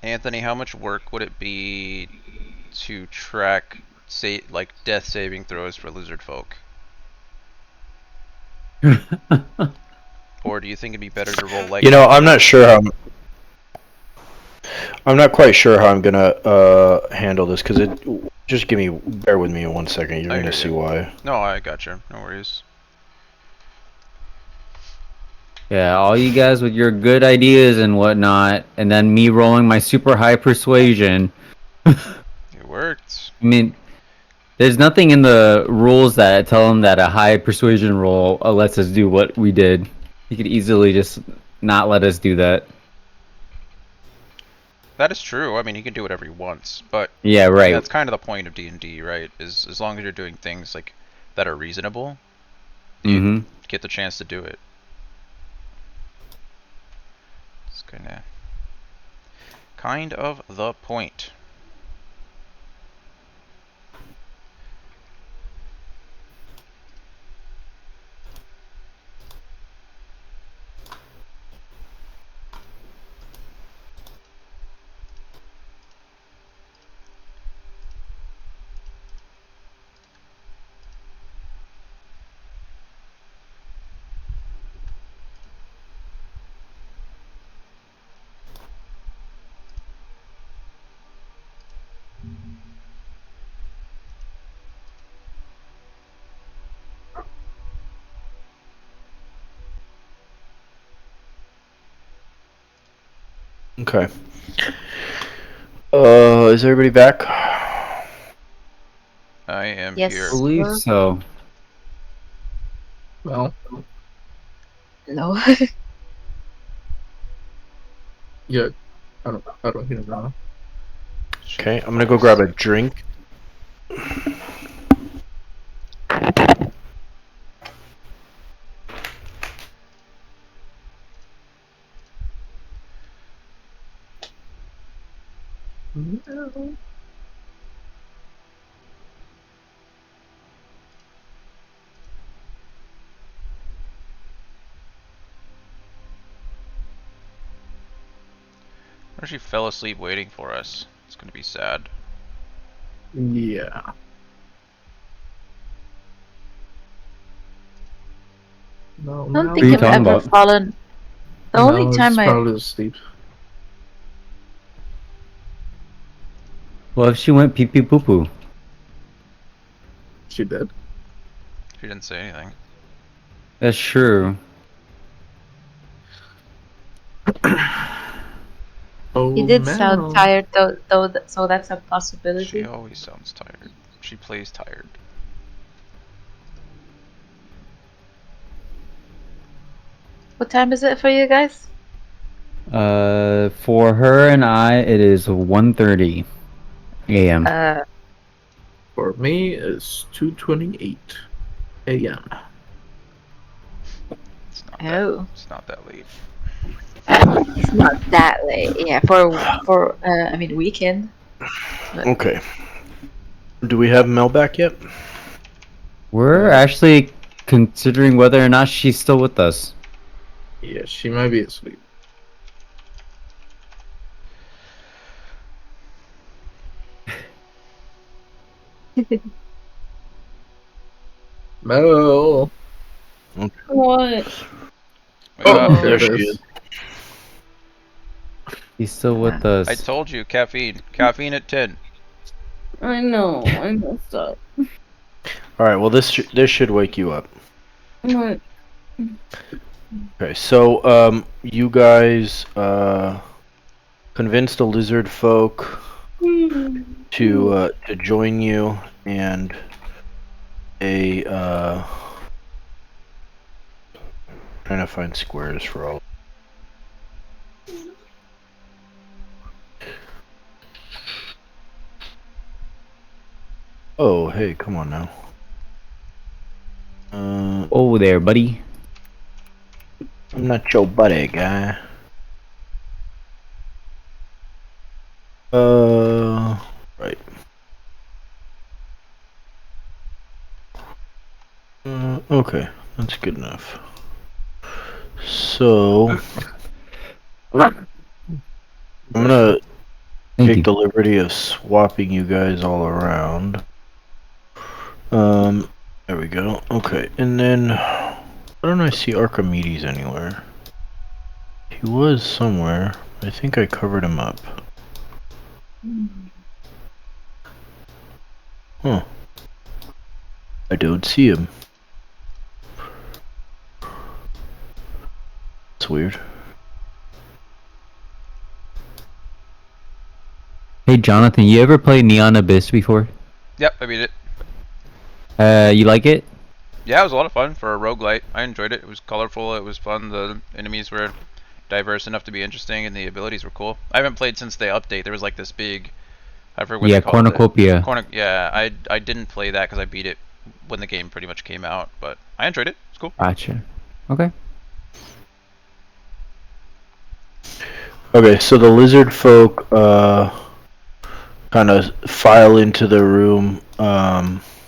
Anthony, how much work would it be to track like death saving throws for lizard folk? Or do you think it'd be better to roll like I'm not sure how... I'm not quite sure how I'm gonna handle this, because just bear with me 1 second, you're gonna see why. No, I gotcha. No worries. yeah, all you guys with your good ideas and whatnot, and then me rolling my super high persuasion. It worked. I mean, there's nothing in the rules that tell them that a high persuasion roll lets us do what we did. You could easily just not let us do that. That is true. I mean, he can do whatever he wants, but Yeah, right. that's kind of the point of D&D, right? Is as long as you're doing things like that are reasonable, you get the chance to do it. It's kind of the point. Okay. Is everybody back? I am Yes. here. I believe so. Well, No. yeah, I don't hear now. Okay, I'm gonna go grab a drink. Or she fell asleep waiting for us. It's gonna be sad. Yeah. No, I don't What are think you I've talking ever about? fallen. The only time it's I probably asleep. Well, if she went pee pee poo poo. She did. She didn't say anything. That's true. Oh, He did sound man. tired, so that's a She possibility. always sounds tired. She plays tired. What time is it for you guys? For her and I, it is 1:30 a.m. For me, it's 2:28 a.m. It's not Oh. that. It's not that late. It's not that late. Yeah, for I mean weekend. But Okay. Do we have Mel back yet? We're actually considering whether or not she's still with us. Yeah, she might be asleep. Mel. What? Oh, there she is. She's still with us. I told you, caffeine. Caffeine at 10. I know. I messed up. All right. Well, this should wake you up. What? Okay. So you guys convinced the lizard folk to join you, and trying to find squares for all. Oh, hey, come on now. Oh there, buddy. I'm not your buddy, guy. Right. Okay, that's good enough. So, I'm gonna take the liberty of swapping you guys all around. There we go. Okay, and then why don't I see Archimedes anywhere? He was somewhere. I think I covered him up. Huh. I don't see him. It's weird. Hey Jonathan, you ever played Neon Abyss before? Yep, I beat it. You like it? Yeah, it was a lot of fun for a roguelite. I enjoyed it. It was colorful, it was fun, the enemies were diverse enough to be interesting, and the abilities were cool. I haven't played since the update. There was like this big... I forget what they called Cornucopia. it. Yeah, I didn't play that because I beat it when the game pretty much came out, but I enjoyed it. It's cool. Gotcha. Okay. Okay, so the lizard folk kind of file into the room.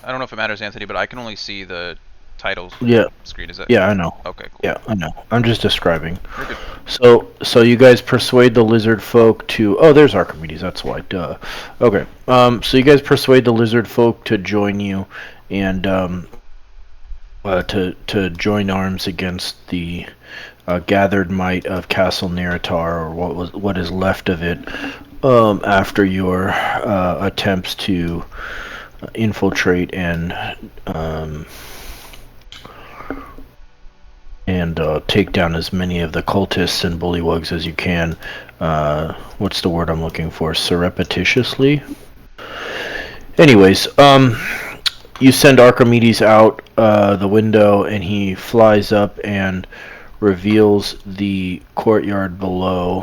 I don't know if it matters, Anthony, but I can only see the titles Yeah. screen. Is it? Yeah, I know. Okay, cool. Yeah, I know. I'm just describing. You're good. So you guys persuade the lizard folk to... Oh, there's Archimedes. That's why. Duh. Okay. So you guys persuade the lizard folk to join you, and to join arms against the gathered might of Castle Neratar, or what is left of it, after your attempts to infiltrate and take down as many of the cultists and bullywugs as you can. What's the word I'm looking for? Surreptitiously? Anyways, you send Archimedes out the window, and he flies up and reveals the courtyard below.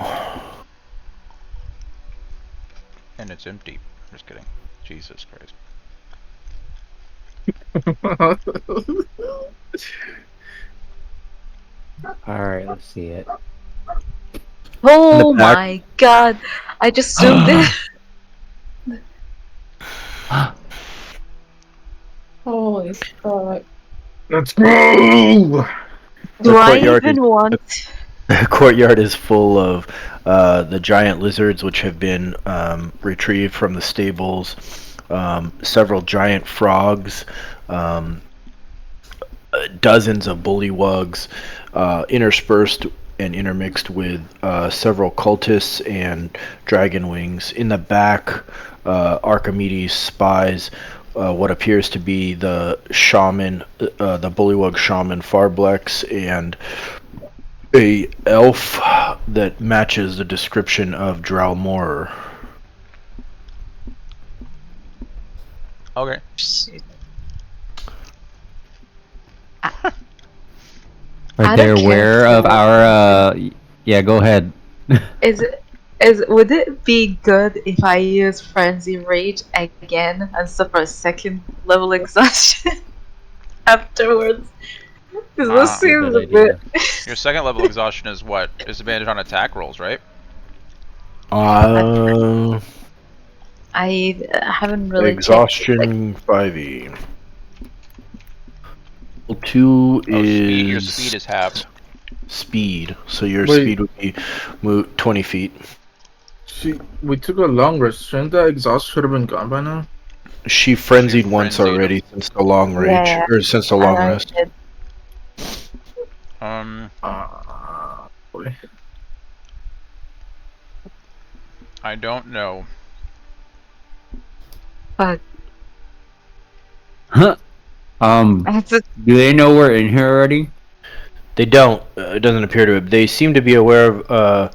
And it's empty. Just kidding. Jesus Christ. Alright, let's see it. oh my god! I just zoomed in. Holy fuck. Let's go! Do I courtyard even want? The courtyard is full of the giant lizards, which have been retrieved from the stables. Several giant frogs, dozens of bullywugs, interspersed and intermixed with several cultists and dragon wings. In the back, Archimedes spies what appears to be the shaman, the bullywug shaman Farblex, and a elf that matches the description of Drowmorer. Okay. Are they aware of our? Yeah, go ahead. Would it be good if I use Frenzy Rage again and suffer a second level exhaustion afterwards? Because this seems a bit. Your second level exhaustion is what? Disadvantage on attack rolls, right? I haven't really. Exhaustion 5e. 2 is your speed is halved. Speed, so your speed would be 20 feet. We took a long rest. Shouldn't that exhaust should have been gone by now? She frenzied once already since the long rage, or since the long rest. Boy. I don't know. Fuck. Huh? Do they know we're in here already? They don't. It doesn't appear to. They seem to be aware of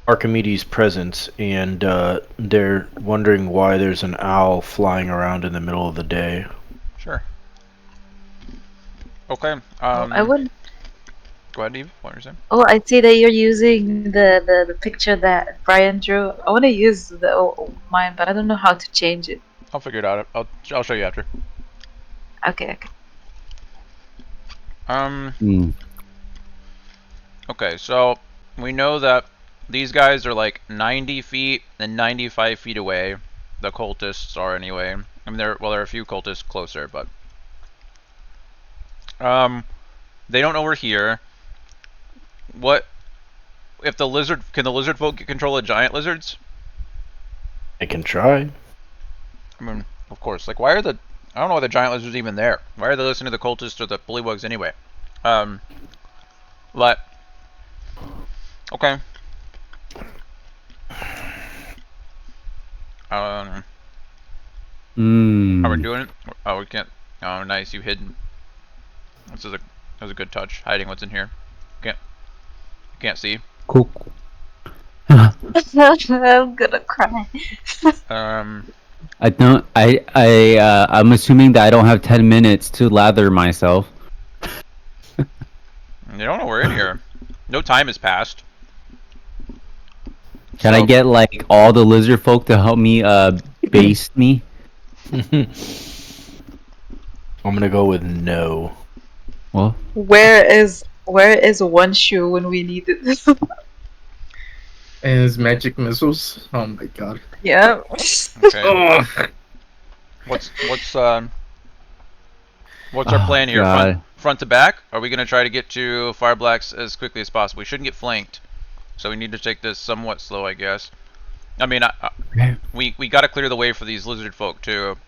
Archimedes' presence, and they're wondering why there's an owl flying around in the middle of the day. Sure. Okay. I would. Go ahead, Eve. What were you saying? Oh, I see that you're using the picture that Bryan drew. I want to use mine, but I don't know how to change it. I'll figure it out. I'll show you after. Okay. Okay, so we know that these guys are like 90 feet and 95 feet away. The cultists are anyway. I mean, there are a few cultists closer, but they don't know we're here. What if the lizard? Can the lizard folk control the giant lizards? They can try. I mean, of course. Like, why are the? I don't know why the giant lizards even there. Why are they listening to the cultists or the bullywugs anyway? But okay. How are we doing it? Oh, we can't. Oh, nice. You hidden. That was a good touch. Hiding what's in here. Can't see. Cool. I'm gonna cry. I don't. I'm assuming that I don't have 10 minutes to lather myself. You don't know we're in here. No time has passed. Can I get like all the lizard folk to help me baste me? I'm gonna go with no. Well, where is one shoe when we need it? And his magic missiles. Oh my god. Yeah. Okay. What's our plan here? Front to back? Are we gonna try to get to Fireblacks as quickly as possible? We shouldn't get flanked, so we need to take this somewhat slow, I guess. I mean, we gotta clear the way for these lizard folk too.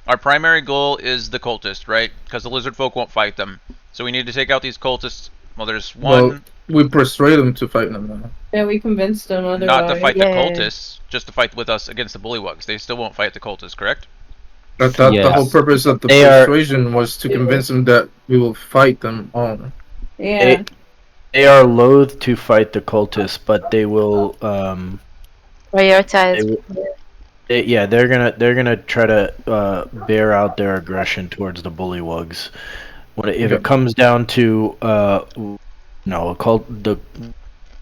Our primary goal is the cultist, right? Because the lizard folk won't fight them, so we need to take out these cultists. Well, there's one. Well, we persuade them to fight them now. Yeah, we convinced them otherwise. Not to fight the cultists, just to fight with us against the bullywugs. They still won't fight the cultists, correct? I thought the whole purpose of the persuasion was to convince them that we will fight them all. Yeah. They are loath to fight the cultists, but they will prioritize. They're gonna try to bear out their aggression towards the bullywugs. If it comes down to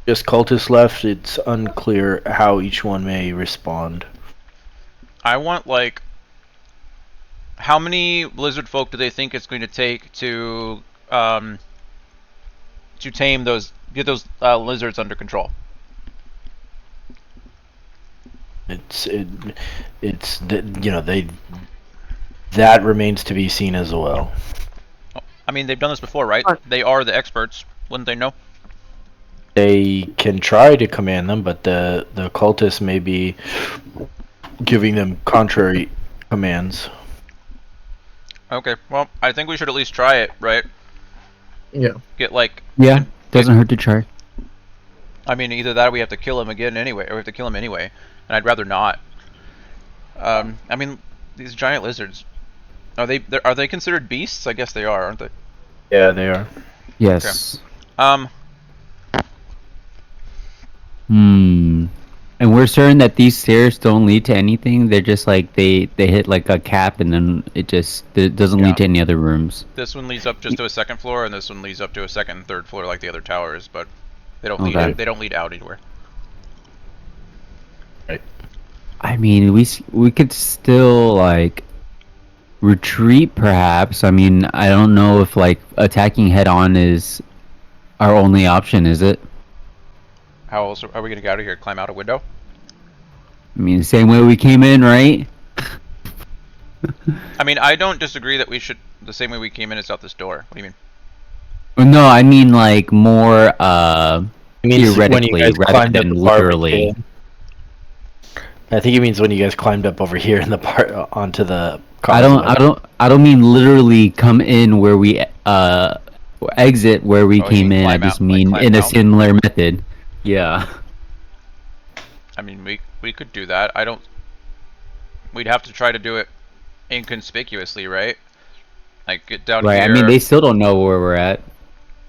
just cultists left, it's unclear how each one may respond. I want like, how many lizard folk do they think it's going to take to tame get those lizards under control? That remains to be seen as well. I mean, they've done this before, right? They are the experts. Wouldn't they know? They can try to command them, but the cultists may be giving them contrary commands. Okay, well, I think we should at least try it, right? Yeah. Get like Doesn't hurt to try. I mean, either that or we have to kill him again anyway, or we have to kill him anyway, and I'd rather not. I mean, these giant lizards, are they considered beasts? I guess they are, aren't they? Yeah, they are. Yes. Okay. And we're certain that these stairs don't lead to anything. They're just like they hit like a cap, and then it doesn't lead to any other rooms. This one leads up just to a second floor, and this one leads up to a second and third floor like the other towers, but they don't lead out anywhere. Right. I mean, we could still like retreat, perhaps. I mean, I don't know if like attacking head on is our only option, is it? How else are we gonna get out of here? Climb out a window? I mean, the same way we came in, right? I mean, I don't disagree that we should. The same way we came in is out this door. What do you mean? No, I mean like more theoretically rather than literally. I think he means when you guys climbed up over here in the part onto the. I don't mean literally come in where we exit where we came in. I just mean in a similar method. Yeah. I mean, we could do that. We'd have to try to do it inconspicuously, right? Like get down here. Right. I mean, they still don't know where we're at.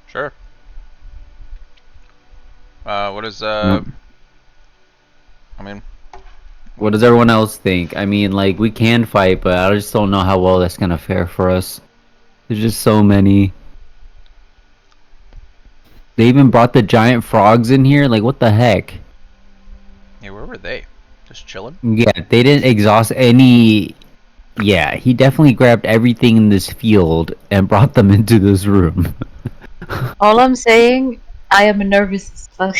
Sure. What is I mean, what does everyone else think? I mean, like we can fight, but I just don't know how well that's gonna fare for us. There's just so many. They even brought the giant frogs in here. Like, what the heck? Yeah, where were they? Just chilling? Yeah, they didn't exhaust any. Yeah, he definitely grabbed everything in this field and brought them into this room. All I'm saying, I am nervous as fuck.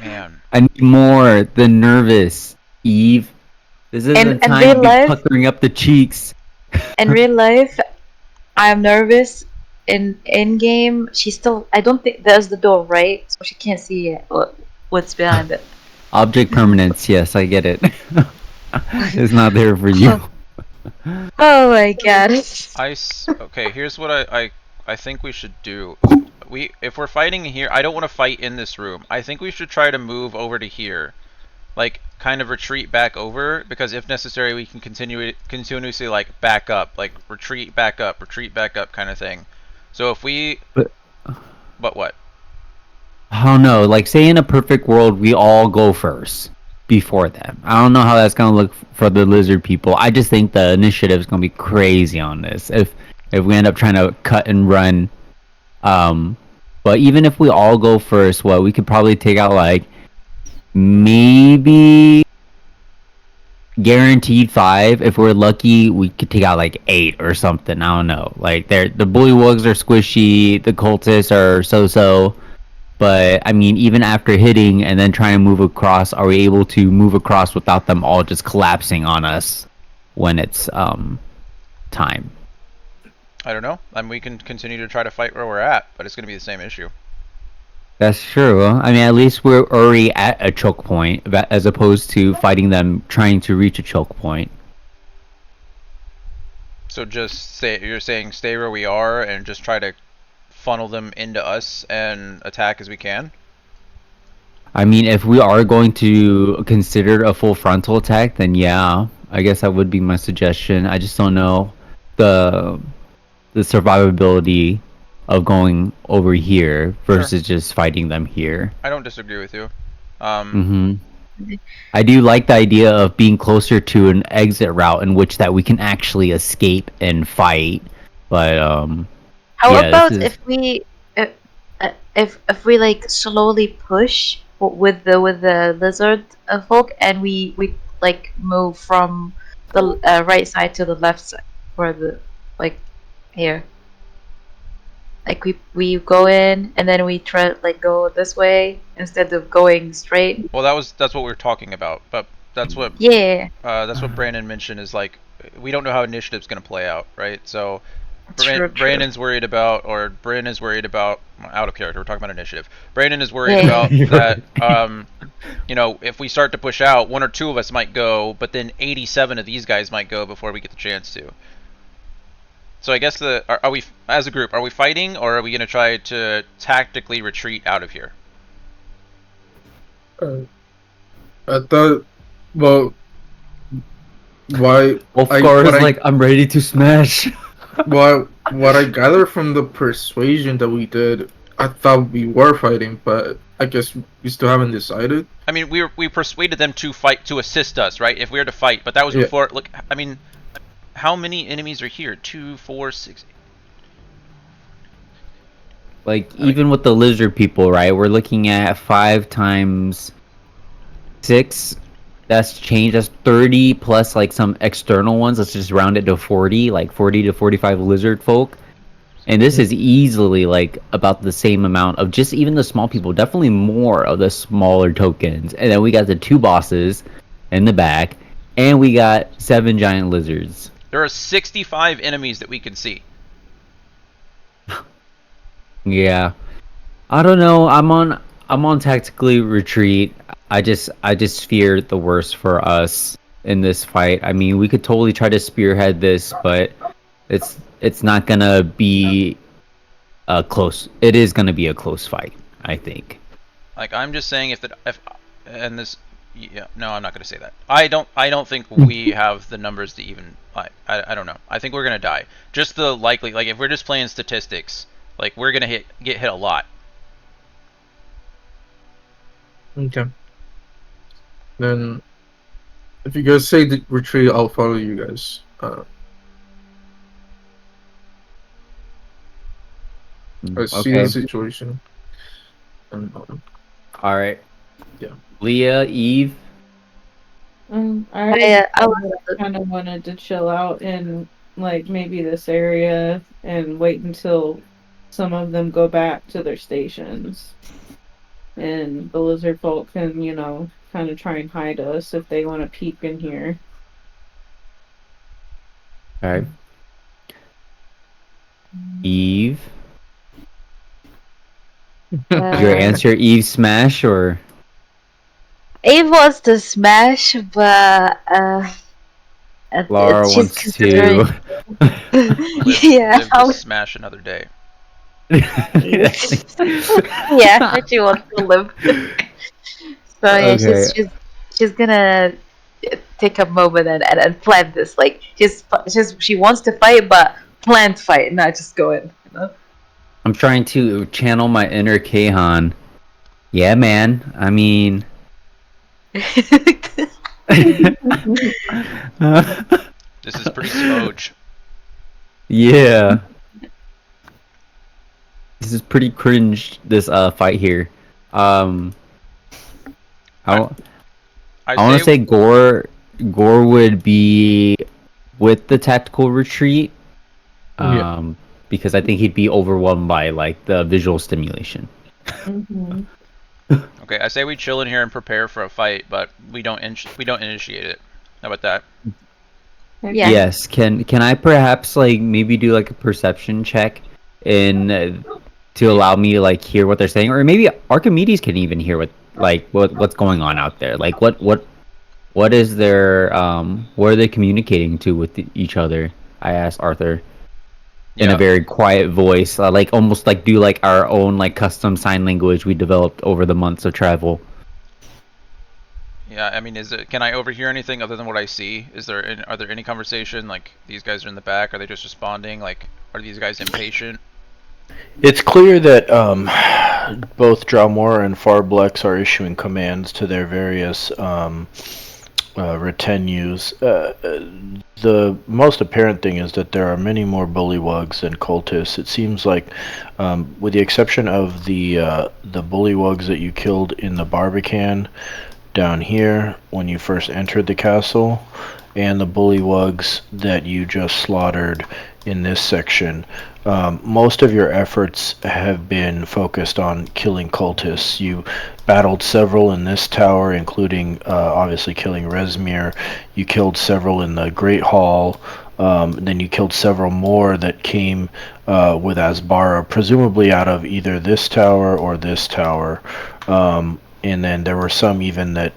Man. I need more than nervous, Eve. This isn't time to be puckering up the cheeks. In real life, I'm nervous. In game, she's still. I don't think there's the door, right? So she can't see what's behind it. Object permanence, yes, I get it. It's not there for you. Oh my god. Okay, here's what I think we should do. If we're fighting here, I don't want to fight in this room. I think we should try to move over to here. Like, kind of retreat back over, because if necessary, we can continuously, like, back up. Like, retreat back up kind of thing. So if we... But what? I don't know. Like, say in a perfect world, we all go first before them. I don't know how that's gonna look for the lizard people. I just think the initiative is gonna be crazy on this. If we end up trying to cut and run, but even if we all go first, we could probably take out like maybe guaranteed 5. If we're lucky, we could take out like 8 or something. I don't know. Like the bullywugs are squishy, the cultists are so. But I mean, even after hitting and then trying to move across, are we able to move across without them all just collapsing on us when it's time? I don't know. I mean, we can continue to try to fight where we're at, but it's going to be the same issue. That's true. I mean, at least we're already at a choke point, as opposed to fighting them trying to reach a choke point. So you're saying stay where we are and just try to funnel them into us and attack as we can? I mean, if we are going to consider a full frontal attack, then yeah, I guess that would be my suggestion. I just don't know the survivability of going over here versus just fighting them here. I don't disagree with you. I do like the idea of being closer to an exit route in which that we can actually escape and fight. But how about if we like slowly push with the lizard folk and we like move from the right side to the left side for the like here. Like we go in and then we try like go this way instead of going straight. Well, that's what we were talking about, but that's what that's what Brandon mentioned is like we don't know how initiative's gonna play out, right? So Brandon's worried about, or Bryn is worried about, out of character. We're talking about initiative. Brandon is worried about that. You know, if we start to push out, 1 or 2 of us might go, but then 87 of these guys might go before we get the chance to. So I guess are we as a group, are we fighting, or are we gonna try to tactically retreat out of here? I thought, well, why? Ulfgar is like, I'm ready to smash. What I gathered from the persuasion that we did, I thought we were fighting, but I guess we still haven't decided. I mean, we persuaded them to fight, to assist us, right? If we were to fight, but that was before. Look, I mean, how many enemies are here? 2, 4, 6. Like, even with the lizard people, right? We're looking at 5 times 6. That's changed. That's 30 plus like some external ones. Let's just round it to 40, like 40 to 45 lizard folk. And this is easily like about the same amount of just even the small people, definitely more of the smaller tokens. And then we got the 2 bosses in the back, and we got 7 giant lizards. There are 65 enemies that we can see. Yeah. I don't know. I'm on tactically retreat. I just fear the worst for us in this fight. I mean, we could totally try to spearhead this, but it's not gonna be close. It is gonna be a close fight, I think. Like, I'm just saying I'm not gonna say that. I don't think we have the numbers to even. I don't know. I think we're gonna die. Just the likely, like, if we're just playing statistics, like, we're gonna get hit a lot. Okay. Then, if you guys say the retreat, I'll follow you guys. I see the situation. All right. Yeah. Leah, Eve. I kind of wanted to chill out in like maybe this area and wait until some of them go back to their stations, and the lizard folk can, you know, kind of try and hide us if they want to peek in here. All right. Eve. Your answer, Eve smash, or? Eve wants to smash, but Lara wants to. Live to smash another day. Yeah, she wants to live. So yeah, okay. she's gonna take a moment and plan this. Like, she wants to fight, but plan to fight, not just go in. You know? I'm trying to channel my inner Kayhan. Yeah, man. I mean. This is pretty smooch. Yeah. This is pretty cringe, this fight here. I want to say Gore would be with the tactical retreat. Because I think he'd be overwhelmed by like the visual stimulation. Mm-hmm. Okay, I say we chill in here and prepare for a fight, but we don't initiate it. How about that? Yeah. Yes. Can I perhaps like maybe do like a perception check in to allow me to like hear what they're saying, or maybe Archimedes can even hear what's going on out there. Like what is their what are they communicating to with each other? I asked Arthur. In a very quiet voice, like almost like do like our own like custom sign language we developed over the months of travel. Yeah, I mean, can I overhear anything other than what I see? Are there any conversation? Like, these guys are in the back? Are they just responding? Like, are these guys impatient? It's clear that both Dromore and Farblex are issuing commands to their various retinues. The most apparent thing is that there are many more bullywugs than cultists. It seems like, with the exception of the bullywugs that you killed in the Barbican down here when you first entered the castle, and the bullywugs that you just slaughtered in this section, most of your efforts have been focused on killing cultists. You battled several in this tower, including obviously killing Resmir. You killed several in the Great Hall. Then you killed several more that came with Asbara, presumably out of either this tower or this tower. And then there were some even that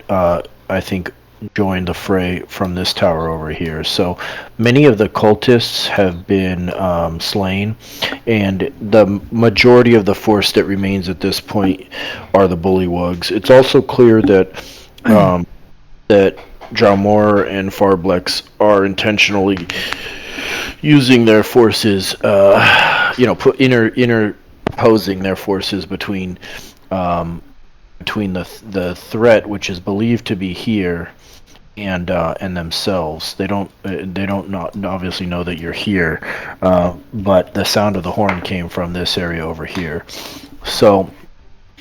I think join the fray from this tower over here. So many of the cultists have been slain, and the majority of the force that remains at this point are the bullywugs. It's also clear that that Draumor and Farblex are intentionally using their forces, interposing their forces between the threat, which is believed to be here, and themselves. They don't not obviously know that you're here, but the sound of the horn came from this area over here. So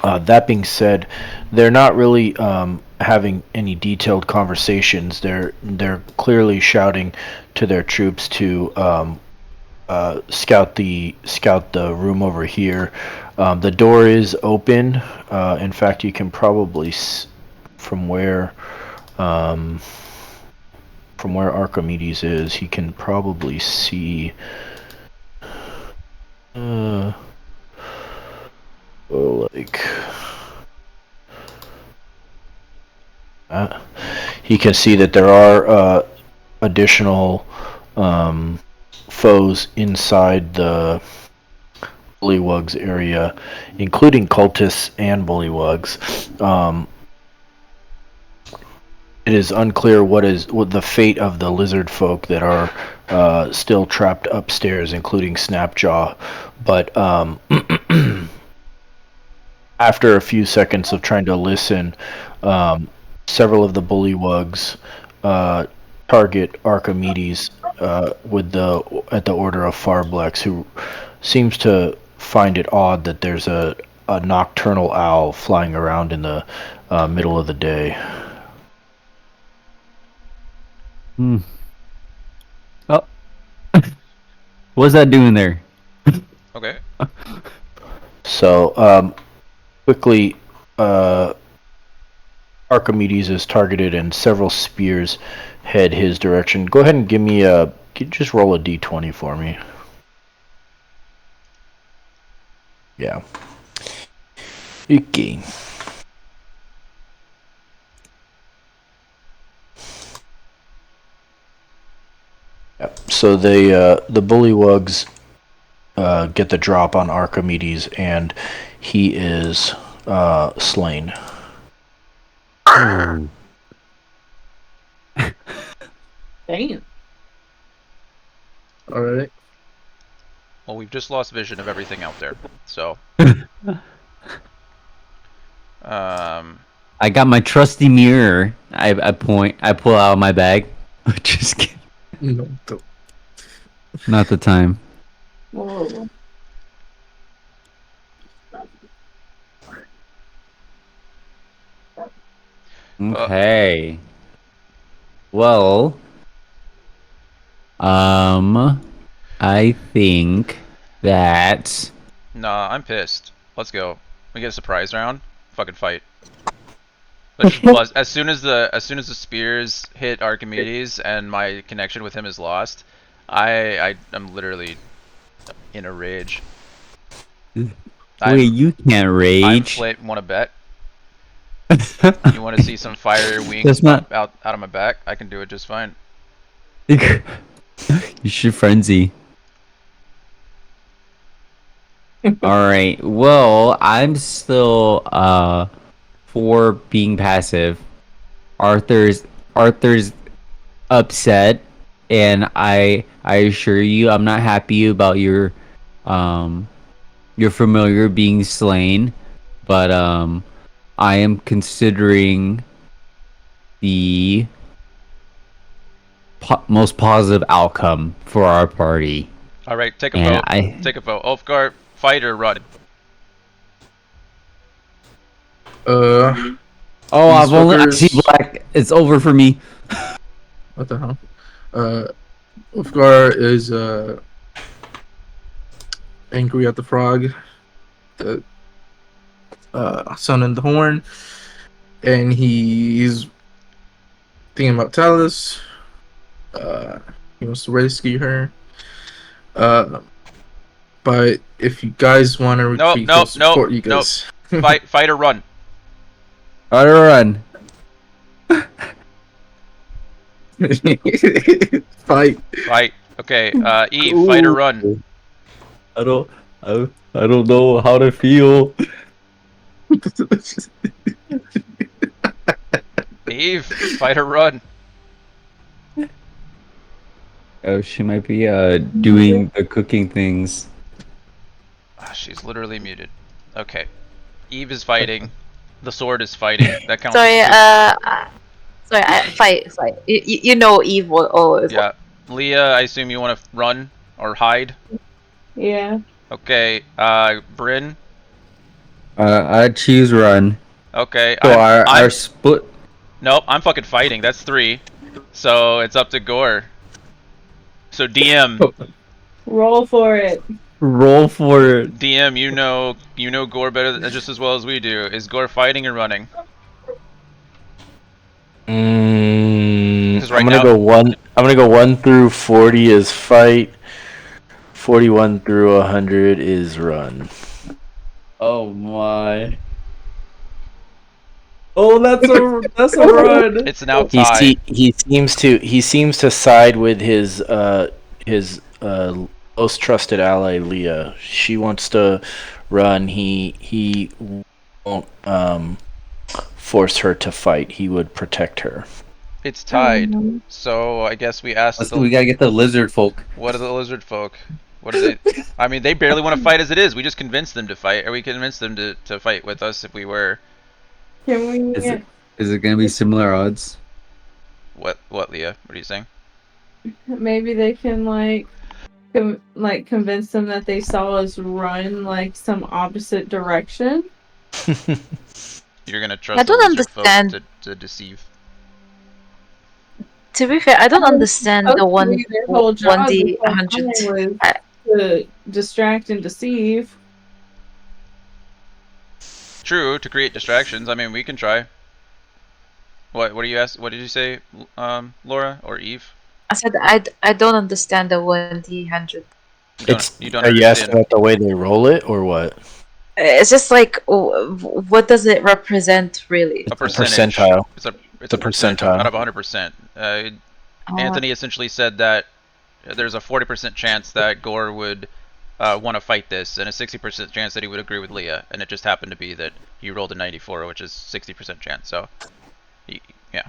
that being said, they're not really having any detailed conversations. They're clearly shouting to their troops to scout the room over here. The door is open. In fact, you can probably from where Archimedes is, he can probably see. He can see that there are additional foes inside the bullywugs area, including cultists and bullywugs. It is unclear what the fate of the lizard folk that are still trapped upstairs, including Snapjaw. But after a few seconds of trying to listen, several of the bullywugs target Archimedes at the order of Farblex, who seems to find it odd that there's a nocturnal owl flying around in the middle of the day. Oh. What's that doing there? Okay. So, quickly, Archimedes is targeted and several spears head his direction. Go ahead and give me just roll a d20 for me. Yeah. Okay. Yep. So the bullywugs get the drop on Archimedes, and he is slain. Damn. Alright. Well, we've just lost vision of everything out there, so. I got my trusty mirror. I pull out of my bag. Just kidding. No, don't. Not the time. Whoa. Okay. Well, I think that. Nah, I'm pissed. Let's go. We get a surprise round. Fucking fight. Let's just buzz. As soon as the spears hit Archimedes and my connection with him is lost, I'm literally in a rage. Wait, you can't rage. Want to bet? You want to see some fire wings That's not... out of my back? I can do it just fine. You should frenzy. Alright, well, I'm still for being passive. Arthur's upset, and I assure you I'm not happy about your familiar being slain, but I am considering the most positive outcome for our party. All right, take a vote. Take a vote. Ulfgar, fight or run? Oh, I see black. It's over for me. What the hell? Ulfgar is angry at the frog, the son in the horn, and he's thinking about Talus. He wants to rescue her. But if you guys want to retreat, he'll support you guys. Fight or run. Fight or run. Fight. Fight. Okay, Eve, fight or run. I don't know how to feel. Eve, fight or run. Oh, she might be doing the cooking things. She's literally muted. Okay. Eve is fighting. The sword is fighting. That counts. Sorry, as fight. You know Eve will always. two. Yeah. Leah, I assume you want to run or hide? Yeah. Okay, Bryn? I'd choose run. Okay, So our split... Nope, I'm fucking fighting. That's 3. So it's up to Gore. So DM. Roll for it. Roll for it. DM, you know Gore better just as well as we do. Is Gore fighting or running? Right I'm gonna now, go 1. I'm gonna go 1 through 40 is fight. 41 through 100 is run. Oh my. Oh, that's a run. it's an outside. He seems to side with his most trusted ally Leah. She wants to run. He won't force her to fight. He would protect her. It's tied. So I guess we asked. We gotta get the lizard folk. What are the lizard folk? What are they? I mean, they barely want to fight as it is. We just convinced them to fight, or we convinced them to fight with us if we were. Can we? Is it gonna be similar odds? What, Leah? What are you saying? Maybe they can convince them that they saw us run some opposite direction. You're gonna trust I don't the lizard folk understand. to deceive. To be fair, I don't understand the Their whole job 1D was 100. to distract and deceive. True, to create distractions. I mean, we can try. What do you ask? What did you say, Laura or Eve? I said I don't understand the 1D 100. You don't Are you asking understand. about the way they roll it or what? It's just what does it represent really? A percentage. Percentile. It's a percentile out of 100%. Anthony essentially said that there's a 40% chance that Gore would want to fight this, and a 60% chance that he would agree with Leah, and it just happened to be that he rolled a 94, which is 60% chance. So, yeah.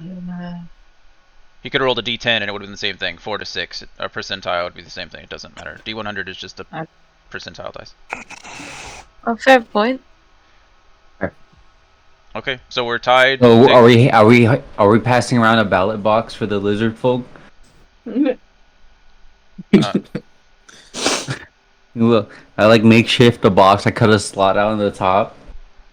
He could have rolled a D10 and it would have been the same thing. 4 to 6, a percentile would be the same thing. It doesn't matter. D100 is just a percentile dice. A fair point. Okay, so we're tied. Oh, are we passing around a ballot box for the lizard folk? Look, I makeshift the box. I cut a slot out on the top.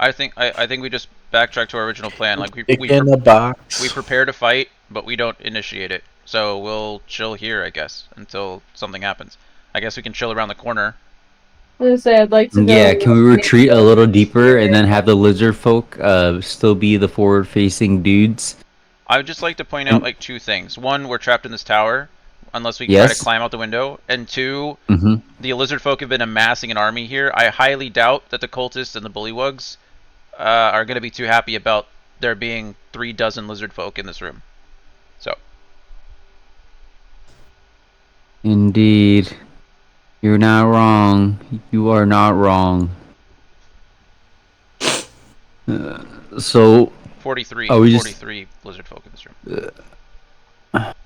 I think we just backtrack to our original plan. Like we in the box. We prepare to fight, but we don't initiate it. So we'll chill here, I guess, until something happens. I guess we can chill around the corner. I'd like to go. Yeah, can we retreat a little deeper and then have the lizard folk still be the forward-facing dudes? I would just like to point out 2 things. One, we're trapped in this tower, unless we try to climb out the window. And 2, the lizard folk have been amassing an army here. I highly doubt that the cultists and the bullywugs are going to be too happy about there being 3 dozen lizard folk in this room. So. Indeed. You're not wrong. You are not wrong. So 43 lizard folk in this room.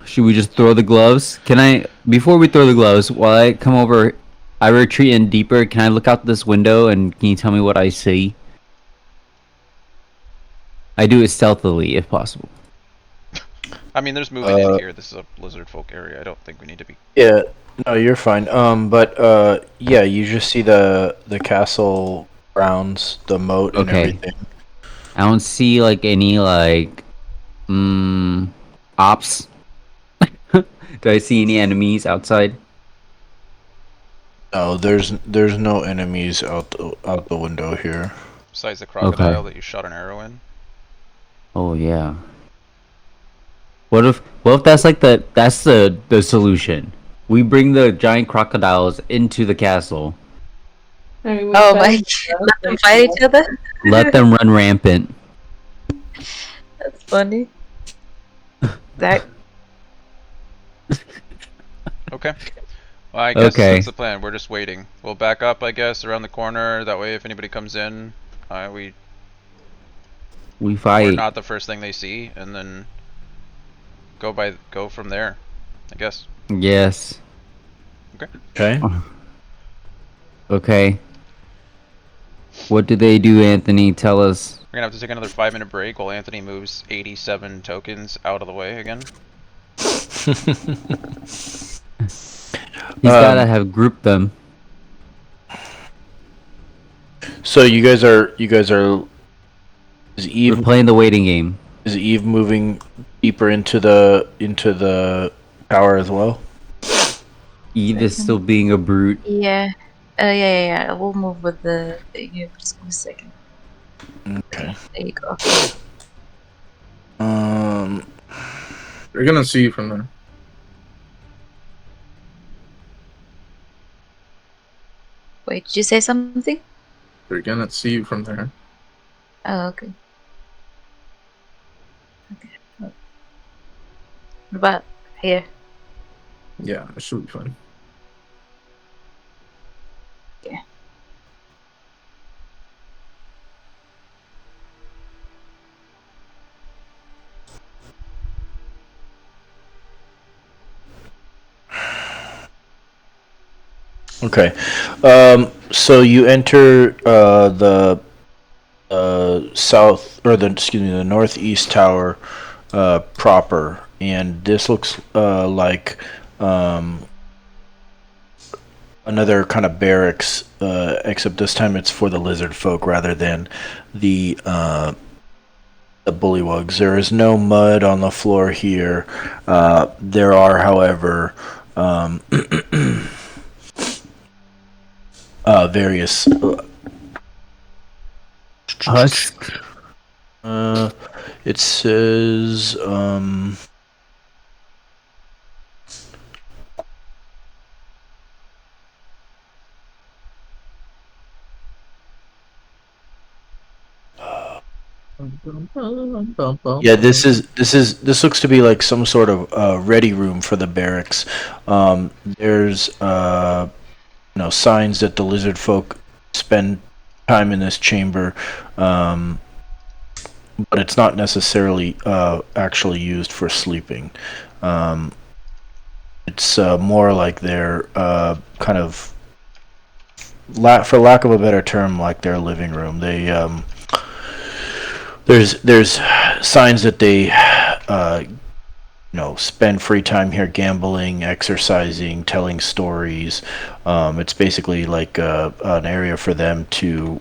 Should we just throw the gloves? Before we throw the gloves, while I come over, I retreat in deeper, can I look out this window and can you tell me what I see? I do it stealthily if possible. I mean, there's moving in here. This is a lizard folk area. I don't think we need to be. Yeah, no, you're fine. But yeah, you just see the castle grounds, the moat, and everything. I don't see any ops. Do I see any enemies outside? No, there's no enemies out the window here. Besides the crocodile that you shot an arrow in. Oh yeah. What if that's the solution? We bring the giant crocodiles into the castle. Oh my god, let them fight each other? Let them run rampant. That's funny. That Okay. Well, I guess Okay. that's the plan. We're just waiting. We'll back up, I guess, around the corner. That way, if anybody comes in, We we're fight. not the first thing they see, and then go from there, I guess. Yes. Okay. Okay. What do they do, Anthony? Tell us. We're gonna have to take another 5-minute break while Anthony moves 87 tokens out of the way again. He's gotta have grouped them. So you guys are is We're Eve playing the waiting game. is Eve moving deeper into the tower as well? Eve is still being a brute. Yeah. Yeah. We'll move with the. Yeah, just give me a second. Okay. There you go. They're gonna see you from there. Wait, did you say something? They're gonna see you from there. Oh, okay. Okay. What about here? Yeah, it should be fine. Yeah. Okay. So you enter the south, or the northeast tower proper, and this looks like another kind of barracks, except this time it's for the lizard folk rather than the bullywugs. There is no mud on the floor here. There are, however, various Husk. it says yeah, this looks to be like some sort of ready room for the barracks. There's signs that the lizard folk spend time in this chamber, but it's not necessarily actually used for sleeping. It's more like their kind of, for lack of a better term, like their living room. They there's signs that they spend free time here gambling, exercising, telling stories. It's basically like an area for them to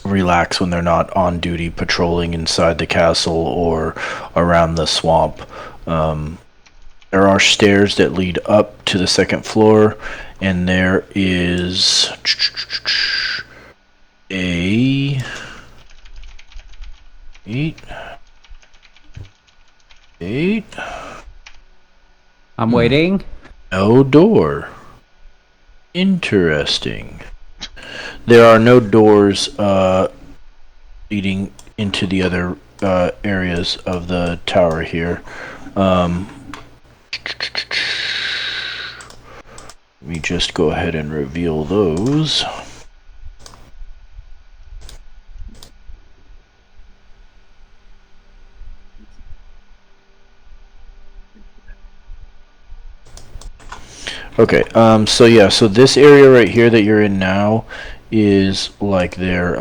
relax when they're not on duty patrolling inside the castle or around the swamp. There are stairs that lead up to the second floor, and there is a eight. I'm waiting. No door. Interesting. There are no doors leading into the other areas of the tower here. Let me just go ahead and reveal those. Okay, so this area right here that you're in now is like their,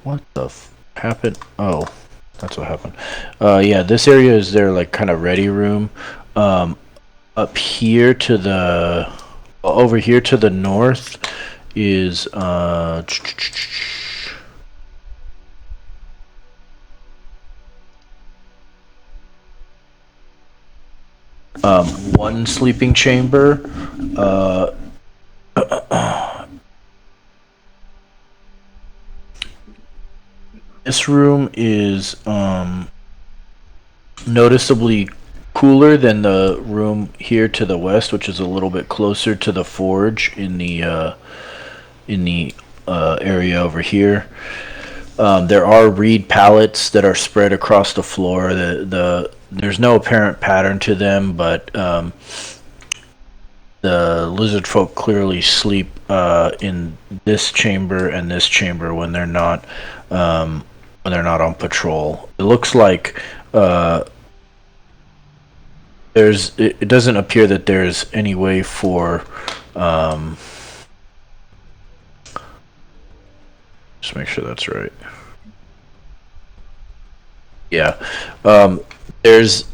what the happened? Oh, that's what happened. Yeah, this area is their, like, kind of ready room. Up here to the, over here to the north is, one sleeping chamber. This room is noticeably cooler than the room here to the west, which is a little bit closer to the forge in the area over here. There are reed pallets that are spread across the floor. There's no apparent pattern to them, but the lizard folk clearly sleep in this chamber and this chamber when they're not on patrol. It looks like it doesn't appear that there's any way for just make sure that's right. Yeah. There's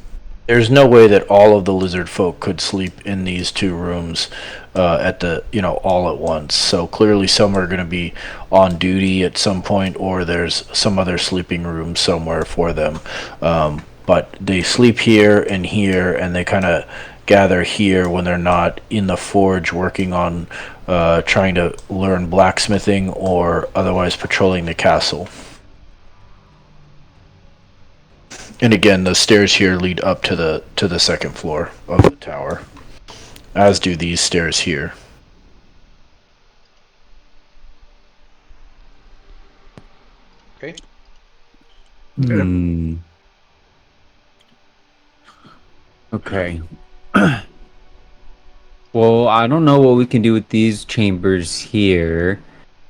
no way that all of the lizard folk could sleep in these two rooms at the all at once. So clearly some are going to be on duty at some point, or there's some other sleeping room somewhere for them. But they sleep here, and they kind of gather here when they're not in the forge working on trying to learn blacksmithing or otherwise patrolling the castle. And again, the stairs here lead up to the second floor of the tower, as do these stairs here. Okay. Okay. Well, I don't know what we can do with these chambers here.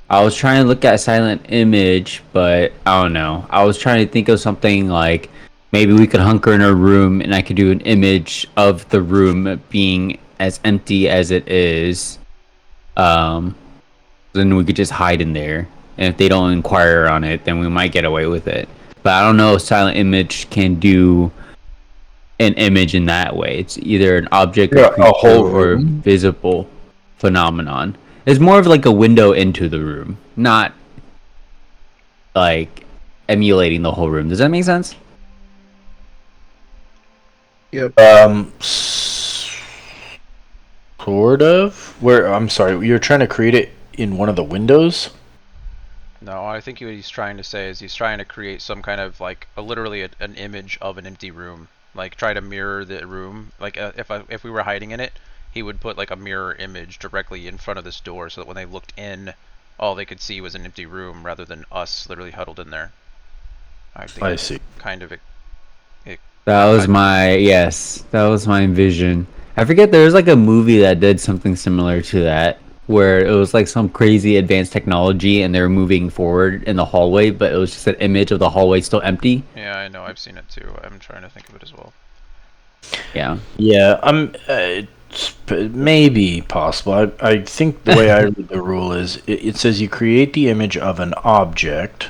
I was trying to look at silent image, but I don't know. I was trying to think of something like maybe we could hunker in a room and I could do an image of the room being as empty as it is. Then we could just hide in there. And if they don't inquire on it, then we might get away with it. But I don't know if silent image can do an image in that way. It's either an object or a whole or visible phenomenon. It's more of like a window into the room, not like emulating the whole room. Does that make sense? Yep. Sort of. I'm sorry, you're trying to create it in one of the windows? No, I think what he's trying to say is he's trying to create some kind of like literally an image of an empty room. Like try to mirror the room. Like if we were hiding in it, he would put like a mirror image directly in front of this door, so that when they looked in, all they could see was an empty room rather than us literally huddled in there. I see. Kind of. That was my vision. I forget there was like a movie that did something similar to that, where it was like some crazy advanced technology and they were moving forward in the hallway, but it was just an image of the hallway still empty. Yeah, I know. I've seen it too. I'm trying to think of it as well. Yeah. Yeah, it's maybe possible. I think the way I read the rule is it says you create the image of an object,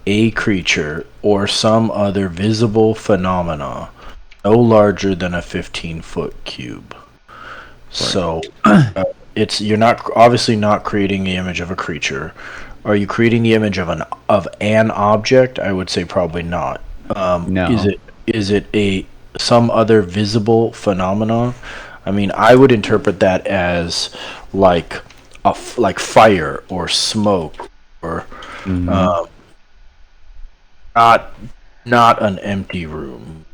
a creature, or some other visible phenomena no larger than a 15-foot cube. Right. So you're obviously not creating the image of a creature. Are you creating the image of an object? I would say probably not. No. Is it some other visible phenomena? I mean, I would interpret that as like fire or smoke or not an empty room.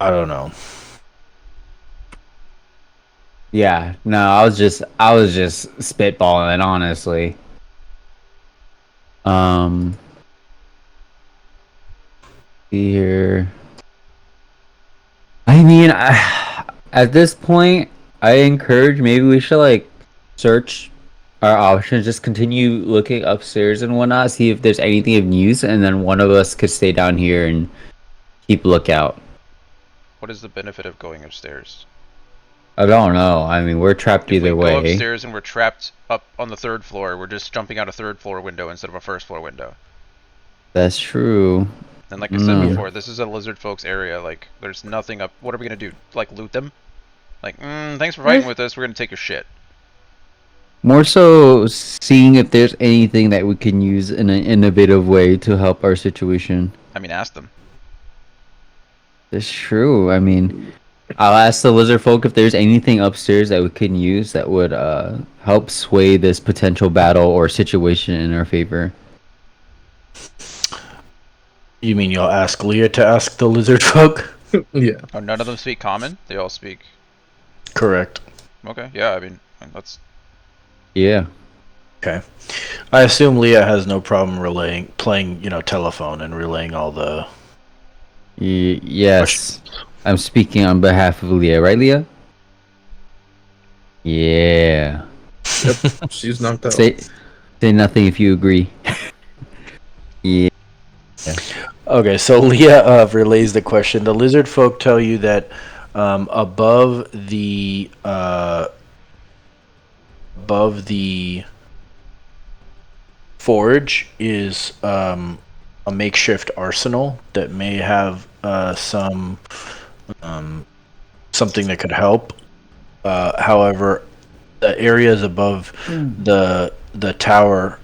I don't know. Yeah, no, I was just spitballing, honestly. Here. I mean, at this point, I encourage maybe we should like search our options, just continue looking upstairs and whatnot, see if there's anything of use, and then one of us could stay down here and keep lookout. What is the benefit of going upstairs? I don't know. I mean, we're trapped either way. If we go upstairs and we're trapped up on the third floor, we're just jumping out a third floor window instead of a first floor window. That's true. And like I said before, this is a lizard folks area. Like, there's nothing up. What are we gonna do? Like, loot them? Like, thanks for fighting with us. We're gonna take your shit. More so seeing if there's anything that we can use in an innovative way to help our situation. I mean, ask them. That's true. I mean, I'll ask the lizard folk if there's anything upstairs that we can use that would help sway this potential battle or situation in our favor. You mean you'll ask Leah to ask the lizard folk? Yeah. Oh, none of them speak common? They all speak... Correct. Okay, yeah, I mean, that's... Yeah. Okay. I assume Leah has no problem playing, telephone and relaying all the. Yes. I'm speaking on behalf of Leah, right, Leah? Yeah. Yep, she's knocked out. Say nothing if you agree. Yeah. Okay, so Leah relays the question. The lizard folk tell you that above the forge is a makeshift arsenal that may have something that could help. However, the areas above the tower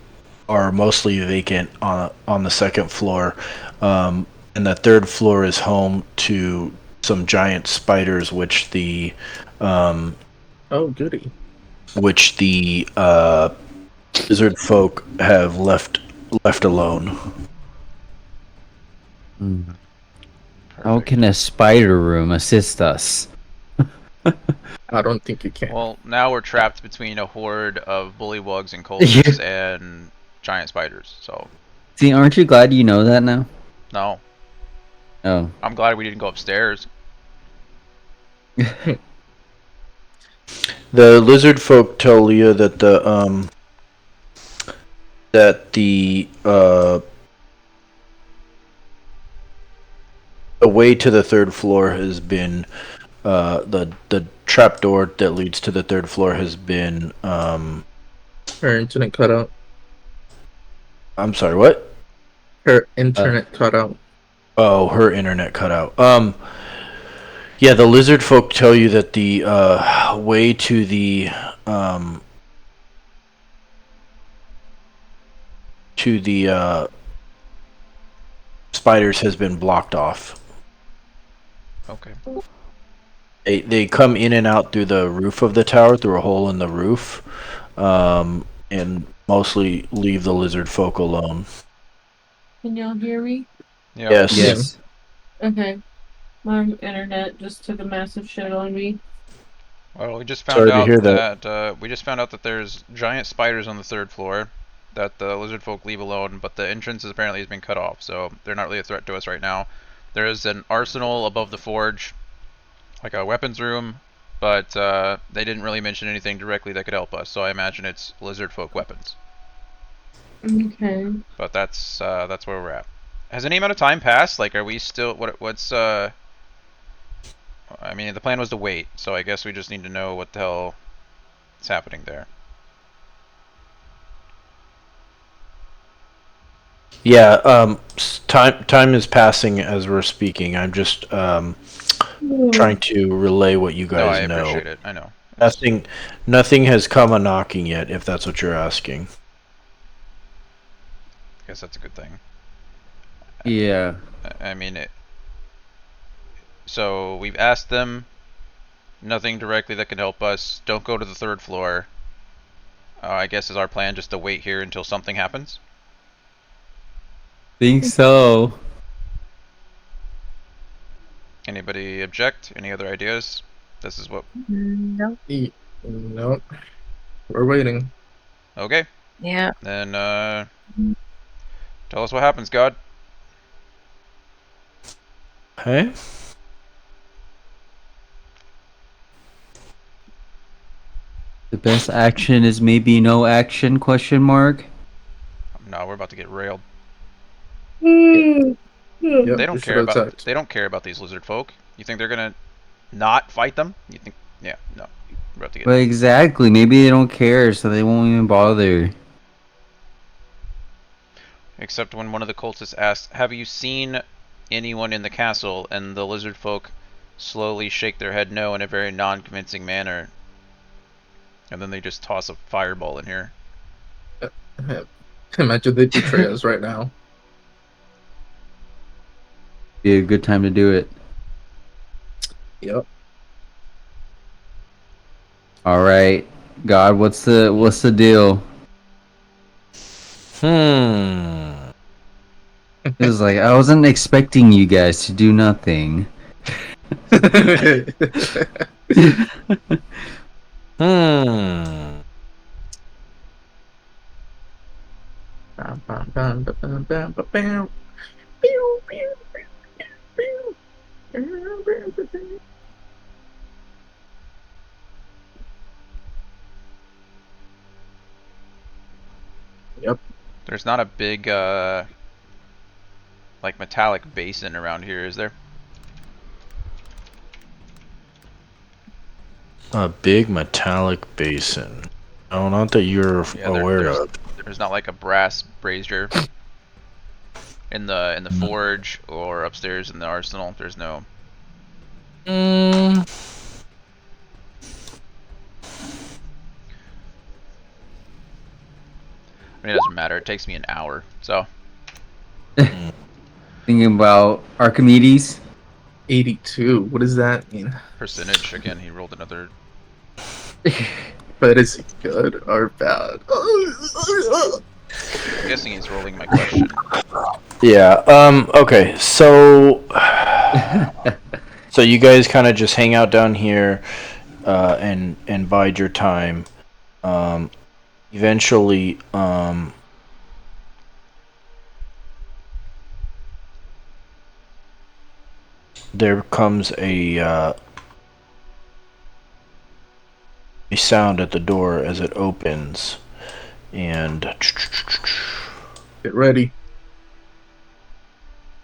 are mostly vacant on the second floor, and the third floor is home to some giant spiders, which the oh goody, lizard folk have left alone. How can a spider room assist us? I don't think you can. Well, now we're trapped between a horde of bullywugs and cultists and giant spiders. So. See, aren't you glad you know that now? No. Oh. I'm glad we didn't go upstairs. The lizard folk tell Leah that the way to the third floor has been the trapdoor that leads to the third floor has been her internet cut out. I'm sorry, what? Her internet cut out. Oh, her internet cut out. Yeah, the lizard folk tell you that the way to the spiders has been blocked off. Okay. They come in and out through the roof of the tower, through a hole in the roof, and mostly leave the lizard folk alone. Can y'all hear me? Yeah. Yes. Okay. My internet just took a massive shit on me. Well, we just found Sorry to hear that there's giant spiders on the third floor that the lizard folk leave alone, but the entrance apparently has been cut off, so they're not really a threat to us right now. There is an arsenal above the forge, like a weapons room, but they didn't really mention anything directly that could help us, so I imagine it's lizard folk weapons. Okay. But that's where we're at. Has any amount of time passed? Like, are we still what's I mean, the plan was to wait, so I guess we just need to know what the hell is happening there. Yeah, time is passing as we're speaking. I'm just trying to relay what you guys know. I appreciate it. I know. Nothing has come a knocking yet, if that's what you're asking. I guess that's a good thing. Yeah. I mean, so we've asked them. Nothing directly that can help us. Don't go to the third floor. I guess is our plan just to wait here until something happens? Think so. Anybody object? Any other ideas? This is what... No. No. We're waiting. Okay. Yeah. Then, tell us what happens, God. Hey? The best action is maybe no action, question mark? No, we're about to get railed. Yep, They don't care about these lizard folk. You think they're gonna not fight them? You think? Yeah, no. We're about to get. Well, exactly. Maybe they don't care, so they won't even bother. Except when one of the cultists asks, "Have you seen anyone in the castle?" and the lizard folk slowly shake their head no in a very non-convincing manner, and then they just toss a fireball in here. Imagine they betray us right now. Be a good time to do it. Yep. All right, God, what's the deal? It was like I wasn't expecting you guys to do nothing. Yep. There's not a big like metallic basin around here, is there? A big metallic basin. No, not that you're aware of. There's not like a brass brazier in the forge or upstairs in the arsenal. There's no. I mean, it doesn't matter. It takes me an hour, so. Thinking about Archimedes. 82. What does that mean? Percentage again. He rolled another. But is it good or bad? I'm guessing he's rolling my question. Yeah. Okay. So, so you guys kind of just hang out down here, and bide your time. Eventually, there comes a sound at the door as it opens, and get ready.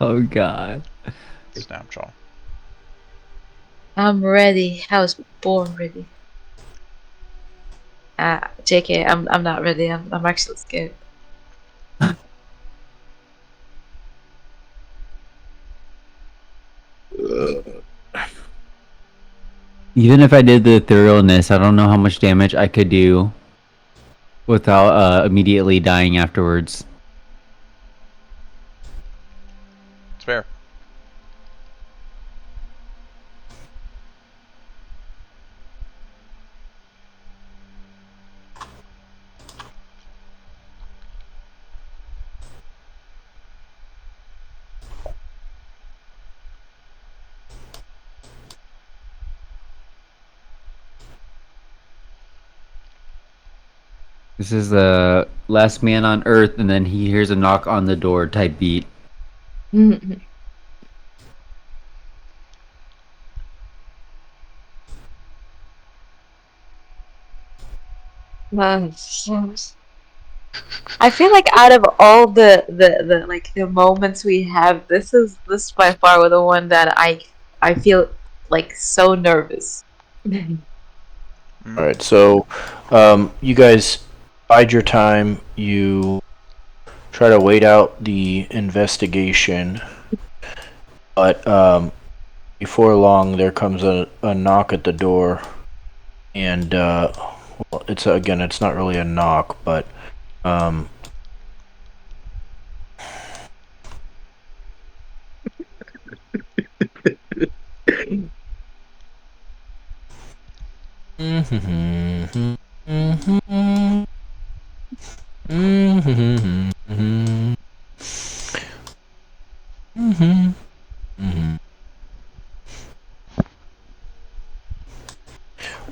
Oh God. Snapjaw. I'm ready. I was born ready. JK, I'm not ready. I'm actually scared. Even if I did the thoroughness, I don't know how much damage I could do without immediately dying afterwards. It's fair. This is the last man on Earth, and then he hears a knock on the door type beat. I feel like out of all the like the moments we have, this is by far the one that I feel like so nervous. Alright, so you guys bide your time, you try to wait out the investigation, but before long there comes a knock at the door, and well, it's not really a knock, but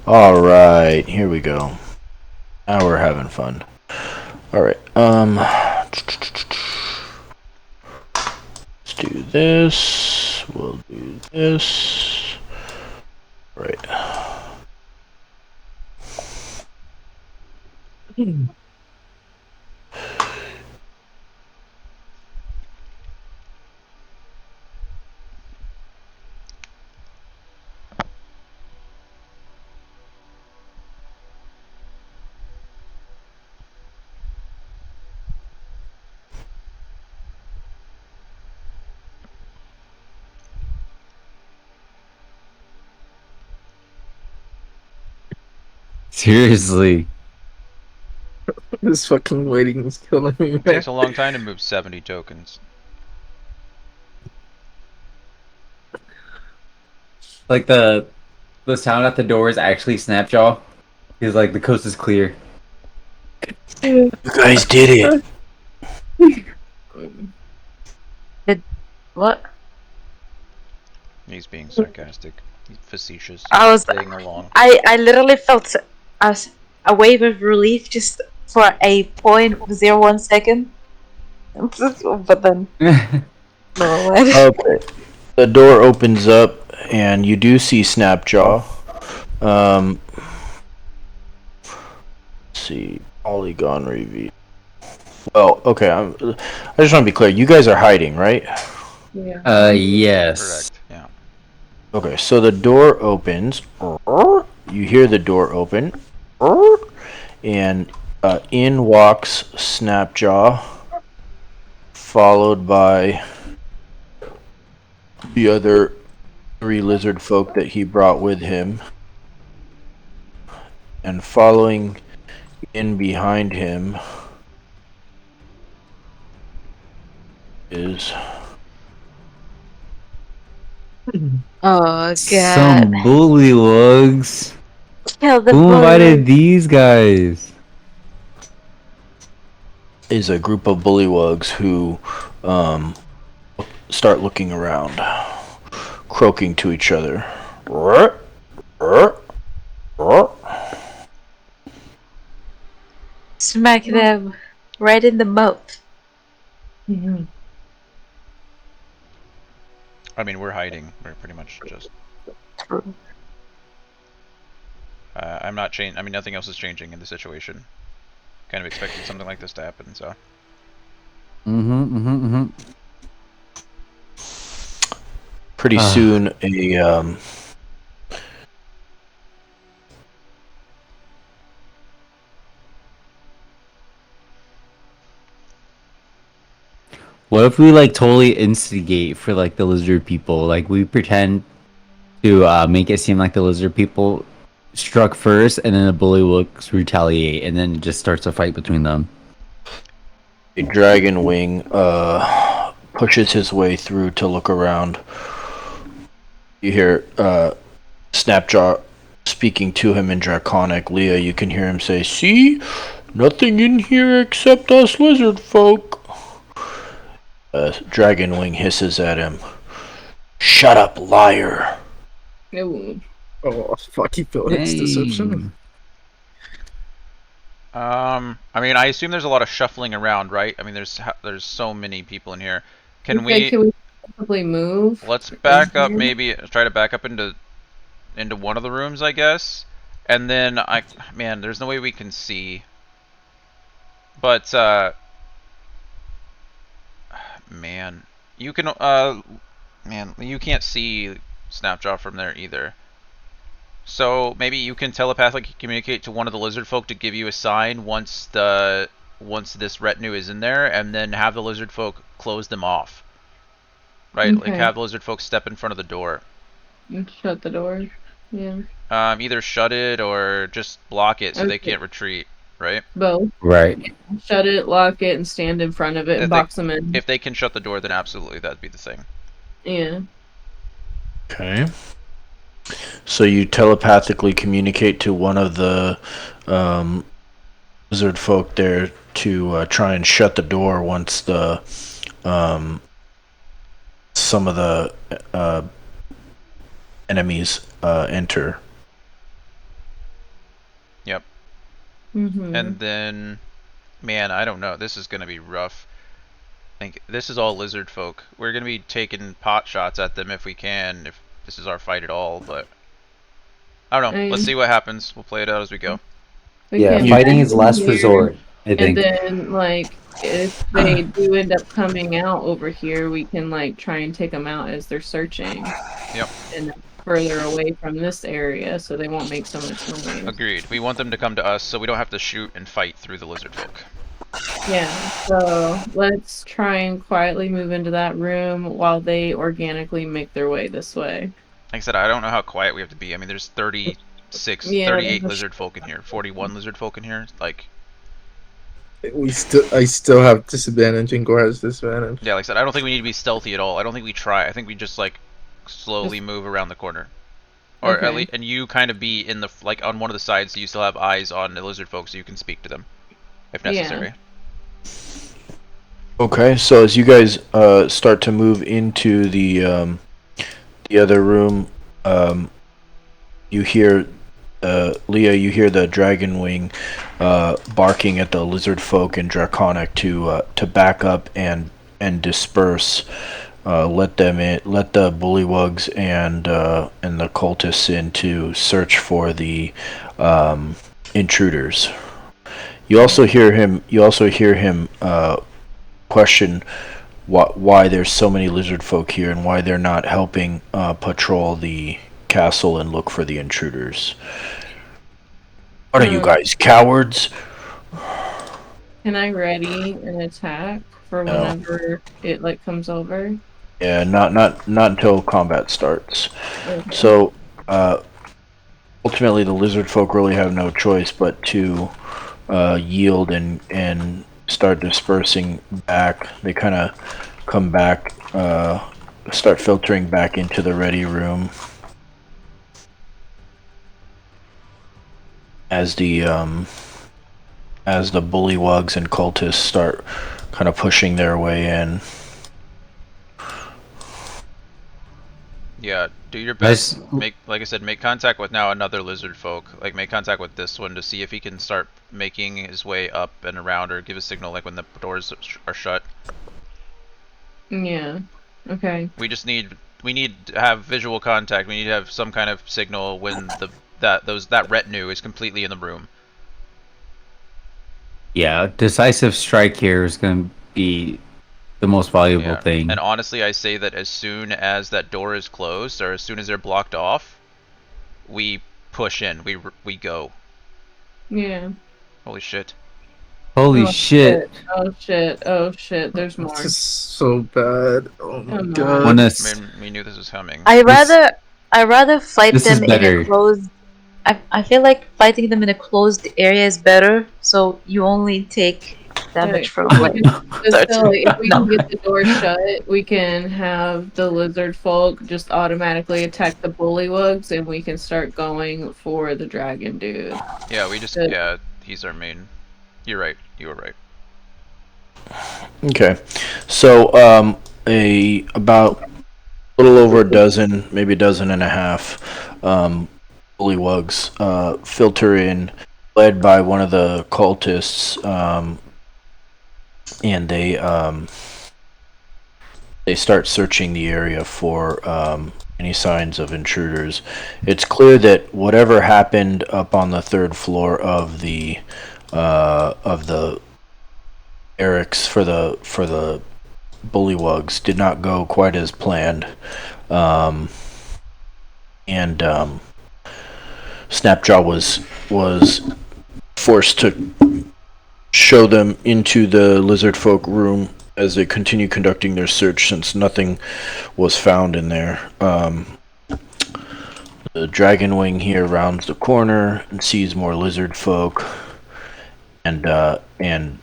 Alright, here we go. Now we're having fun. Alright, let's do this. We'll do this. Right. Seriously. This fucking waiting is killing me, man. It takes a long time to move 70 tokens. Like the sound at the door is actually Snapjaw. He's like, the coast is clear. You guys did it. What? He's being sarcastic, facetious, I was playing along. I literally felt a wave of relief just for a 0.01 second. But then, no, what? Okay. The door opens up, and you do see Snapjaw. Let's see, Polygon reveal. Well, okay. I just want to be clear. You guys are hiding, right? Yeah. Yes. Correct. Yeah. Okay, so the door opens. You hear the door open, and in walks Snapjaw, followed by the other 3 lizard folk that he brought with him. And following in behind him is Oh god. Some bullywugs. Kill the Who invited bully. these guys? a group of bullywugs who start looking around, croaking to each other. Smack them right in the mouth. Mhm. I mean, we're hiding. We're pretty much just. True. I'm not changing. I mean, nothing else is changing in the situation. Kind of expected something like this to happen, so. Pretty soon, a What if we like totally instigate for like the lizard people? Like we pretend to make it seem like the lizard people struck first, and then the bullywugs retaliate, and then it just starts a fight between them. a dragon wing pushes his way through to look around. You hear Snapjaw speaking to him in Draconic. Leah, you can hear him say, "See? Nothing in here except us lizard folk." Dragon wing hisses at him. "Shut up, liar." Ooh. Oh, fuck, he felt its deception. I mean, I assume there's a lot of shuffling around, right? I mean, there's so many people in here. Can Okay, can we possibly move? Let's back up, maybe try to back up into one of the rooms, I guess. And then man, there's no way we can see. But man, you can man, you can't see Snapjaw from there either. So maybe you can telepathically communicate to one of the lizard folk to give you a sign once this retinue is in there, and then have the lizard folk close them off. Right, Okay. like have the lizard folk step in front of the door. And shut the door. Yeah. Either shut it or just block it so they Okay. can't retreat. Right. Both. Right. Shut it, lock it, and stand in front of it and box them in. If they can shut the door, then absolutely that'd be the thing. Yeah. Okay. So you telepathically communicate to one of the lizard folk there to try and shut the door once the some of the enemies enter. Yep. Mm-hmm. And then, man, I don't know. This is gonna be rough. I think this is all lizard folk. We're gonna be taking pot shots at them if we can, if this is our fight at all. But I don't know. Let's see what happens. We'll play it out as we go. Yeah, fighting is last resort, I think. And then, like, if they do end up coming out over here, we can, like, try and take them out as they're searching. Yep. And further away from this area so they won't make so much noise. Agreed. We want them to come to us so we don't have to shoot and fight through the lizard folk. Yeah, so let's try and quietly move into that room while they organically make their way this way. Like I said, I don't know how quiet we have to be. I mean, there's 38 lizard folk in here, 41 lizard folk in here. Like, I still have disadvantage and Gore has disadvantage. yeah, like I said, I don't think we need to be stealthy at all. I don't think we try. I think we just like slowly move around the corner, or at least, and you kind of be in the like on one of the sides, so you still have eyes on the lizard folk, so you can speak to them if necessary. Yeah. Okay, so as you guys start to move into the other room, you hear Leah, you hear the dragon wing barking at the lizard folk and draconic to back up and disperse. Let them in. Let the bullywugs and the cultists in to search for the intruders. You also hear him. Question why there's so many lizard folk here and why they're not helping patrol the castle and look for the intruders. What are you guys, cowards? Can I ready an attack for whenever it like comes over? Yeah, not until combat starts. Okay. So, ultimately, the lizard folk really have no choice but to yield and start dispersing back. They kind of come back, start filtering back into the ready room as the bullywugs and cultists start kind of pushing their way in. Yeah, do your best. Make, like I said, make contact with now another lizard folk. Like, make contact with this one to see if he can start making his way up and around, or give a signal like when the doors are shut. Yeah. Okay. We need to have visual contact. We need to have some kind of signal when that retinue is completely in the room. Yeah, decisive strike here is going to be the most valuable thing. And honestly, I say that as soon as that door is closed, or as soon as they're blocked off, we push in. We go. Yeah. Holy shit. Holy shit. Oh shit. Oh shit. There's more. This is so bad. Oh my Come god. on. We knew this was coming. I rather fight this them is in a better. closed. I feel like fighting them in a closed area is better, so you only take damage from like. So if we can get the door shut, we can have the lizard folk just automatically attack the bullywugs, and we can start going for the dragon dude. Yeah, we just he's our main. You're right. You were right. Okay, so about a little over a dozen, maybe a dozen and a half, bullywugs filter in, led by one of the cultists, and they start searching the area for any signs of intruders. It's clear that whatever happened up on the third floor of the barracks for the bullywugs did not go quite as planned, and Snapjaw was forced to show them into the lizard folk room as they continue conducting their search, since nothing was found in there. The dragon wing here rounds the corner and sees more lizard folk, and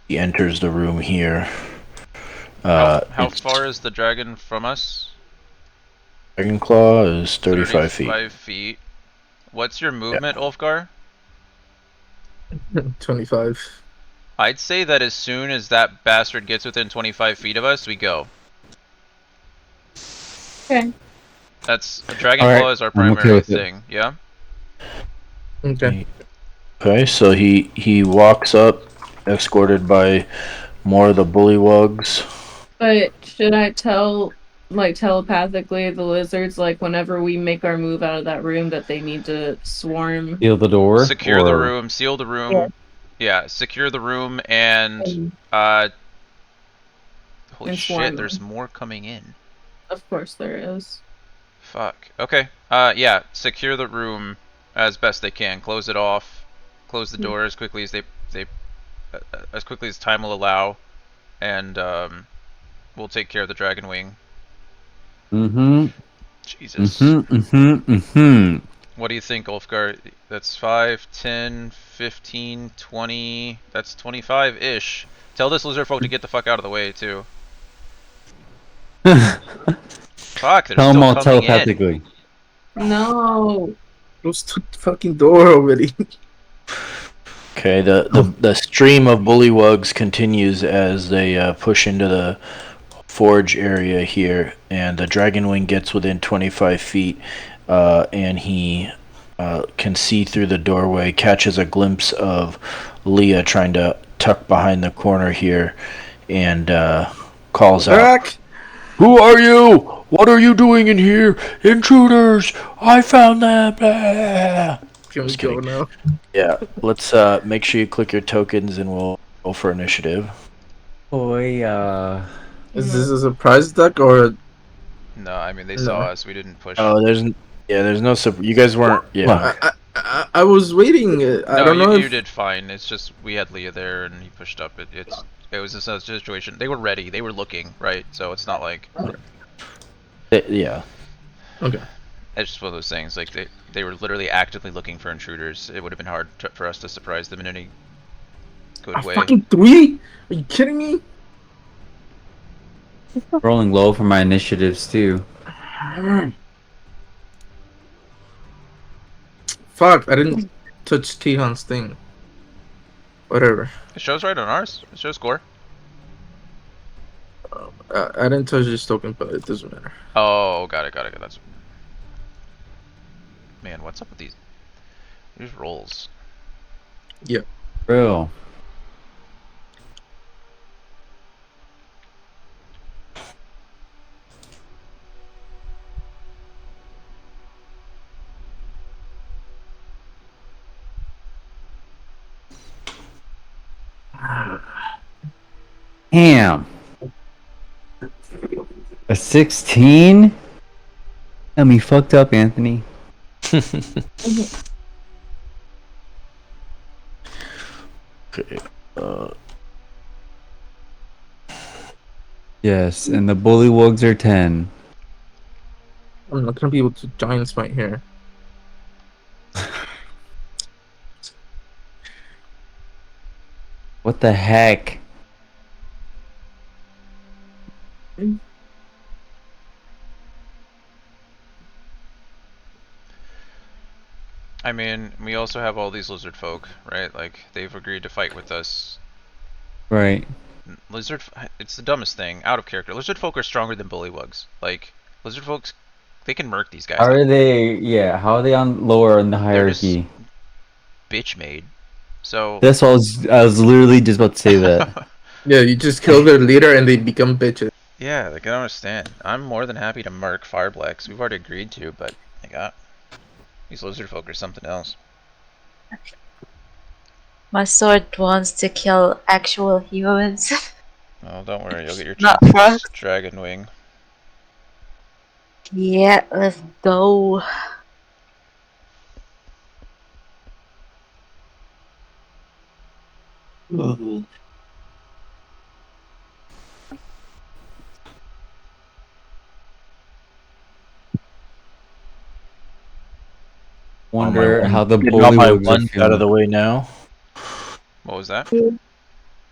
he enters the room here. How far is the dragon from us? Dragon Claw is 35 feet. 35 feet. What's your movement, Ulfgar? 25. I'd say that as soon as that bastard gets within 25 feet of us, we go. Okay. That's Dragon Claw is our primary thing. Yeah. Okay. Okay, so he walks up, escorted by more of the bullywugs. But should I tell, like, telepathically the lizards, like, whenever we make our move out of that room, that they need to swarm? Seal the door? Secure the room, seal the room. Yeah, secure the room, and, holy shit, there's more coming in. Of course there is. Fuck. Okay. Yeah, secure the room as best they can. Close it off. Close the door as quickly as as quickly as time will allow, and we'll take care of the dragon wing. Jesus. What do you think, Ulfgar? That's 5, 10, 15, 20. That's 25-ish. Tell this lizard folk to get the fuck out of the way too. Fuck, they're Tell them all still coming telepathically. No. Close the fucking door already. Okay, the stream of bullywugs continues as they push into the forge area here, and the dragon wing gets within 25 feet, and he can see through the doorway, catches a glimpse of Leah trying to tuck behind the corner here, and calls out, "Who are you? What are you doing in here? Intruders! I found them!" Blah. Can we Just go kidding. now? Yeah, let's make sure you click your tokens, and we'll go for initiative. Boy, Is this a surprise attack or? No, I mean they No. saw us. We didn't push. Oh, there's no. You guys weren't. Yeah. I was waiting. I No, don't know you if did fine. It's just we had Leah there and he pushed up. It was a situation. They were ready. They were looking, right? So it's not like Yeah. okay. it's just one of those things. Like they were literally actively looking for intruders. It would have been hard for us to surprise them in any good way. Fucking 3? Are you kidding me? rolling low for my initiatives too. Fuck! I didn't touch Kayhan's thing. Whatever. It shows right on ours. It shows score. I didn't touch this token, but it doesn't matter. Oh, got it. That's man. What's up with these rolls? Yeah. Bro. Damn. A 16? Got me fucked up, Anthony. Okay. Yes, and the bullywugs are 10. I'm not gonna be able to giant smite here. What the heck? I mean, we also have all these lizard folk, right? Like they've agreed to fight with us. Right. It's the dumbest thing. Out of character. Lizard folk are stronger than bullywugs. Like lizard folks, they can murk these guys. How are they? Yeah, how are they on lower in the hierarchy? Bitch made. So That's what I was literally just about to say that. Yeah, you just kill their leader and they become bitches. yeah, like I don't understand. I'm more than happy to murk Fireblacks. We've already agreed to, but these lizard folk are something else. My sword wants to kill actual humans. Oh, don't worry, you'll get your Not chance. frogs. Dragon wing. Yeah, let's go. Wonder how the Getting all my bullywugs are ones out of the feeling. way now. What was that?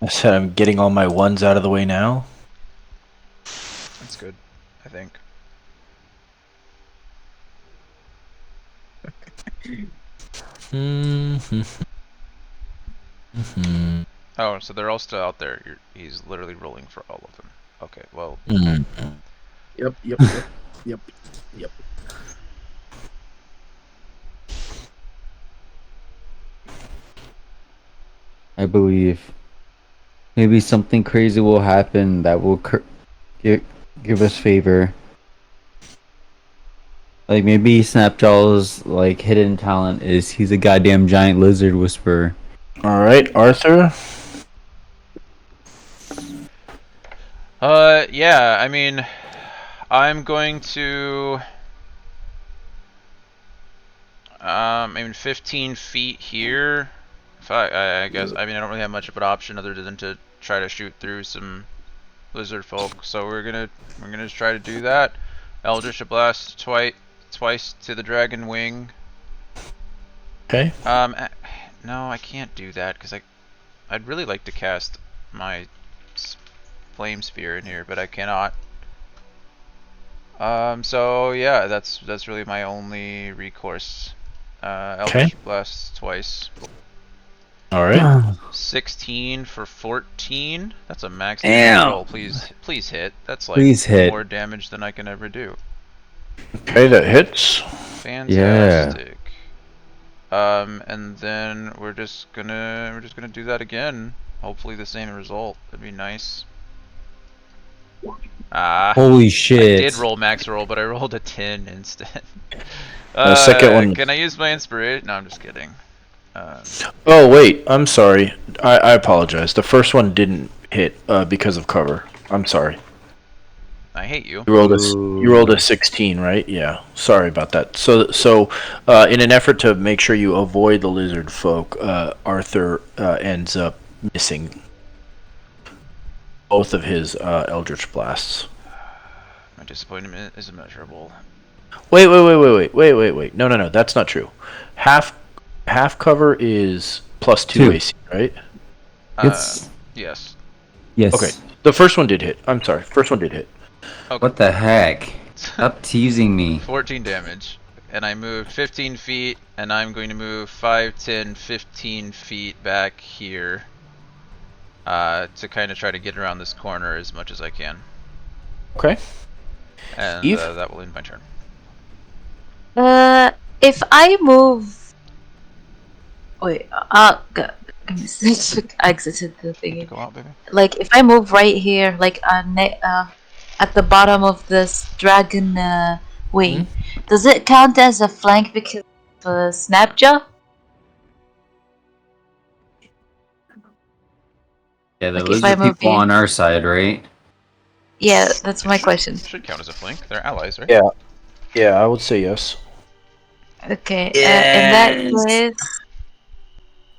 I said I'm getting all my ones out of the way now. That's good, I think. Oh, so they're all still out there. He's literally rolling for all of them. Okay, well. Yep. I believe. Maybe something crazy will happen that will give us favor. Like maybe Snapjaw's like hidden talent is he's a goddamn giant lizard whisperer. All right, Arthur. Yeah, I mean, I'm going to, I mean, 15 feet here. If I guess, I mean, I don't really have much of an option other than to try to shoot through some lizard folk. So we're gonna just try to do that. Eldritch Blast twice to the dragon wing. Okay. No, I can't do that because I'd really like to cast my flame spear in here, but I cannot. So yeah, that's really my only recourse. Eldritch Blast twice. All right. 16 for 14. That's a max Damn. roll. Please hit. That's like Please hit. more damage than I can ever do. Okay, that hits. Fantastic. And then we're just gonna do that again. Hopefully the same result. That'd be nice. Holy I shit. did roll max roll, but I rolled a 10 instead. The second one. Can I use my inspiration? No, I'm just kidding. Oh wait, I'm sorry. I apologize. The first one didn't hit because of cover. I'm sorry. I hate you. You rolled a 16, right? Yeah. Sorry about that. So in an effort to make sure you avoid the lizard folk, Arthur ends up missing both of his Eldritch blasts. My disappointment is immeasurable. Wait. No. That's not true. Half cover is +2 AC, right? It's Yes. yes. Okay. The first one did hit. I'm sorry. First one did hit. Okay. What the heck? Stop teasing me. 14 damage. And I moved 15 feet, and I'm going to move 5, 10, 15 feet back here to kind of try to get around this corner as much as I can. Okay. And Eve? that will end my turn. If I move, wait, I exited the thingy. Go out, baby. Like if I move right here, like at the bottom of this dragon wing, does it count as a flank because of snapjaw? Yeah, the Like if I lizard move people here. on our side, right? Yeah, that's my question. Should count as a flank. They're allies, right? Yeah. Yeah, I would say yes. Okay, in that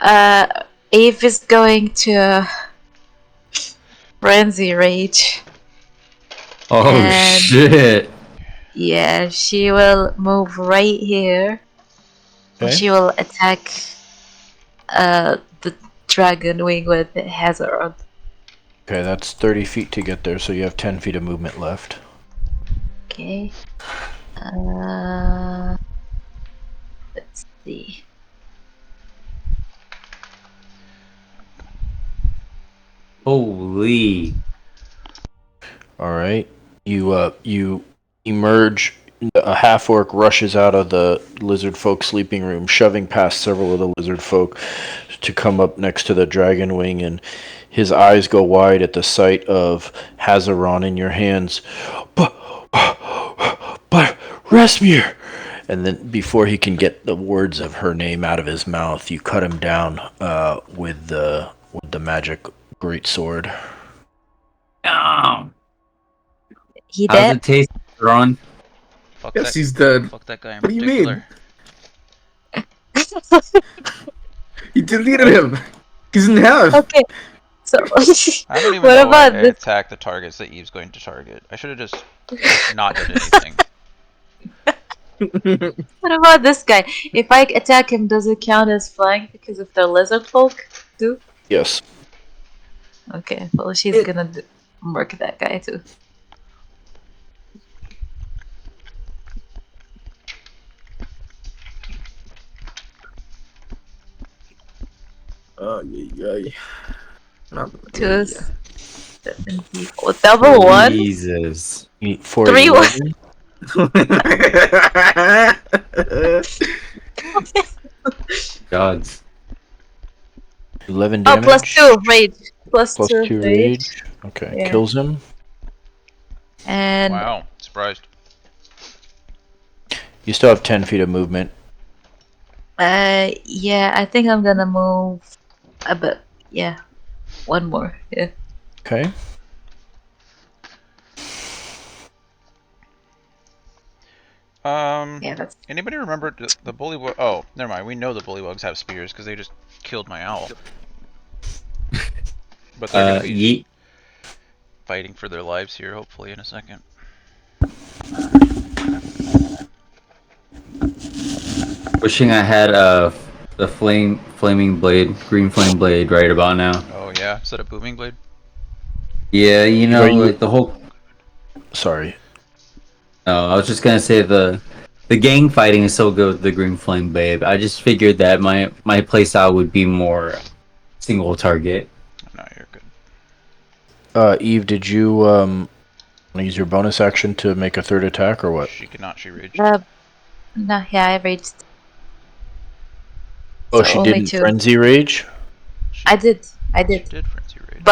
case, Eve is going to frenzy rage. Oh And- shit. Yeah, she will move right here. And Okay. she will attack the dragon wing with Hazard. Okay, that's 30 feet to get there, so you have 10 feet of movement left. Okay. Let's see. Holy. All right. You emerge. A half orc rushes out of the lizard folk sleeping room, shoving past several of the lizard folk to come up next to the dragon wing, and his eyes go wide at the sight of Hazaron in your hands. But Resmir! And then before he can get the words of her name out of his mouth, you cut him down with the magic great sword. Oh. He How's dead? it taste, Ron? Fuck Yes, that, he's dead. fuck that guy in What do you particular. You deleted him. He's in half. Okay. So I don't even what know about why I this? attacked the targets that Eve's going to target. I should have just not done anything. What about this guy? If I attack him, does it count as flank because of the lizard folk too? Yes. Okay, well she's gonna mark that guy too. Two, 70. Oh, double one. Jesus. You need 4 3 1. 11. Gods. 11 Oh, damage. +2 rage. Plus +2 2 rage. rage. Okay, Yeah. kills him. And Wow, surprised. You still have 10 feet of movement. yeah, I think I'm gonna move a bit. Yeah, one more. Yeah. Okay. Yeah, that's. Anybody remember the bullywug? Oh, never mind. We know the bullywugs have spears because they just killed my owl. But they're gonna be Yeet. fighting for their lives here, hopefully, in a second. Wishing I had the flaming blade, green flame blade right about now. Oh yeah, is that a booming blade? Yeah, you know, Are you- like the whole. Sorry. No, I was just gonna say the gang fighting is so good with the green flame blade. I just figured that my playstyle would be more single target. No, you're good. Eve, did you wanna use your bonus action to make a third attack or what? She cannot. She raged. No, yeah, I raged. Oh, So she only didn't 2. frenzy rage. I did. She did frenzy rage.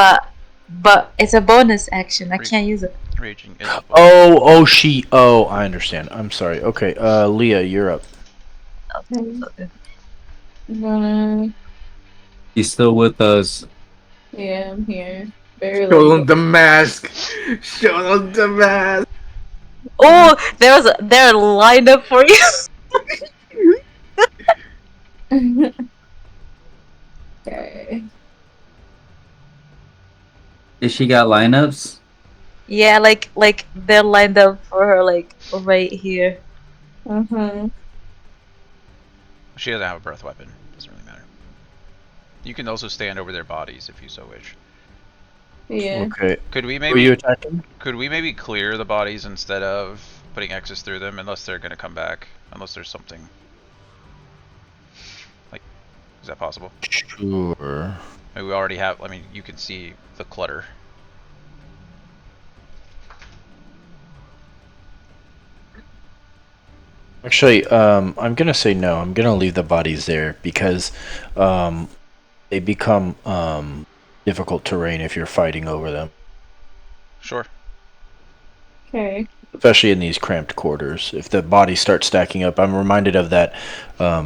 But it's a bonus action. I can't use it. Raging is a bonus. Oh, I understand. I'm sorry. Okay, Leah, you're up. Okay. I'm gonna. He's still with us. Yeah, I'm here. Barely. Show them the mask. Show them the mask. Oh, they're lined up for you. Okay. Is she got lineups? Yeah, like they're lined up for her, like right here. She doesn't have a breath weapon. Doesn't really matter. You can also stand over their bodies if you so wish. Yeah. Okay. Could we Were maybe you attacking? Could we maybe clear the bodies instead of putting X's through them, unless they're gonna come back? Unless there's something. Like, is that possible? Sure. I mean, we already have. I mean, you can see the clutter. Actually, I'm gonna say no. I'm gonna leave the bodies there because they become difficult terrain if you're fighting over them. Sure. Okay. Especially in these cramped quarters. If the bodies start stacking up, I'm reminded of that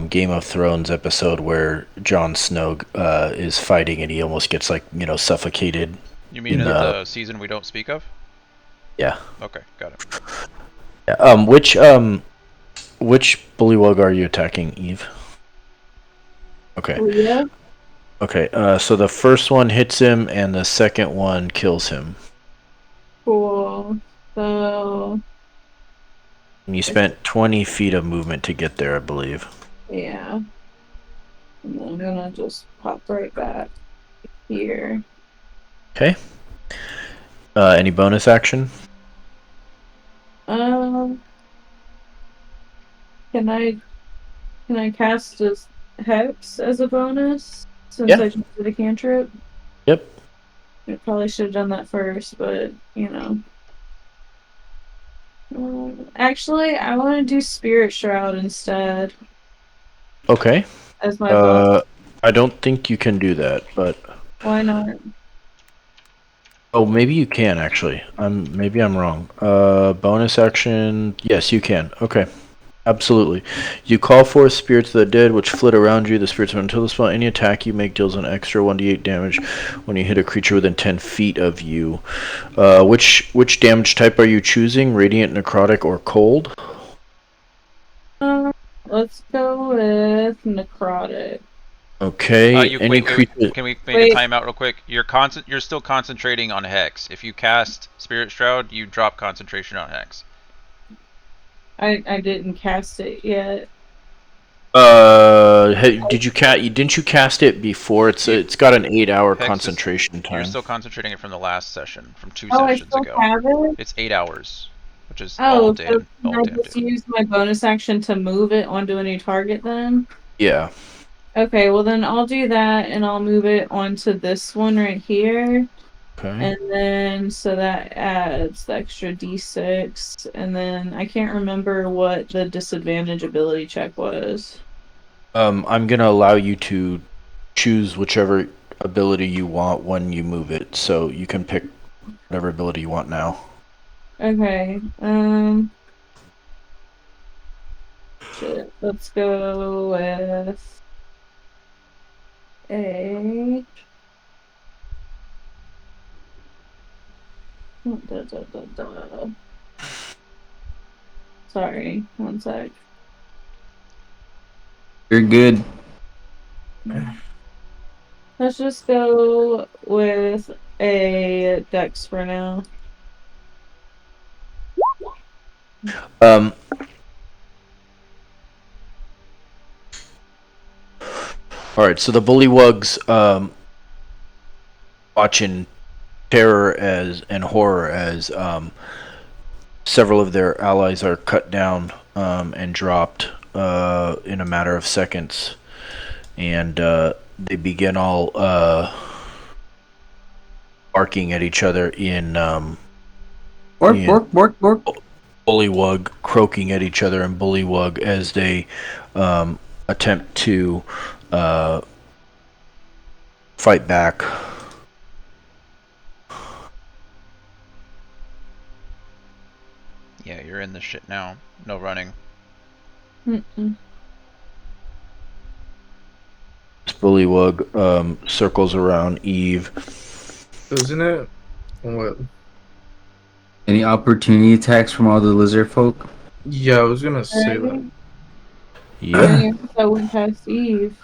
Game of Thrones episode where Jon Snow is fighting and he almost gets suffocated. You mean in the season we don't speak of? Yeah. Okay, got it. Yeah. Which bullywug are you attacking, Eve? Okay. Leah? Okay, so the first one hits him and the second one kills him. Cool. So. And you spent 20 feet of movement to get there, I believe. Yeah. And I'm gonna just pop right back here. Okay. Any bonus action? Can I cast a hex as a bonus since Yeah. I just did a cantrip? Yep. I probably should have done that first, but actually, I want to do Spirit Shroud instead Okay. as my bonus. I don't think you can do that, but Why not? oh, maybe you can actually. Maybe I'm wrong. Bonus action. Yes, you can. Okay. Absolutely. You call forth spirits of the dead, which flit around you. The spirits until the spell. Any attack you make deals an extra 1d8 damage when you hit a creature within 10 feet of you. Which damage type are you choosing? Radiant, necrotic, or cold? Let's go with necrotic. Okay. Can we make a timeout real quick? You're still concentrating on Hex. If you cast Spirit Shroud, you drop concentration on Hex. I didn't cast it yet. Didn't you cast it before? It's got an 8-hour concentration time. You're still concentrating it from the last session, from 2 I sessions still ago. have it? It's 8 hours, which is Oh, all damn. so I just use my bonus action to move it onto a new target then? Yeah. Okay, well then I'll do that and I'll move it onto this one right here. Okay. And then, so that adds the extra d6. And then I can't remember what the disadvantage ability check was. I'm going to allow you to choose whichever ability you want when you move it. So you can pick whatever ability you want now. Okay. Shit. Let's go with a... Sorry, one sec. You're good. Let's just go with a dex for now. All right, so the bullywugs watch in terror and horror as several of their allies are cut down and dropped in a matter of seconds, and they begin all barking at each other in Bork. bullywug, croaking at each other in bullywug as they attempt to fight back. Yeah, you're in the shit now. No running. Mm-mm. This bullywug circles around Eve. Doesn't it? What? Any opportunity attacks from all the lizard folk? Yeah, I was gonna say that. Yeah. I went past Eve.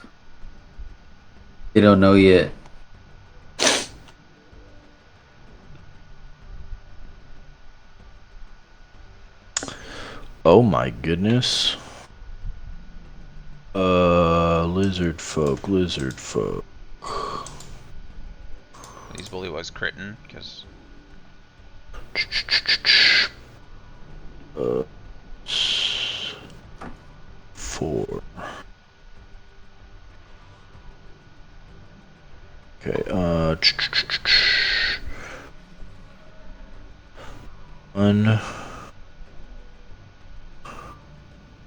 They don't know yet. Oh my goodness. Lizard folk. These bullywugs critting, because... Four. Okay, 1,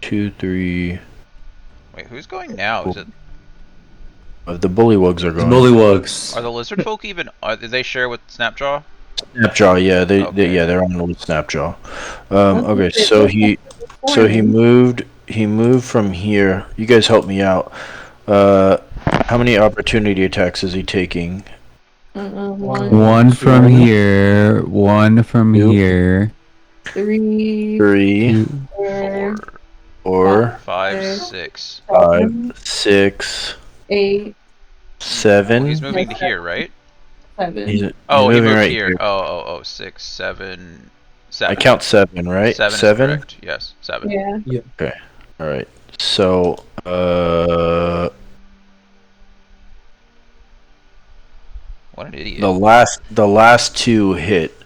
2, 3. Wait, who's going now? Is it... The bullywugs are The going. bullywugs. Are the lizard folk even... do they share with Snapjaw? Snapjaw, yeah, Okay. they're on with Snapjaw. Okay, so he moved from here. You guys help me out. How many opportunity attacks is he taking? One from here. One from here. 3, 3, 4, 4, 5, 6. 5, 6, 8, 7. He's moving to here, right? 7. He's Oh, he moving moved right here. Oh, 6, 7, 7. I count 7, right? 7 is correct. Yes, 7. Yeah. Okay. All right. So, What an idiot. the last 2 hit.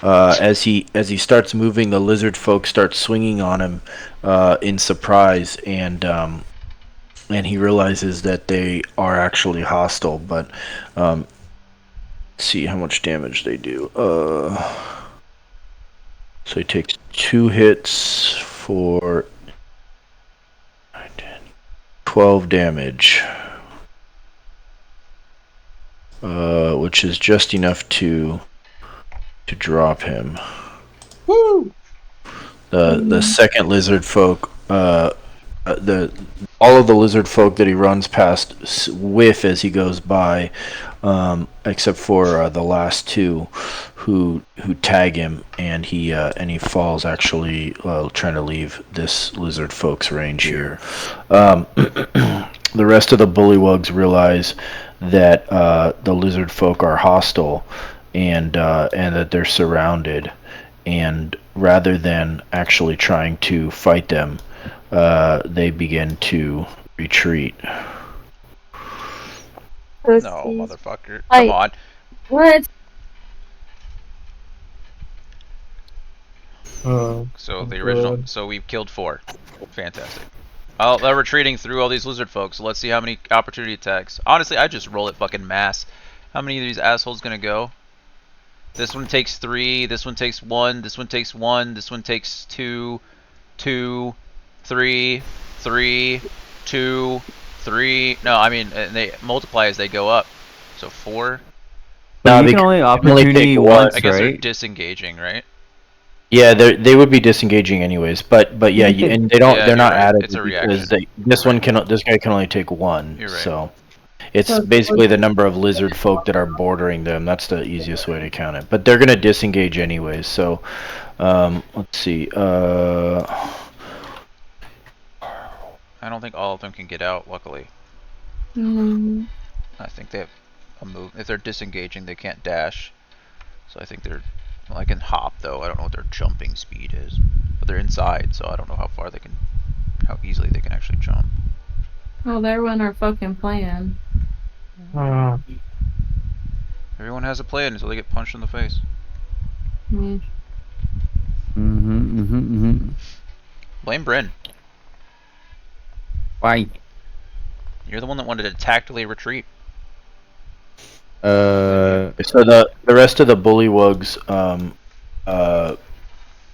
As he starts moving, the lizard folk start swinging on him in surprise, and he realizes that they are actually hostile. But let's see how much damage they do. So he takes 2 hits for 12 damage, which is just enough to drop him. Woo! The second lizard folk, all of the lizard folk that he runs past whiff as he goes by, except for the last 2, who tag him, and he falls, actually trying to leave this lizard folk's range here. The rest of the bullywugs realize that the lizard folk are hostile, and that they're surrounded, and rather than actually trying to fight them, they begin to retreat. No, motherfucker. Come on. What? So the original... So we've killed 4. Fantastic. Oh, they're retreating through all these lizard folks. So let's see how many opportunity attacks. Honestly, I just roll it fucking mass. How many of these assholes gonna go? This one takes 3, this one takes 1, this one takes 1, this one takes 2, 2, 3, 3, 2, 3. No, I mean, and they multiply as they go up. So 4. No, you can only opportunity once, I guess they're right? disengaging, right? Yeah, they would be disengaging anyways, but yeah, and they don't. Yeah, they're not right. added It's a because reaction. this guy can only take 1. You're right. So it's basically the number of lizard folk that are bordering them. That's the easiest way to count it. But they're gonna disengage anyways. So let's see. I don't think all of them can get out, luckily. I think they have a move. If they're disengaging, they can't dash. So I think they're... Well, I can hop, though. I don't know what their jumping speed is. But they're inside, so I don't know how far they can... How easily they can actually jump. Well, there went our fucking plan. Everyone has a plan until they get punched in the face. Blame Bryn. Why? You're the one that wanted to tactically retreat. So the rest of the bullywugs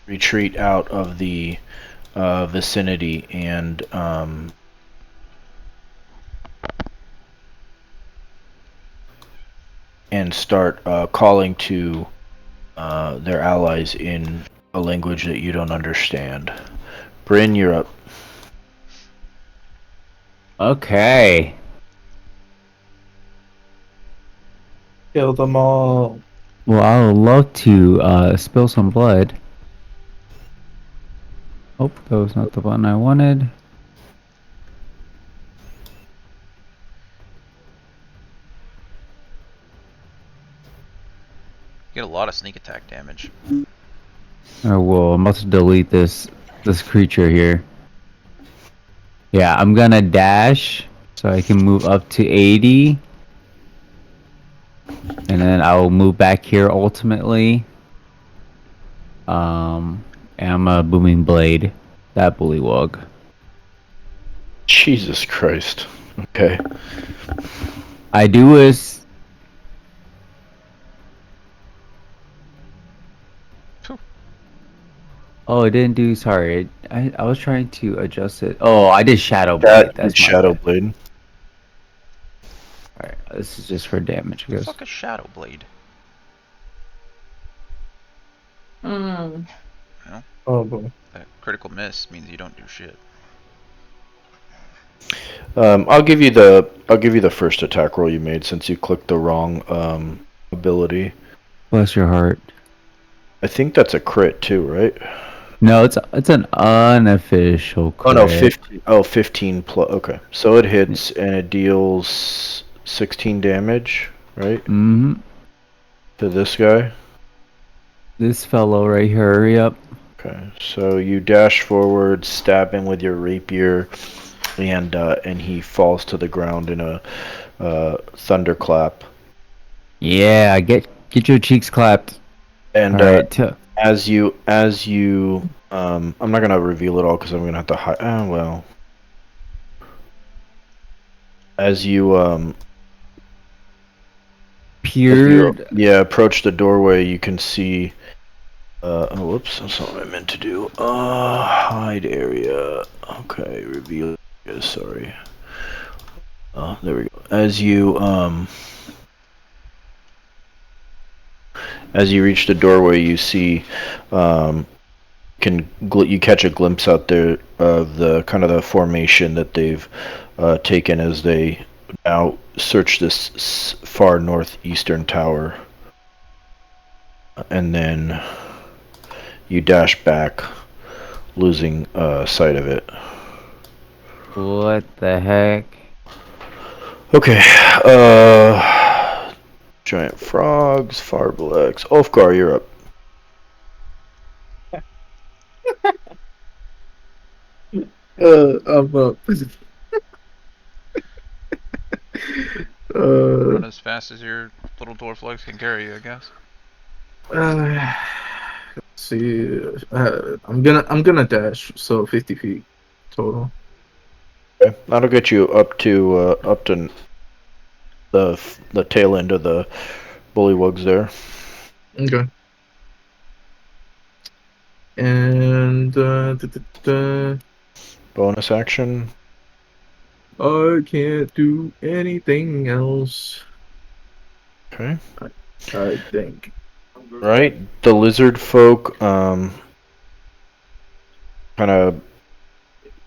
retreat out of the vicinity, and and start calling to their allies in a language that you don't understand. Bryn, you're up. Okay. Kill them all. Well, I would love to spill some blood. Oh, that was not the button I wanted. Get a lot of sneak attack damage. Oh, well, I'm about to delete this creature here. Yeah, I'm gonna dash so I can move up to 80. And then I will move back here ultimately. And I'm a booming blade. That bullywug. Jesus Christ. Okay. I do is. Oh, it didn't do. Sorry, I was trying to adjust it. Oh, I did shadow blade. That's my Shadow bad. Blade. Alright, this is just for damage, I guess. Fuck a shadow blade. Mm. Oh boy. A critical miss means you don't do shit. I'll give you the first attack roll you made since you clicked the wrong ability. Bless your heart. I think that's a crit too, right? No, it's an unofficial crit. Oh no, 15. Oh, 15 plus. Okay, so it hits and it deals 16 damage, right? Mm-hmm. To this guy. This fellow right here. Yep. Okay, so you dash forward, stab him with your rapier, and he falls to the ground in a thunderclap. Yeah, get your cheeks clapped. And Alright, as you I'm not gonna reveal it all because I'm gonna have to hide. Well, as you approach the doorway, you can see. Oh, whoops! That's not what I meant to do. Hide area. Okay, reveal. Sorry. There we go. As you reach the doorway, you see, you catch a glimpse out there of the kind of the formation that they've taken as they now search this far northeastern tower, and then you dash back, losing sight of it. what the heck? Okay. Giant frogs, Farblex. Ulfgar, you're up. I'm up. Run as fast as your little dwarf legs can carry you, I guess. Let's see. I'm gonna dash. So 50 feet total. Okay. That'll get you up to the tail end of the bullywugs there. Okay. And Bonus action. I can't do anything else. Okay. I think. Right. The lizard folk kind of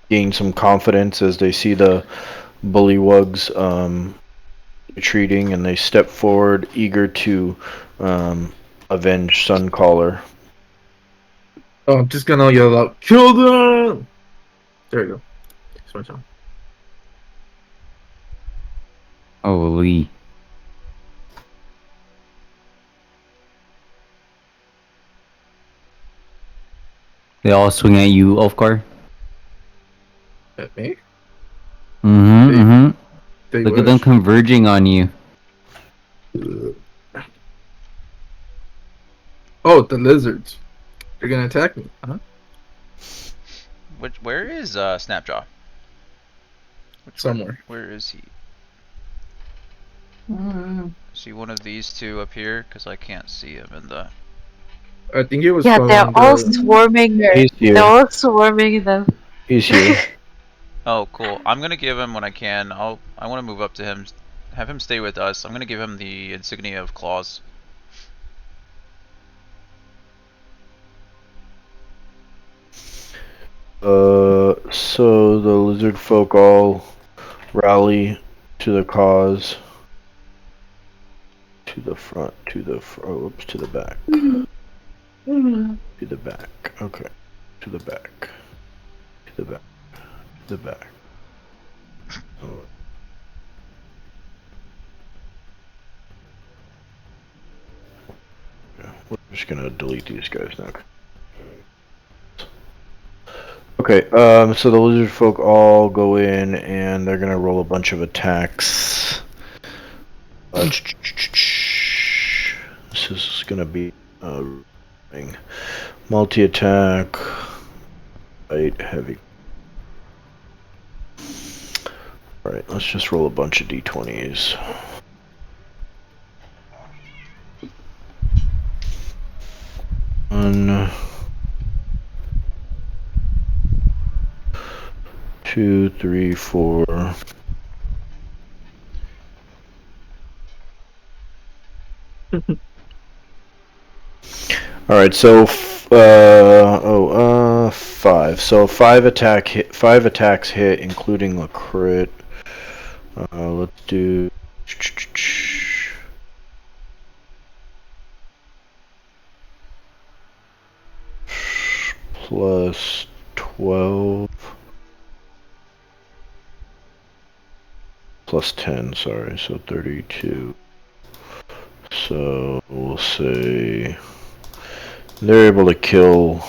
gain some confidence as they see the bullywugs retreating, and they step forward, eager to avenge Suncaller. Oh, I'm just gonna yell out, "Kill them!" There you go. It's my turn. Holy. They all swing at you, Ulfgar? At me? Mm-hmm. They Look at them converging on you. Oh, the lizards. They're gonna attack me, huh? Where is Snapjaw? Somewhere. Where is he? Mm. See one of these two up here? Because I can't see him in the... I think it was. Yeah, they're all swarming her. He's here. They're all swarming them. He's here. Oh, cool. I'm gonna give him when I can. I want to move up to him have him stay with us. I'm gonna give him the insignia of claws. So the lizard folk all rally to the cause. To the front, to the oops, to the back. To the back. Okay. To the back. To the back. To the back. Oh. Yeah, we're just gonna delete these guys now. Okay, so the lizard folk all go in and they're gonna roll a bunch of attacks. This is gonna be multi-attack, light, heavy. Alright, let's just roll a bunch of d20s. One, 2, 3, 4. All right, so 5. So 5 attacks hit, including the crit. Let's do plus 12 plus 10. Sorry, so 32. So we'll say they're able to kill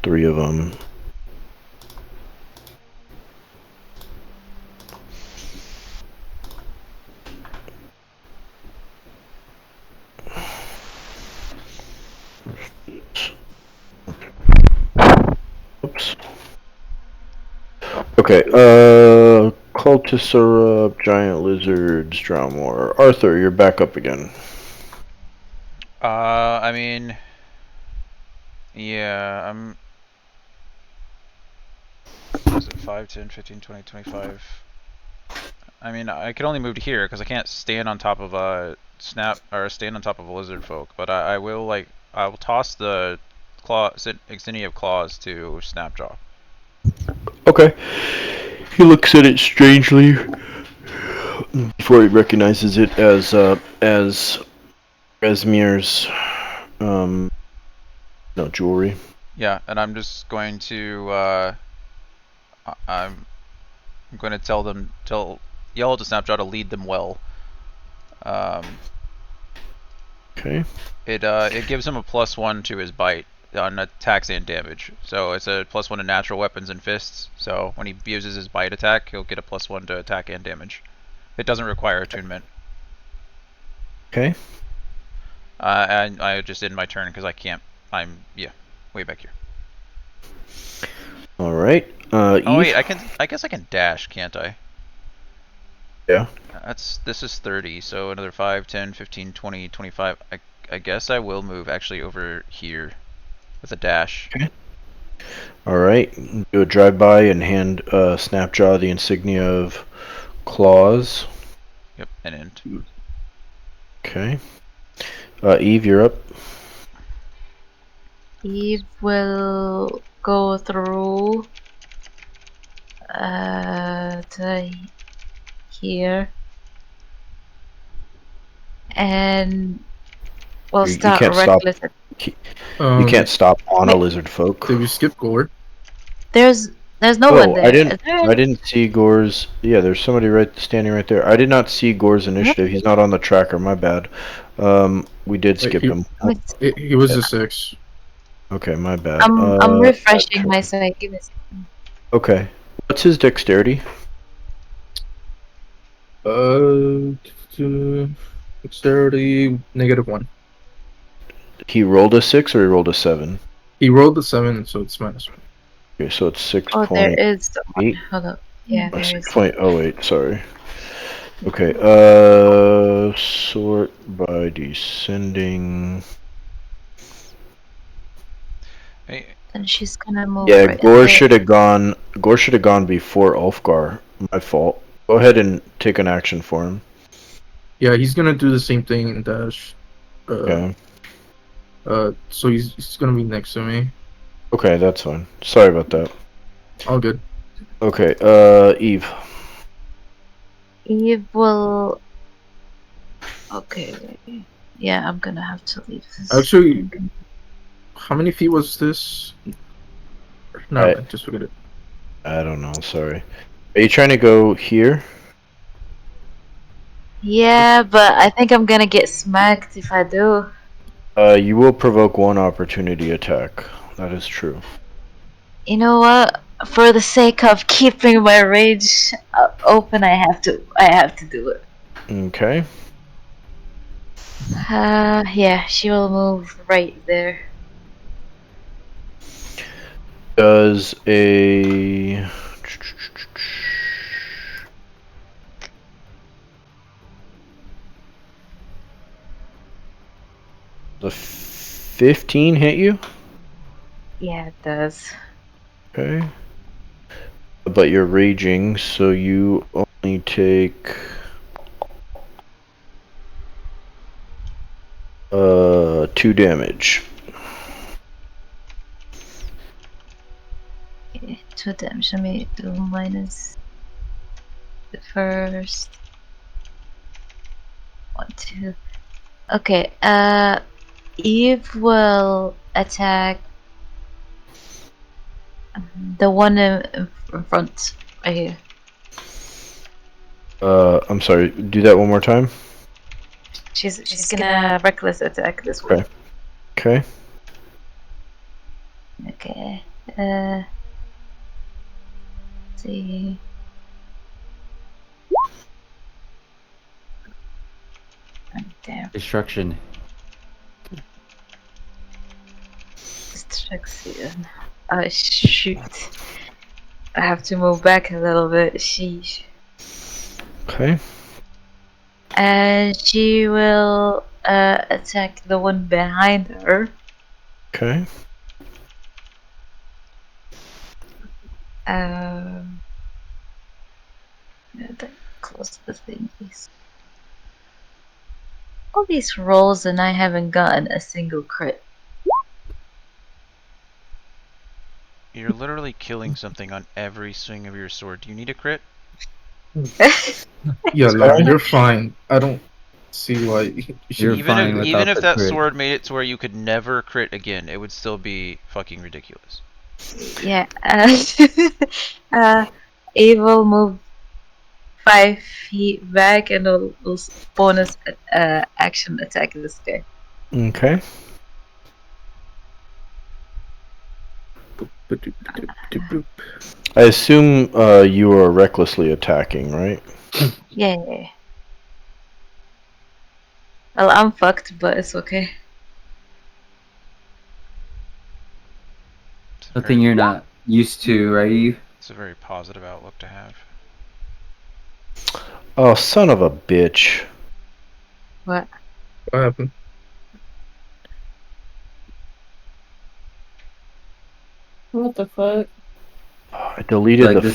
3 of them. Oops. Okay, cultists are up, giant lizards, drown more. Arthur, you're back up again. I mean, yeah, what is it, 5, 10, 15, 20, 25. I mean, I can only move to here because I can't stand on top of a stand on top of a lizard folk. But I will I will toss the insignia of claws to Snapjaw. Okay. He looks at it strangely before he recognizes it as Resmir's jewelry. Yeah, and I'm just going to I'm going to yell to Snapjaw to lead them well. Okay. It gives him a +1 to his bite on attacks and damage. So it's a +1 to natural weapons and fists. So when he uses his bite attack, he'll get a +1 to attack and damage. It doesn't require attunement. Okay. And I just end my turn because I can't. I'm way back here. All right. Oh Eve? wait, I guess I can dash, can't I? Yeah. This is 30, so another 5, 10, 15, 20, 25. I guess I will move actually over here with a dash. Okay. All right. Do a drive-by and hand Snapjaw the insignia of claws. Yep, and end. Okay. Eve, you're up. Eve will go through to here and we'll start you can't stop. reckless. You can't stop on a lizard folk. Did we skip Gore? There's no one there. I didn't see Gore's. Yeah, there's somebody standing right there. I did not see Gore's initiative. He's not on the tracker. My bad. We did skip him. He was a 6. Okay, my bad. I'm refreshing my site. Give me a second. Okay. What's his dexterity? Dexterity -1. He rolled a 6 or he rolled a 7? He rolled a 7, so it's -1. Okay, so it's 6. Oh, there is. Hold up. Yeah, there is. 6.08. Sorry. Okay. Sort by descending. Hey. And she's gonna move. Yeah, right Gore should have gone. Gore should have gone before Ulfgar. My fault. Go ahead and take an action for him. Yeah, he's gonna do the same thing and dash. Okay. So he's gonna be next to me. Okay, that's fine. Sorry about that. All good. Okay, Eve. Eve will. Okay. Yeah, I'm gonna have to leave this. Actually, how many feet was this? No, just forget it. I don't know. Sorry. Are you trying to go here? Yeah, but I think I'm gonna get smacked if I do. You will provoke one opportunity attack. That is true. You know what? For the sake of keeping my rage open, I have to do it. Okay. Yeah, she will move right there. Does a the 15 hit you? Yeah, it does. Okay. But you're raging, so you only take 2 damage. Okay, 2 damage. Let me do minus the first 1, 2. Okay. Eve will attack the one in front, right here. I'm sorry. Do that one more time. She's gonna reckless attack this one. Okay. Okay. Let's see. Oh, damn. Destruction. Destruction. Oh shoot. I have to move back a little bit. Sheesh. Okay. And she will attack the one behind her. Okay. Close the thing, please. All these rolls and I haven't gotten a single crit. You're literally killing something on every swing of your sword. Do you need a crit? Yeah, Lara, you're fine. I don't see why you should. You're fine without Even if the that crit. sword made it to where you could never crit again, it would still be fucking ridiculous. Yeah. Eve will move 5 feet back and will bonus action attack this guy. Okay. I assume you are recklessly attacking, right? Yeah. Well, I'm fucked, but it's okay. Something you're not used to, right, Eve? It's a very positive outlook to have. Oh, son of a bitch. What? What happened? What the fuck? I deleted the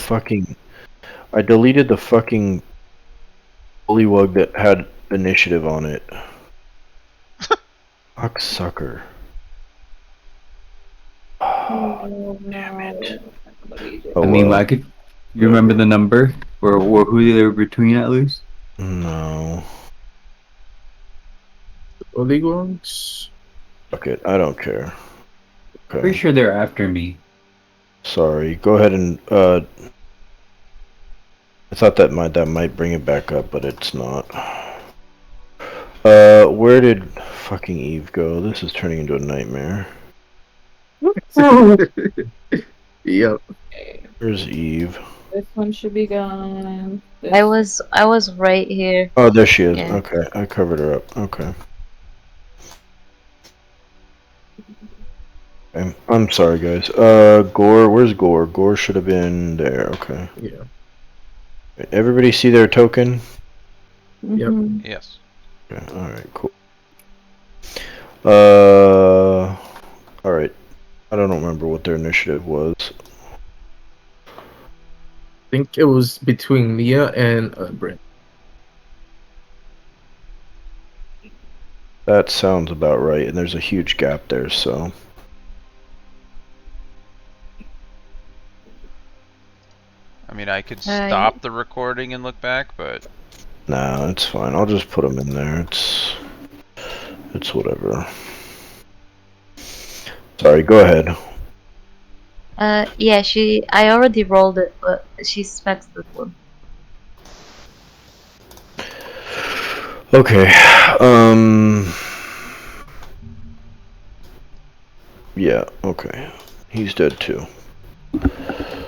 fucking bullywug that had initiative on it. Cocksucker. Oh, damn it. I mean, I could. You remember the number or who they were between at least? No. Polygongs? Fuck it, I don't care. Okay. Pretty sure they're after me. Sorry. Go ahead and I thought that might bring it back up, but it's not. Where did fucking Eve go? This is turning into a nightmare. Yep. Where's Eve? This one should be gone. I was right here. Oh, there she is. Yeah. Okay, I covered her up. Okay. I'm sorry, guys. Gore, where's Gore? Gore should have been there. Okay. Yeah. Everybody see their token? Mhm. Yes. Okay, alright, cool. Alright. I don't remember what their initiative was. think it was between Mia and Bryn. That sounds about right, and there's a huge gap there, so. I mean, I could stop the recording and look back, but Nah, it's fine. I'll just put them in there. It's whatever. Sorry, go ahead. Yeah, I already rolled it, but she specs this one. Okay. Yeah, okay. He's dead too.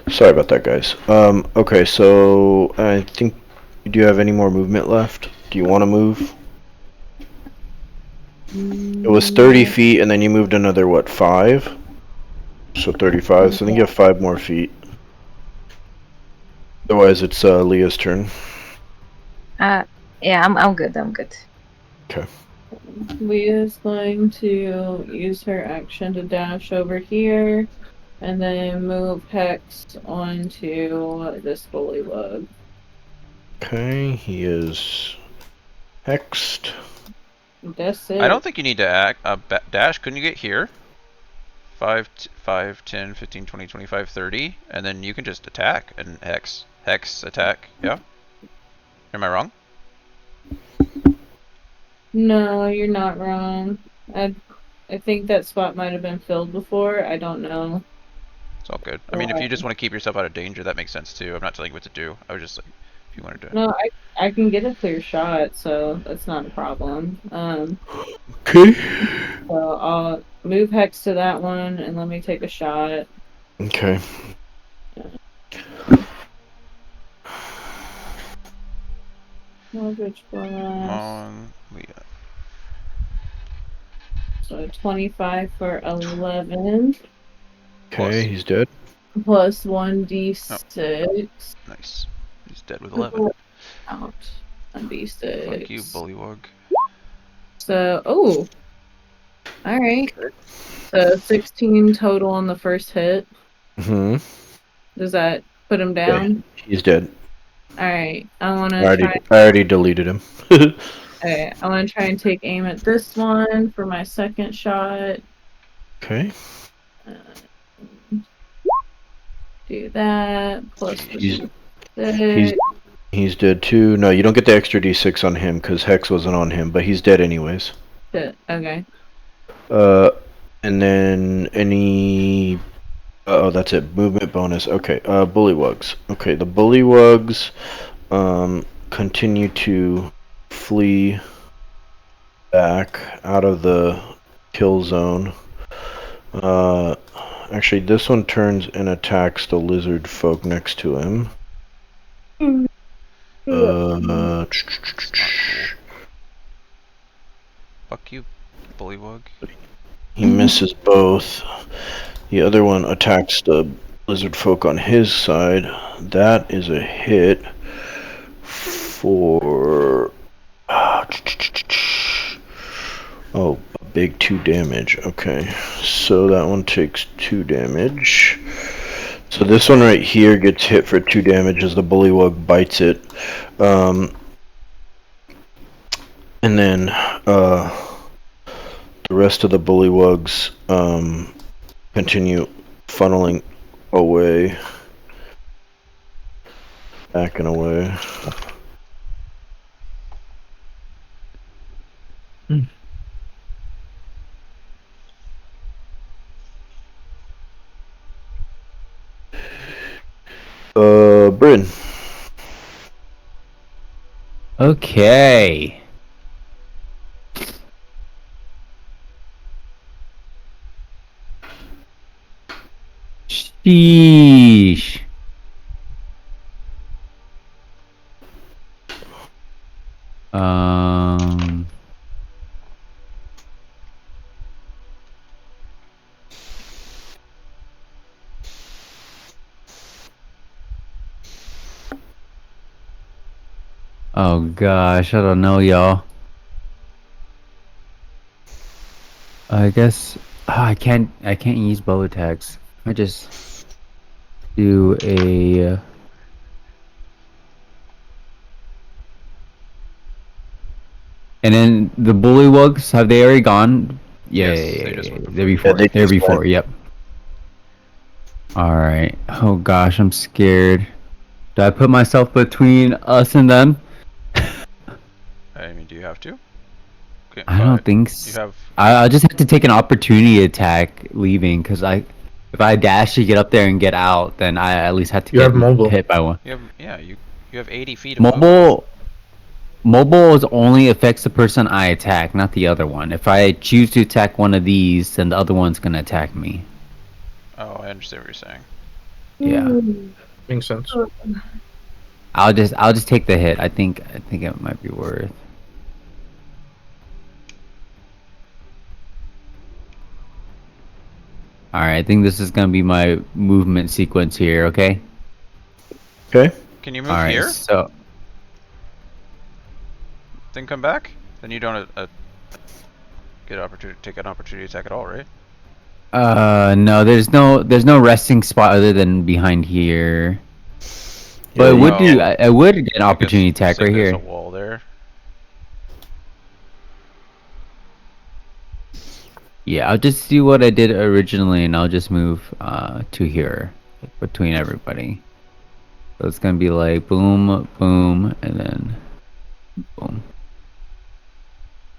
Sorry about that, guys. Okay, so I think, do you have any more movement left? Do you want to move? It was 30 feet, and then you moved another, what, 5? So 35, so I think you have 5 more feet. Otherwise, it's Leah's turn. Yeah, I'm good. I'm good. Okay. Leah's going to use her action to dash over here, and then move Hex onto this bullywug. Okay, he is hexed. That's it. I don't think you need to dash. Couldn't you get here? 5, 10, 15, 20, 25, 30, and then you can just attack and hex attack. Yeah. Am I wrong? No, you're not wrong. I think that spot might have been filled before. I don't know. It's all good. I mean, if you just want to keep yourself out of danger, that makes sense too. I'm not telling you what to do. I was just like, if you wanted to. No, I can get a clear shot, so that's not a problem. Okay. So I'll move Hex to that one and let me take a shot. Okay. Eldritch Come Blast. on, Leah. So 25 for 11. Okay, he's dead. Plus 1d6. Nice. He's dead with 11. Out. 1d6. Fuck you, bullywug. So, alright. So 16 total on the first hit. Mm-hmm. Does that put him down? Okay. He's dead. Alright. I wanna I already deleted him. Okay, I wanna try and take aim at this one for my second shot. Okay. Do that. Plus He's dead too. No, you don't get the extra d6 on him because Hex wasn't on him, but he's dead anyways. Okay. And then any... Oh, that's it. Movement bonus. Okay, bullywugs. Okay, the bullywugs continue to flee back out of the kill zone. Actually, this one turns and attacks the lizard folk next to him. Fuck you, bullywug. He misses both. The other one attacks the lizard folk on his side. That is a hit for... Oh, a big 2 damage. Okay, so that one takes 2 damage. So this one right here gets hit for 2 damage as the bullywug bites it. And then the rest of the bullywugs continue funneling away. Backing away. Bryn. Okay. Sheesh. Oh gosh, I don't know, y'all. I guess I can't use bow attacks. I just do a And then the bullywugs, have they already gone? Yeah, Yes, yeah, they yeah, just yeah. went They're before. before. they They're just before. went. Yep. All right. Oh gosh, I'm scared. Do I put myself between us and them? I mean, do you have to? Okay, I don't think you so. have. I just have to take an opportunity attack leaving because if I dash to get up there and get out, then I at least have to You get have mobile. hit by one. You have 80 feet of movement. Mobile only affects the person I attack, not the other one. If I choose to attack one of these, then the other one's gonna attack me. Oh, I understand what you're saying. Yeah. Makes sense. I'll just take the hit. I think it might be worth. All right, I think this is gonna be my movement sequence here. Okay. Okay. Can you move All right. here? So Then come back. Then you don't get an opportunity, take an opportunity attack at all, right? no, there's no resting spot other than behind here. But I would do. I would get an opportunity attack right There's here. a wall there. Yeah, I'll just do what I did originally, and I'll just move to here between everybody. So it's gonna be like boom, boom, and then boom.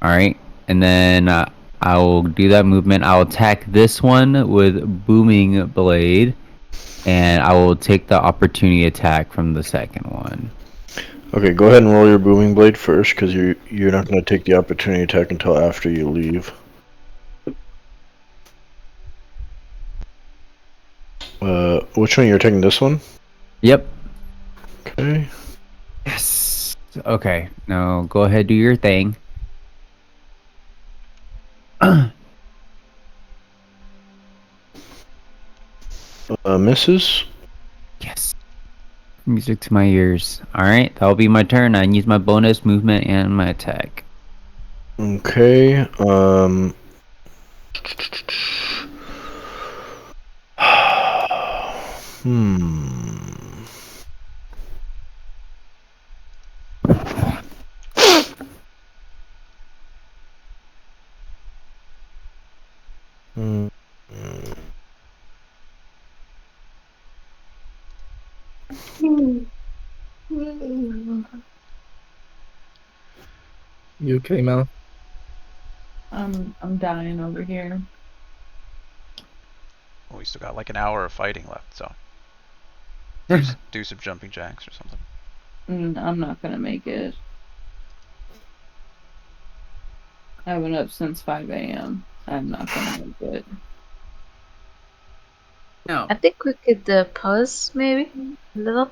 All right, and then I will do that movement. I'll attack this one with booming blade, and I will take the opportunity attack from the second one. Okay, go ahead and roll your booming blade first, because you're not going to take the opportunity attack until after you leave. Which one? You're taking this one? Yep. Okay. Yes. Okay. Now go ahead, do your thing. Misses. Yes. Music to my ears. Alright, that'll be my turn. I can use my bonus movement and my attack. Okay. You okay, Mel? I'm dying over here. Well, we still got like an hour of fighting left, so do some jumping jacks or something. I'm not gonna make it. I've been up since 5 a.m. I'm not gonna make it. No. I think we could pause maybe a little.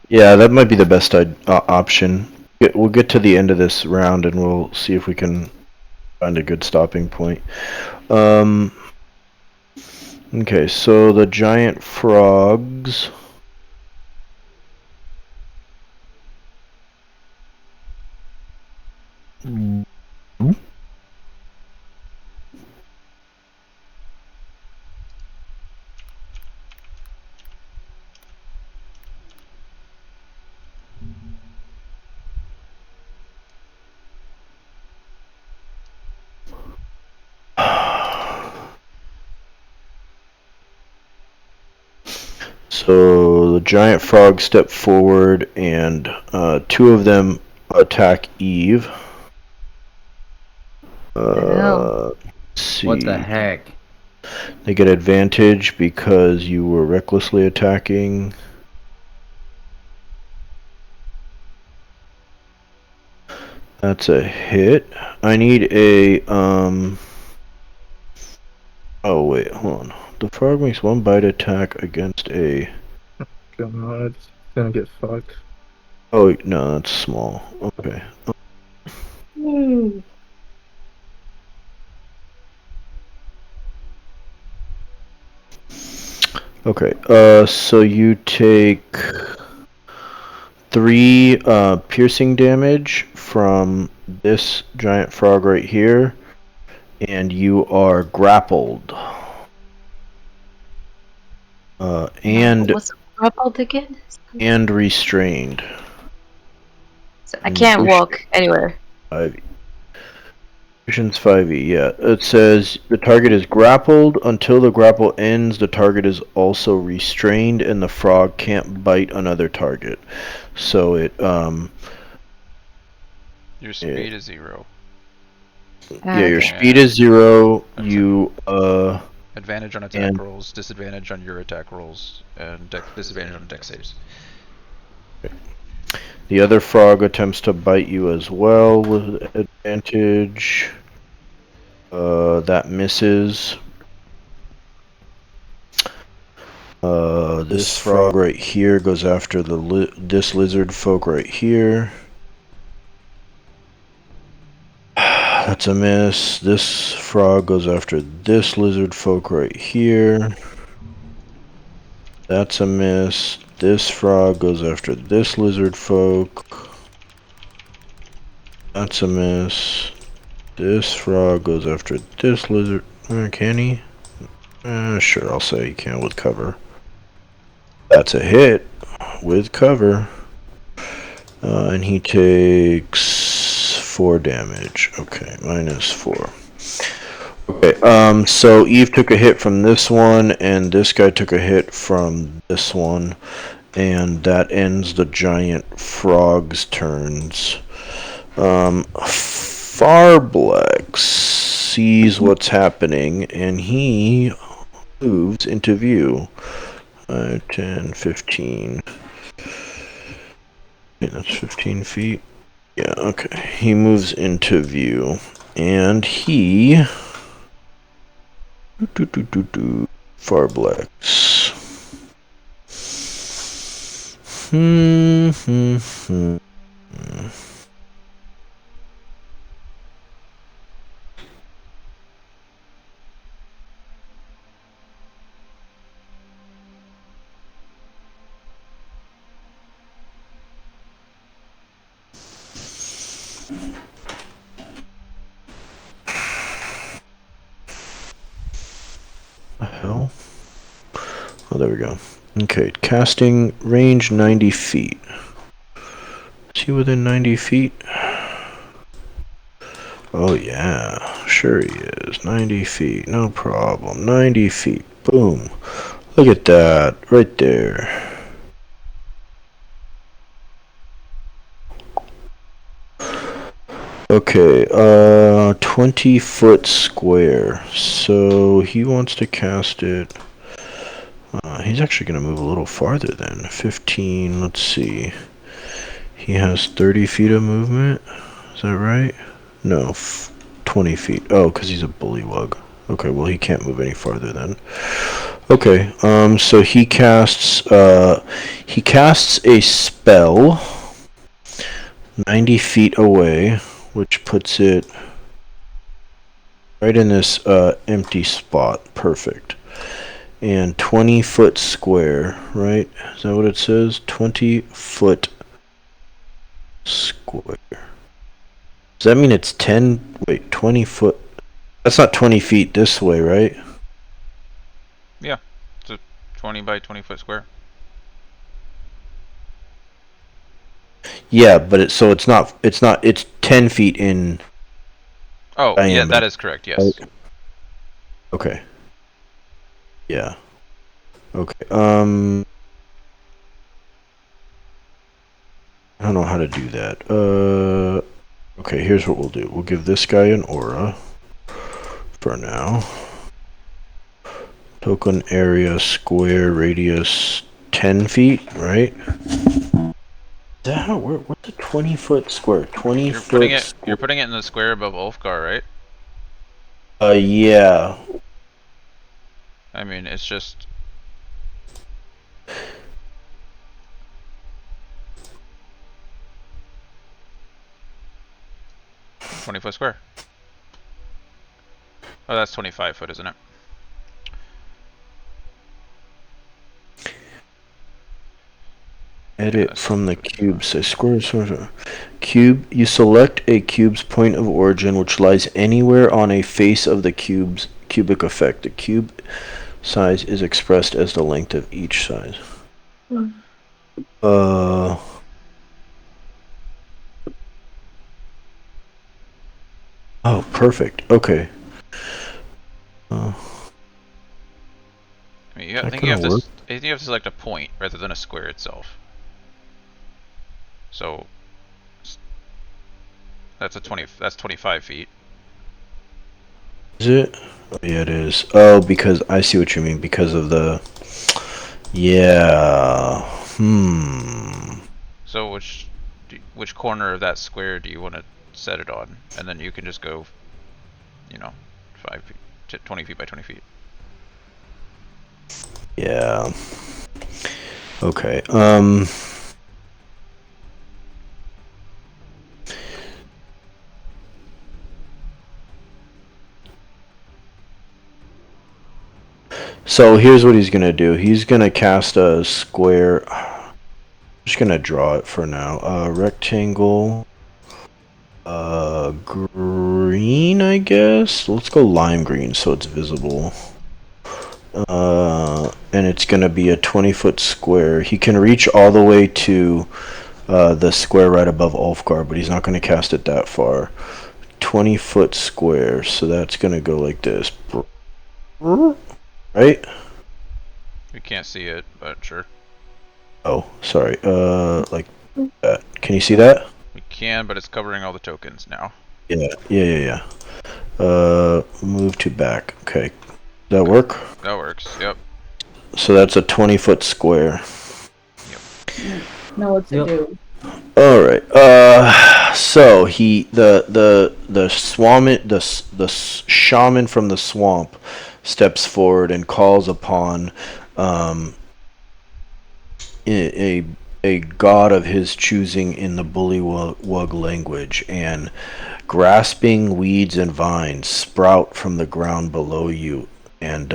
Yeah, that might be the best option. We'll get to the end of this round and we'll see if we can find a good stopping point. Okay, so the giant frogs. So the giant frogs step forward and two of them attack Eve. Let's see. What the heck? They get advantage because you were recklessly attacking. That's a hit. I need a oh wait, hold on. The frog makes one bite attack against a God, it's gonna get fucked. Oh no, that's small. Okay. Okay, so you take 3 piercing damage from this giant frog right here, and you are grappled. And What's grappled again? and restrained. So I can't walk anywhere. Missions 5e, yeah. It says the target is grappled. Until the grapple ends, the target is also restrained and the frog can't bite another target. So it, Your speed is 0. yeah, your Okay. speed is 0, you, Advantage on attack rolls, disadvantage on your attack rolls, and disadvantage on dex saves. The other frog attempts to bite you as well with advantage. That misses. This frog right here goes after this lizard folk right here. That's a miss. This frog goes after this lizard folk right here. That's a miss. This frog goes after this lizard folk. That's a miss. This frog goes after this lizard. Can he? Sure, I'll say he can with cover. That's a hit with cover. And he takes 4 damage. Okay, -4. Okay, so Eve took a hit from this one, and this guy took a hit from this one. And that ends the giant frog's turns. Farblex sees what's happening, and he moves into view. 5, 10, 15. Okay, that's 15 feet. Yeah, okay. He moves into view, and he... Farblex. The hell? Oh, there we go. Okay, casting range 90 feet. Is he within 90 feet? Oh yeah, sure he is. 90 feet, no problem. 90 feet, boom. Look at that, right there. Okay, 20-foot square. So he wants to cast it. He's actually going to move a little farther then. 15, let's see. He has 30 feet of movement. Is that right? No, 20 feet. Oh, because he's a bullywug. Okay, well he can't move any farther then. Okay, so he casts a spell 90 feet away, which puts it right in this empty spot. Perfect. And 20-foot square, right? Is that what it says? 20-foot square. Does that mean it's 20 foot? That's not 20 feet this way, right? Yeah, it's a 20 by 20 foot square. Yeah, but it's 10 feet in. Oh, diameter. Yeah, that is correct, yes. Okay. Yeah. Okay. I don't know how to do that. Okay, here's what we'll do. We'll give this guy an aura for now. Token area square radius 10 feet, right? What's a 20-foot square? 20 foot. You're putting it in the square above Ulfgar, right? Yeah. I mean, it's just... $20-foot square. Oh, that's 25 foot, isn't it? Edit from the cube. Say square sort of cube. You select a cube's point of origin, which lies anywhere on a face of the cube's cubic effect. The cube size is expressed as the length of each size. Oh, perfect. Okay. I mean, I think you have to select a point rather than a square itself. So that's 25 feet. Is it? Oh, yeah, it is. Oh, because I see what you mean. Because of the. Yeah. So which corner of that square do you want to set it on? And then you can just go, 5 feet, 20 feet by 20 feet. Yeah. Okay. So here's what he's gonna do. He's gonna cast a square. I'm just gonna draw it for now. Rectangle. Green, I guess. Let's go lime green so it's visible. And it's gonna be a 20-foot square. He can reach all the way to the square right above Ulfgar, but he's not gonna cast it that far. 20-foot square, so that's gonna go like this. Right? We can't see it, but sure. Oh, sorry. Like that. Can you see that? We can, but it's covering all the tokens now. Yeah. Move to back. Okay. That work? That works. Yep. So that's a 20-foot square. Know what to do. All right. So the shaman from the swamp steps forward and calls upon a god of his choosing in the bullywug language, and grasping weeds and vines sprout from the ground below you and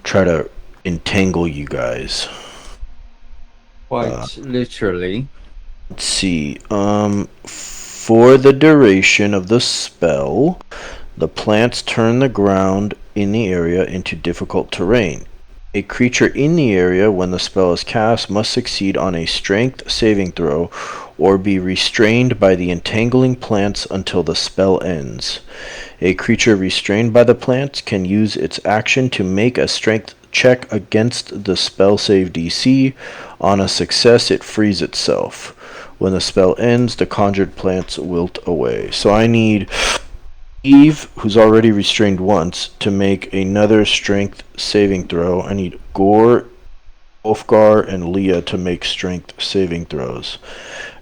try to entangle you guys. Quite literally. Let's see. For the duration of the spell, the plants turn the ground in the area into difficult terrain. A creature in the area when the spell is cast must succeed on a strength saving throw or be restrained by the entangling plants until the spell ends. A creature restrained by the plants can use its action to make a strength check against the spell save DC. On a success, it frees itself. When the spell ends, the conjured plants wilt away. So I need Eve, who's already restrained once, to make another strength saving throw. I need Gore, Ulfgar, and Leah to make strength saving throws.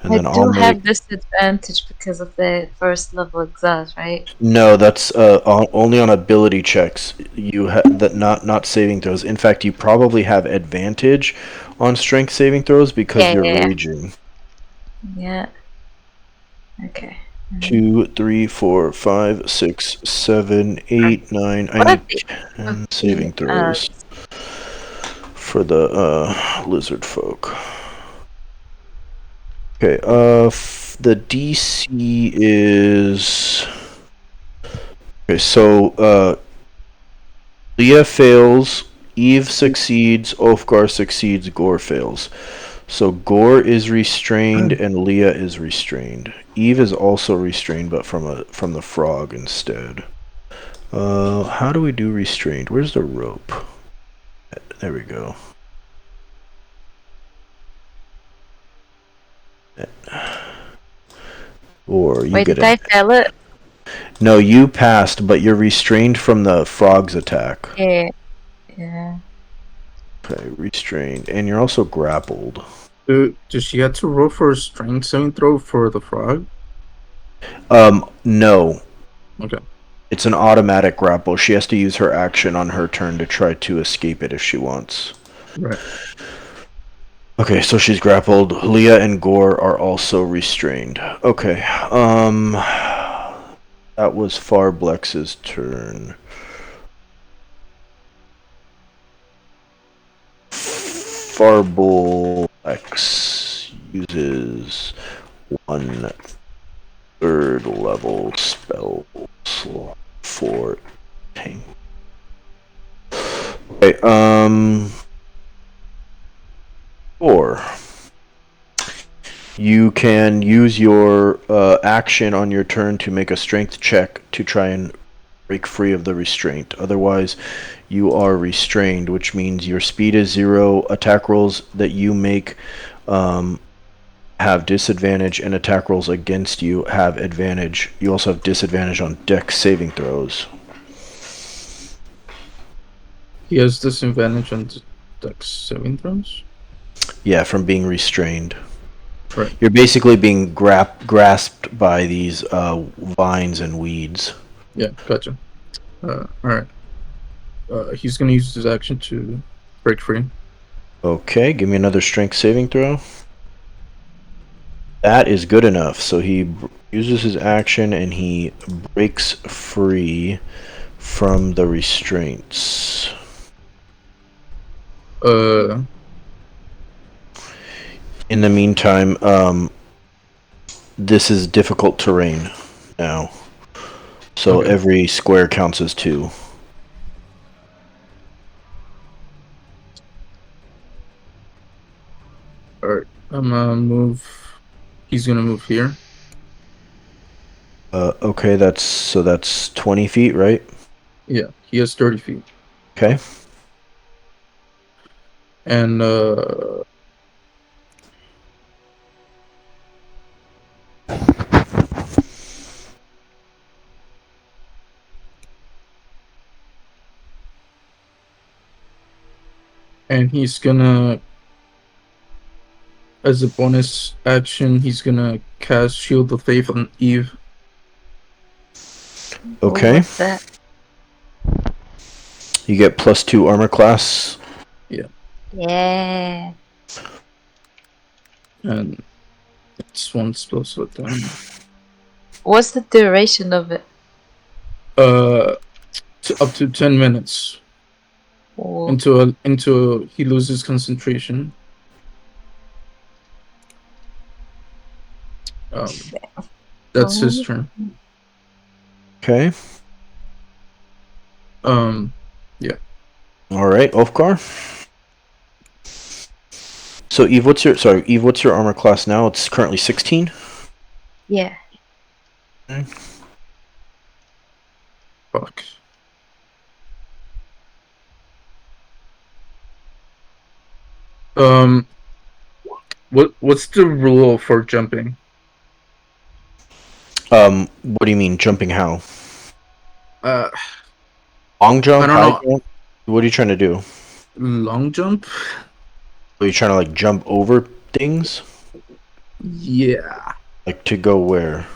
And then I'll have disadvantage because of the first level exhaust, right? No, that's only on ability checks. You have that, not saving throws. In fact, you probably have advantage on strength saving throws because you're raging. Yeah. Okay. 2, 3, 4, 5, 6, 7, 8, 9. I need 10 saving throws for the lizard folk. Okay, the DC is... Okay, so, Leah fails, Eve succeeds, Ulfgar succeeds, Gore fails. So Gore is restrained and Leah is restrained. Eve is also restrained, but from the frog instead. How do we do restrained? Where's the rope? There we go. Or you did I fail it? No, you passed, but you're restrained from the frog's attack. Yeah. Okay, restrained, and you're also grappled. Does she have to roll for a strength saving throw for the frog? No. Okay. It's an automatic grapple. She has to use her action on her turn to try to escape it if she wants. Right. Okay, so she's grappled. Leah and Gore are also restrained. Okay. That was Farblex's turn. Farblex uses 1/3 level spell slot for tank. Okay, 4. You can use your action on your turn to make a strength check to try and break free of the restraint. Otherwise, you are restrained, which means your speed is 0. Attack rolls that you make have disadvantage, and attack rolls against you have advantage. You also have disadvantage on dex saving throws. He has disadvantage on dex saving throws? Yeah, from being restrained. Right. You're basically being grasped by these vines and weeds. Yeah, gotcha. Alright. He's gonna use his action to break free. Okay, give me another strength saving throw. That is good enough. So he uses his action and he breaks free from the restraints. In the meantime, this is difficult terrain now. So Okay. every square counts as 2. Alright, I'm gonna move. He's gonna move here. Okay, that's 20 feet, right? Yeah, he has 30 feet. Okay. And he's gonna, as a bonus action, he's gonna cast Shield of Faith on Eve. Okay. What's that? You get +2 armor class. Yeah. And it's one spell slot down. What's the duration of it? Up to 10 minutes. Oh. Until he loses concentration. That's his turn. Okay. Yeah. All right, Ulfgar. So Eve, what's your armor class now? It's currently 16. Yeah. Okay. Fuck. What's the rule for jumping? What do you mean jumping? How? Long jump, I don't high know. jump. What are you trying to do? Long jump? Are you trying to like jump over things? Yeah. Like to go where?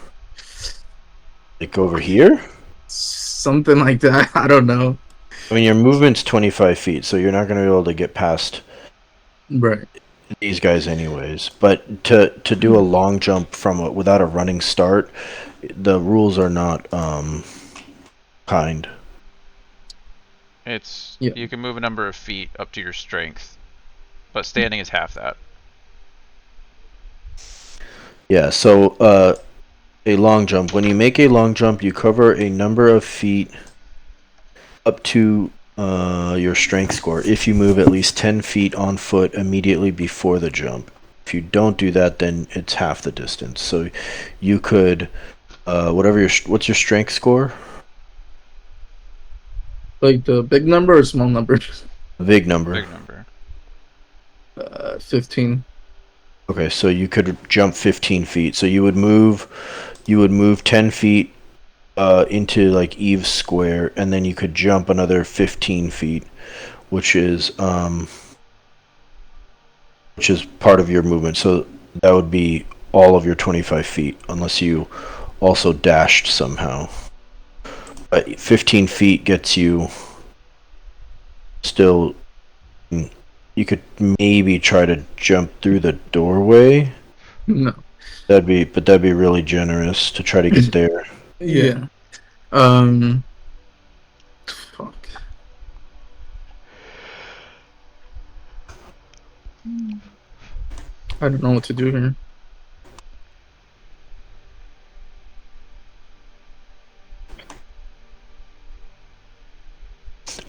Like over here? Something like that. I don't know. I mean, your movement's 25 feet, so you're not going to be able to get past Right. these guys anyways. But to do a long jump without a running start, the rules are not kind. It's Yeah. you can move a number of feet up to your strength, but standing is half that. Yeah, so a long jump. When you make a long jump, you cover a number of feet up to your strength score if you move at least 10 feet on foot immediately before the jump. If you don't do that, then it's half the distance. So you could, what's your strength score? Like the big number or small number? Big number. Big number. 15. Okay, so you could jump 15 feet. So you would move 10 feet into like Eve's square, and then you could jump another 15 feet, which is part of your movement. So that would be all of your 25 feet, unless you also dashed somehow. But 15 feet gets you still. You could maybe try to jump through the doorway. No. That'd be really generous to try to get there. Yeah. Fuck. I don't know what to do here.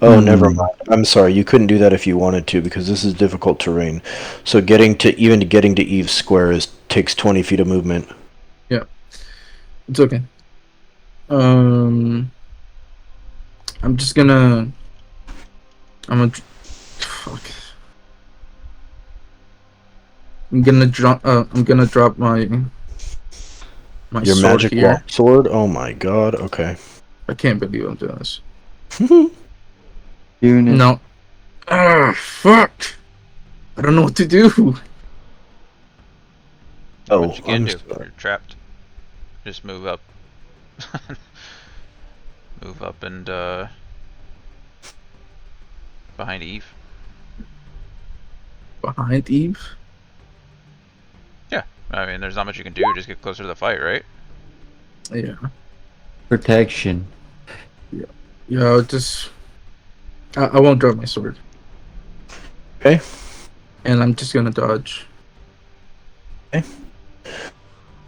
Oh, never mind. I'm sorry. You couldn't do that if you wanted to because this is difficult terrain. So getting to Eve's square takes 20 feet of movement. Yeah, it's okay. I'm just gonna. Fuck. I'm gonna drop my Your sword magic here. sword? Oh my god. Okay. I can't believe I'm doing this. Rune. No. Ah, fuck. I don't know what to do. What you can do? You're trapped. Just move up. Move up and behind Eve. Behind Eve? Yeah, I mean, there's not much you can do. Just get closer to the fight, right? Yeah. Protection. Yeah, I'll just. I won't drop my sword. Okay. And I'm just gonna dodge. Okay.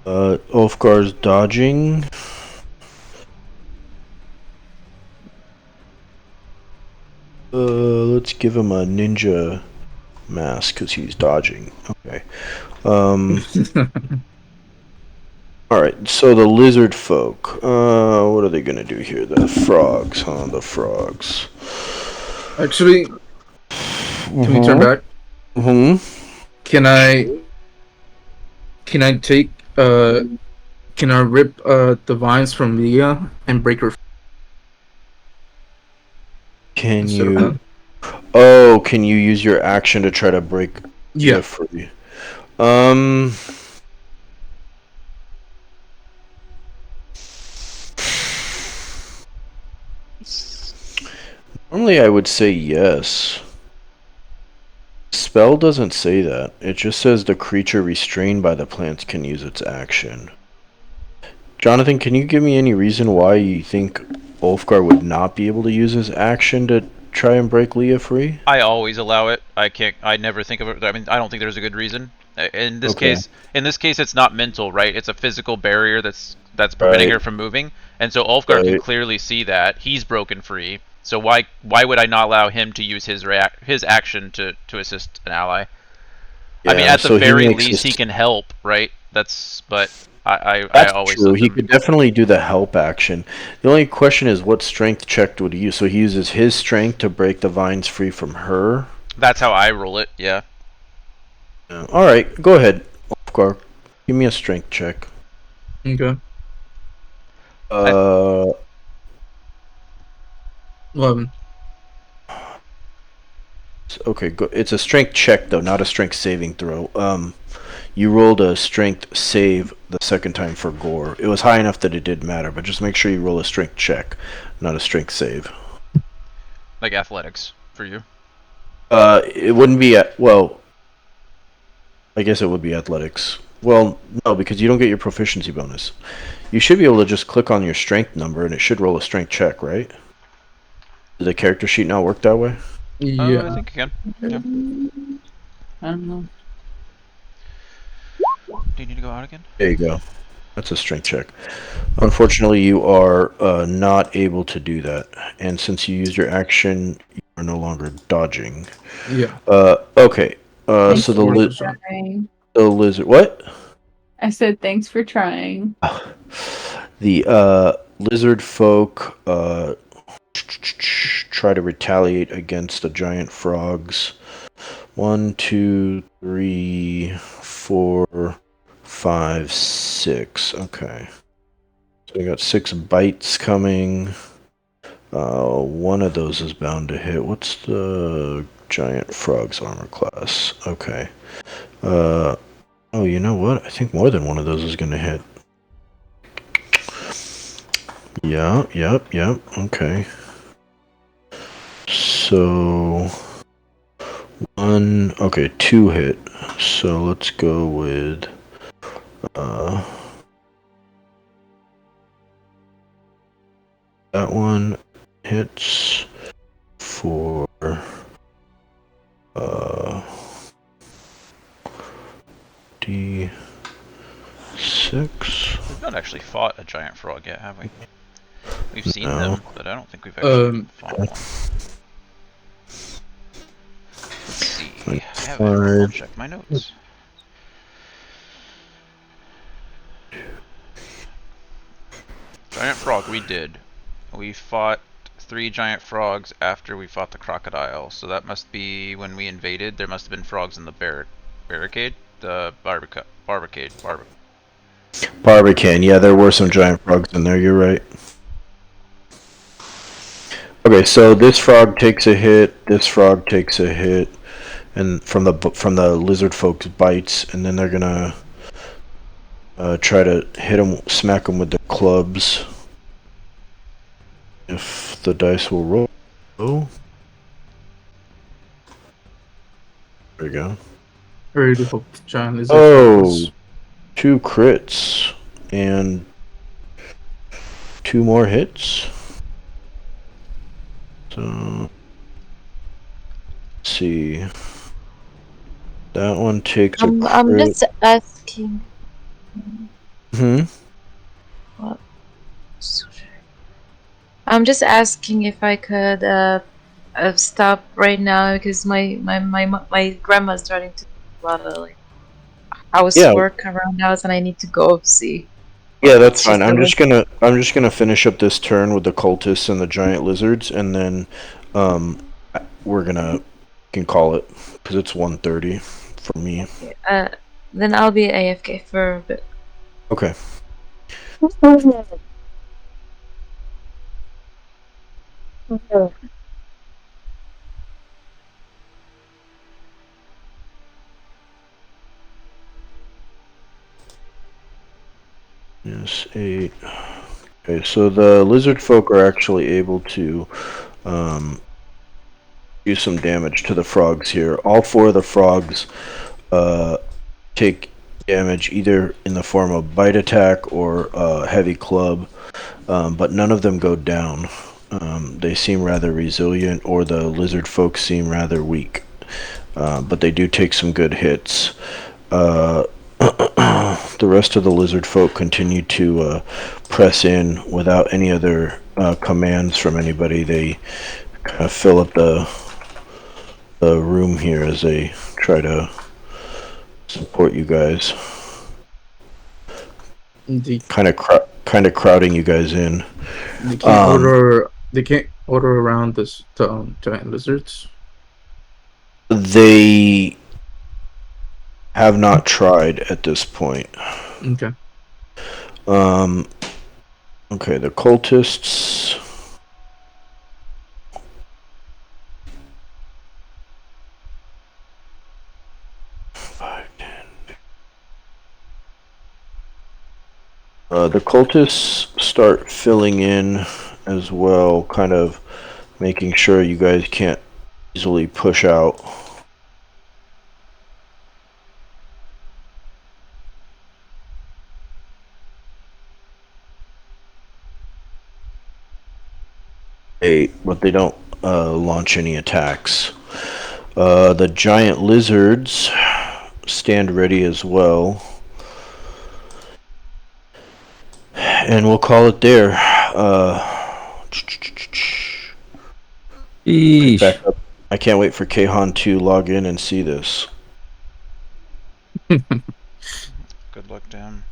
Ulfgar's dodging. Let's give him a ninja mask because he's dodging. Okay. Alright, so the lizard folk. What are they gonna do here? The frogs, huh? The frogs. Actually, can we turn back? Can I take can I rip the vines from Leah and break her? Can you? Oh, can you use your action to try to break Leah free? Normally I would say yes. Spell doesn't say that. It just says the creature restrained by the plants can use its action. Jonathan, can you give me any reason why you think Ulfgar would not be able to use his action to try and break Leah free? I always allow it. I never think of it. I mean, I don't think there's a good reason. In this case, it's not mental, right? It's a physical barrier that's preventing her from moving. And so Ulfgar can clearly see that he's broken free. So why would I not allow him to use his action to assist an ally? Yeah, I mean, at the very least, he can help, right? That's I always. True. He could definitely do the help action. The only question is, what strength check would he use? So he uses his strength to break the vines free from her. That's how I roll it. Yeah. All right, go ahead, Ulfgar. Give me a strength check. Okay. 11. Okay, it's a strength check though, not a strength saving throw. You rolled a strength save the second time for gore. It was high enough that it did matter, but just make sure you roll a strength check, not a strength save. Like athletics for you. It wouldn't be well. I guess it would be athletics. Well, no, because you don't get your proficiency bonus. You should be able to just click on your strength number and it should roll a strength check, right? Did the character sheet not work that way? Yeah. I think you can. Yeah. I don't know. Do you need to go out again? There you go. That's a strength check. Unfortunately, you are not able to do that. And since you used your action, you are no longer dodging. Yeah. Okay. So the lizard. What? I said thanks for trying. The lizard folk try to retaliate against the giant frogs. 1, 2, 3, 4, 5, 6. Okay. So we got 6 bites coming. One of those is bound to hit. What's the giant frog's armor class? Okay. Oh, you know what? I think more than one of those is going to hit. Yeah, yep. Okay. So 2 hit. So let's go with that one hits for D6. We've not actually fought a giant frog yet, have we? We've seen them, but I don't think we've actually fought one. have it. I'll 5. check my notes. Giant frog, we did. We fought 3 giant frogs after we fought the crocodile. So that must be when we invaded. There must have been frogs in the barricade. The barricade. Barbarian. Yeah, there were some giant frogs in there. You're right. Okay, so this frog takes a hit. This frog takes a hit, and from the lizard folks bites, and then they're gonna try to hit him, smack him with the clubs. If the dice will roll. Oh. There we go. I really hope John is. Oh, 2 crits and 2 more hits. So, let's see. That one takes a crit. I'm just asking. What? I'm just asking if I could stop right now because my grandma's starting to do a lot of like housework around the house and I need to go see. Yeah, that's fine. I'm just gonna finish up this turn with the cultists and the giant lizards, and then can call it because it's 1:30 for me. Then I'll be AFK for a bit. Okay. Yes, 8. Okay, so the lizard folk are actually able to do some damage to the frogs here. All 4 of the frogs take damage either in the form of bite attack or heavy club, but none of them go down. They seem rather resilient, or the lizard folk seem rather weak, but they do take some good hits. The rest of the lizard folk continue to press in without any other commands from anybody. They kind of fill up the room here as they try to support you guys. Indeed. Kind of crowding you guys in. They can't order around this giant lizards. They have not tried at this point. Okay. Okay, the cultists. The cultists start filling in as well, kind of making sure you guys can't easily push out. But they don't launch any attacks. The giant lizards stand ready as well. And we'll call it there. Back up. I can't wait for Kayhan to log in and see this. Good luck to him.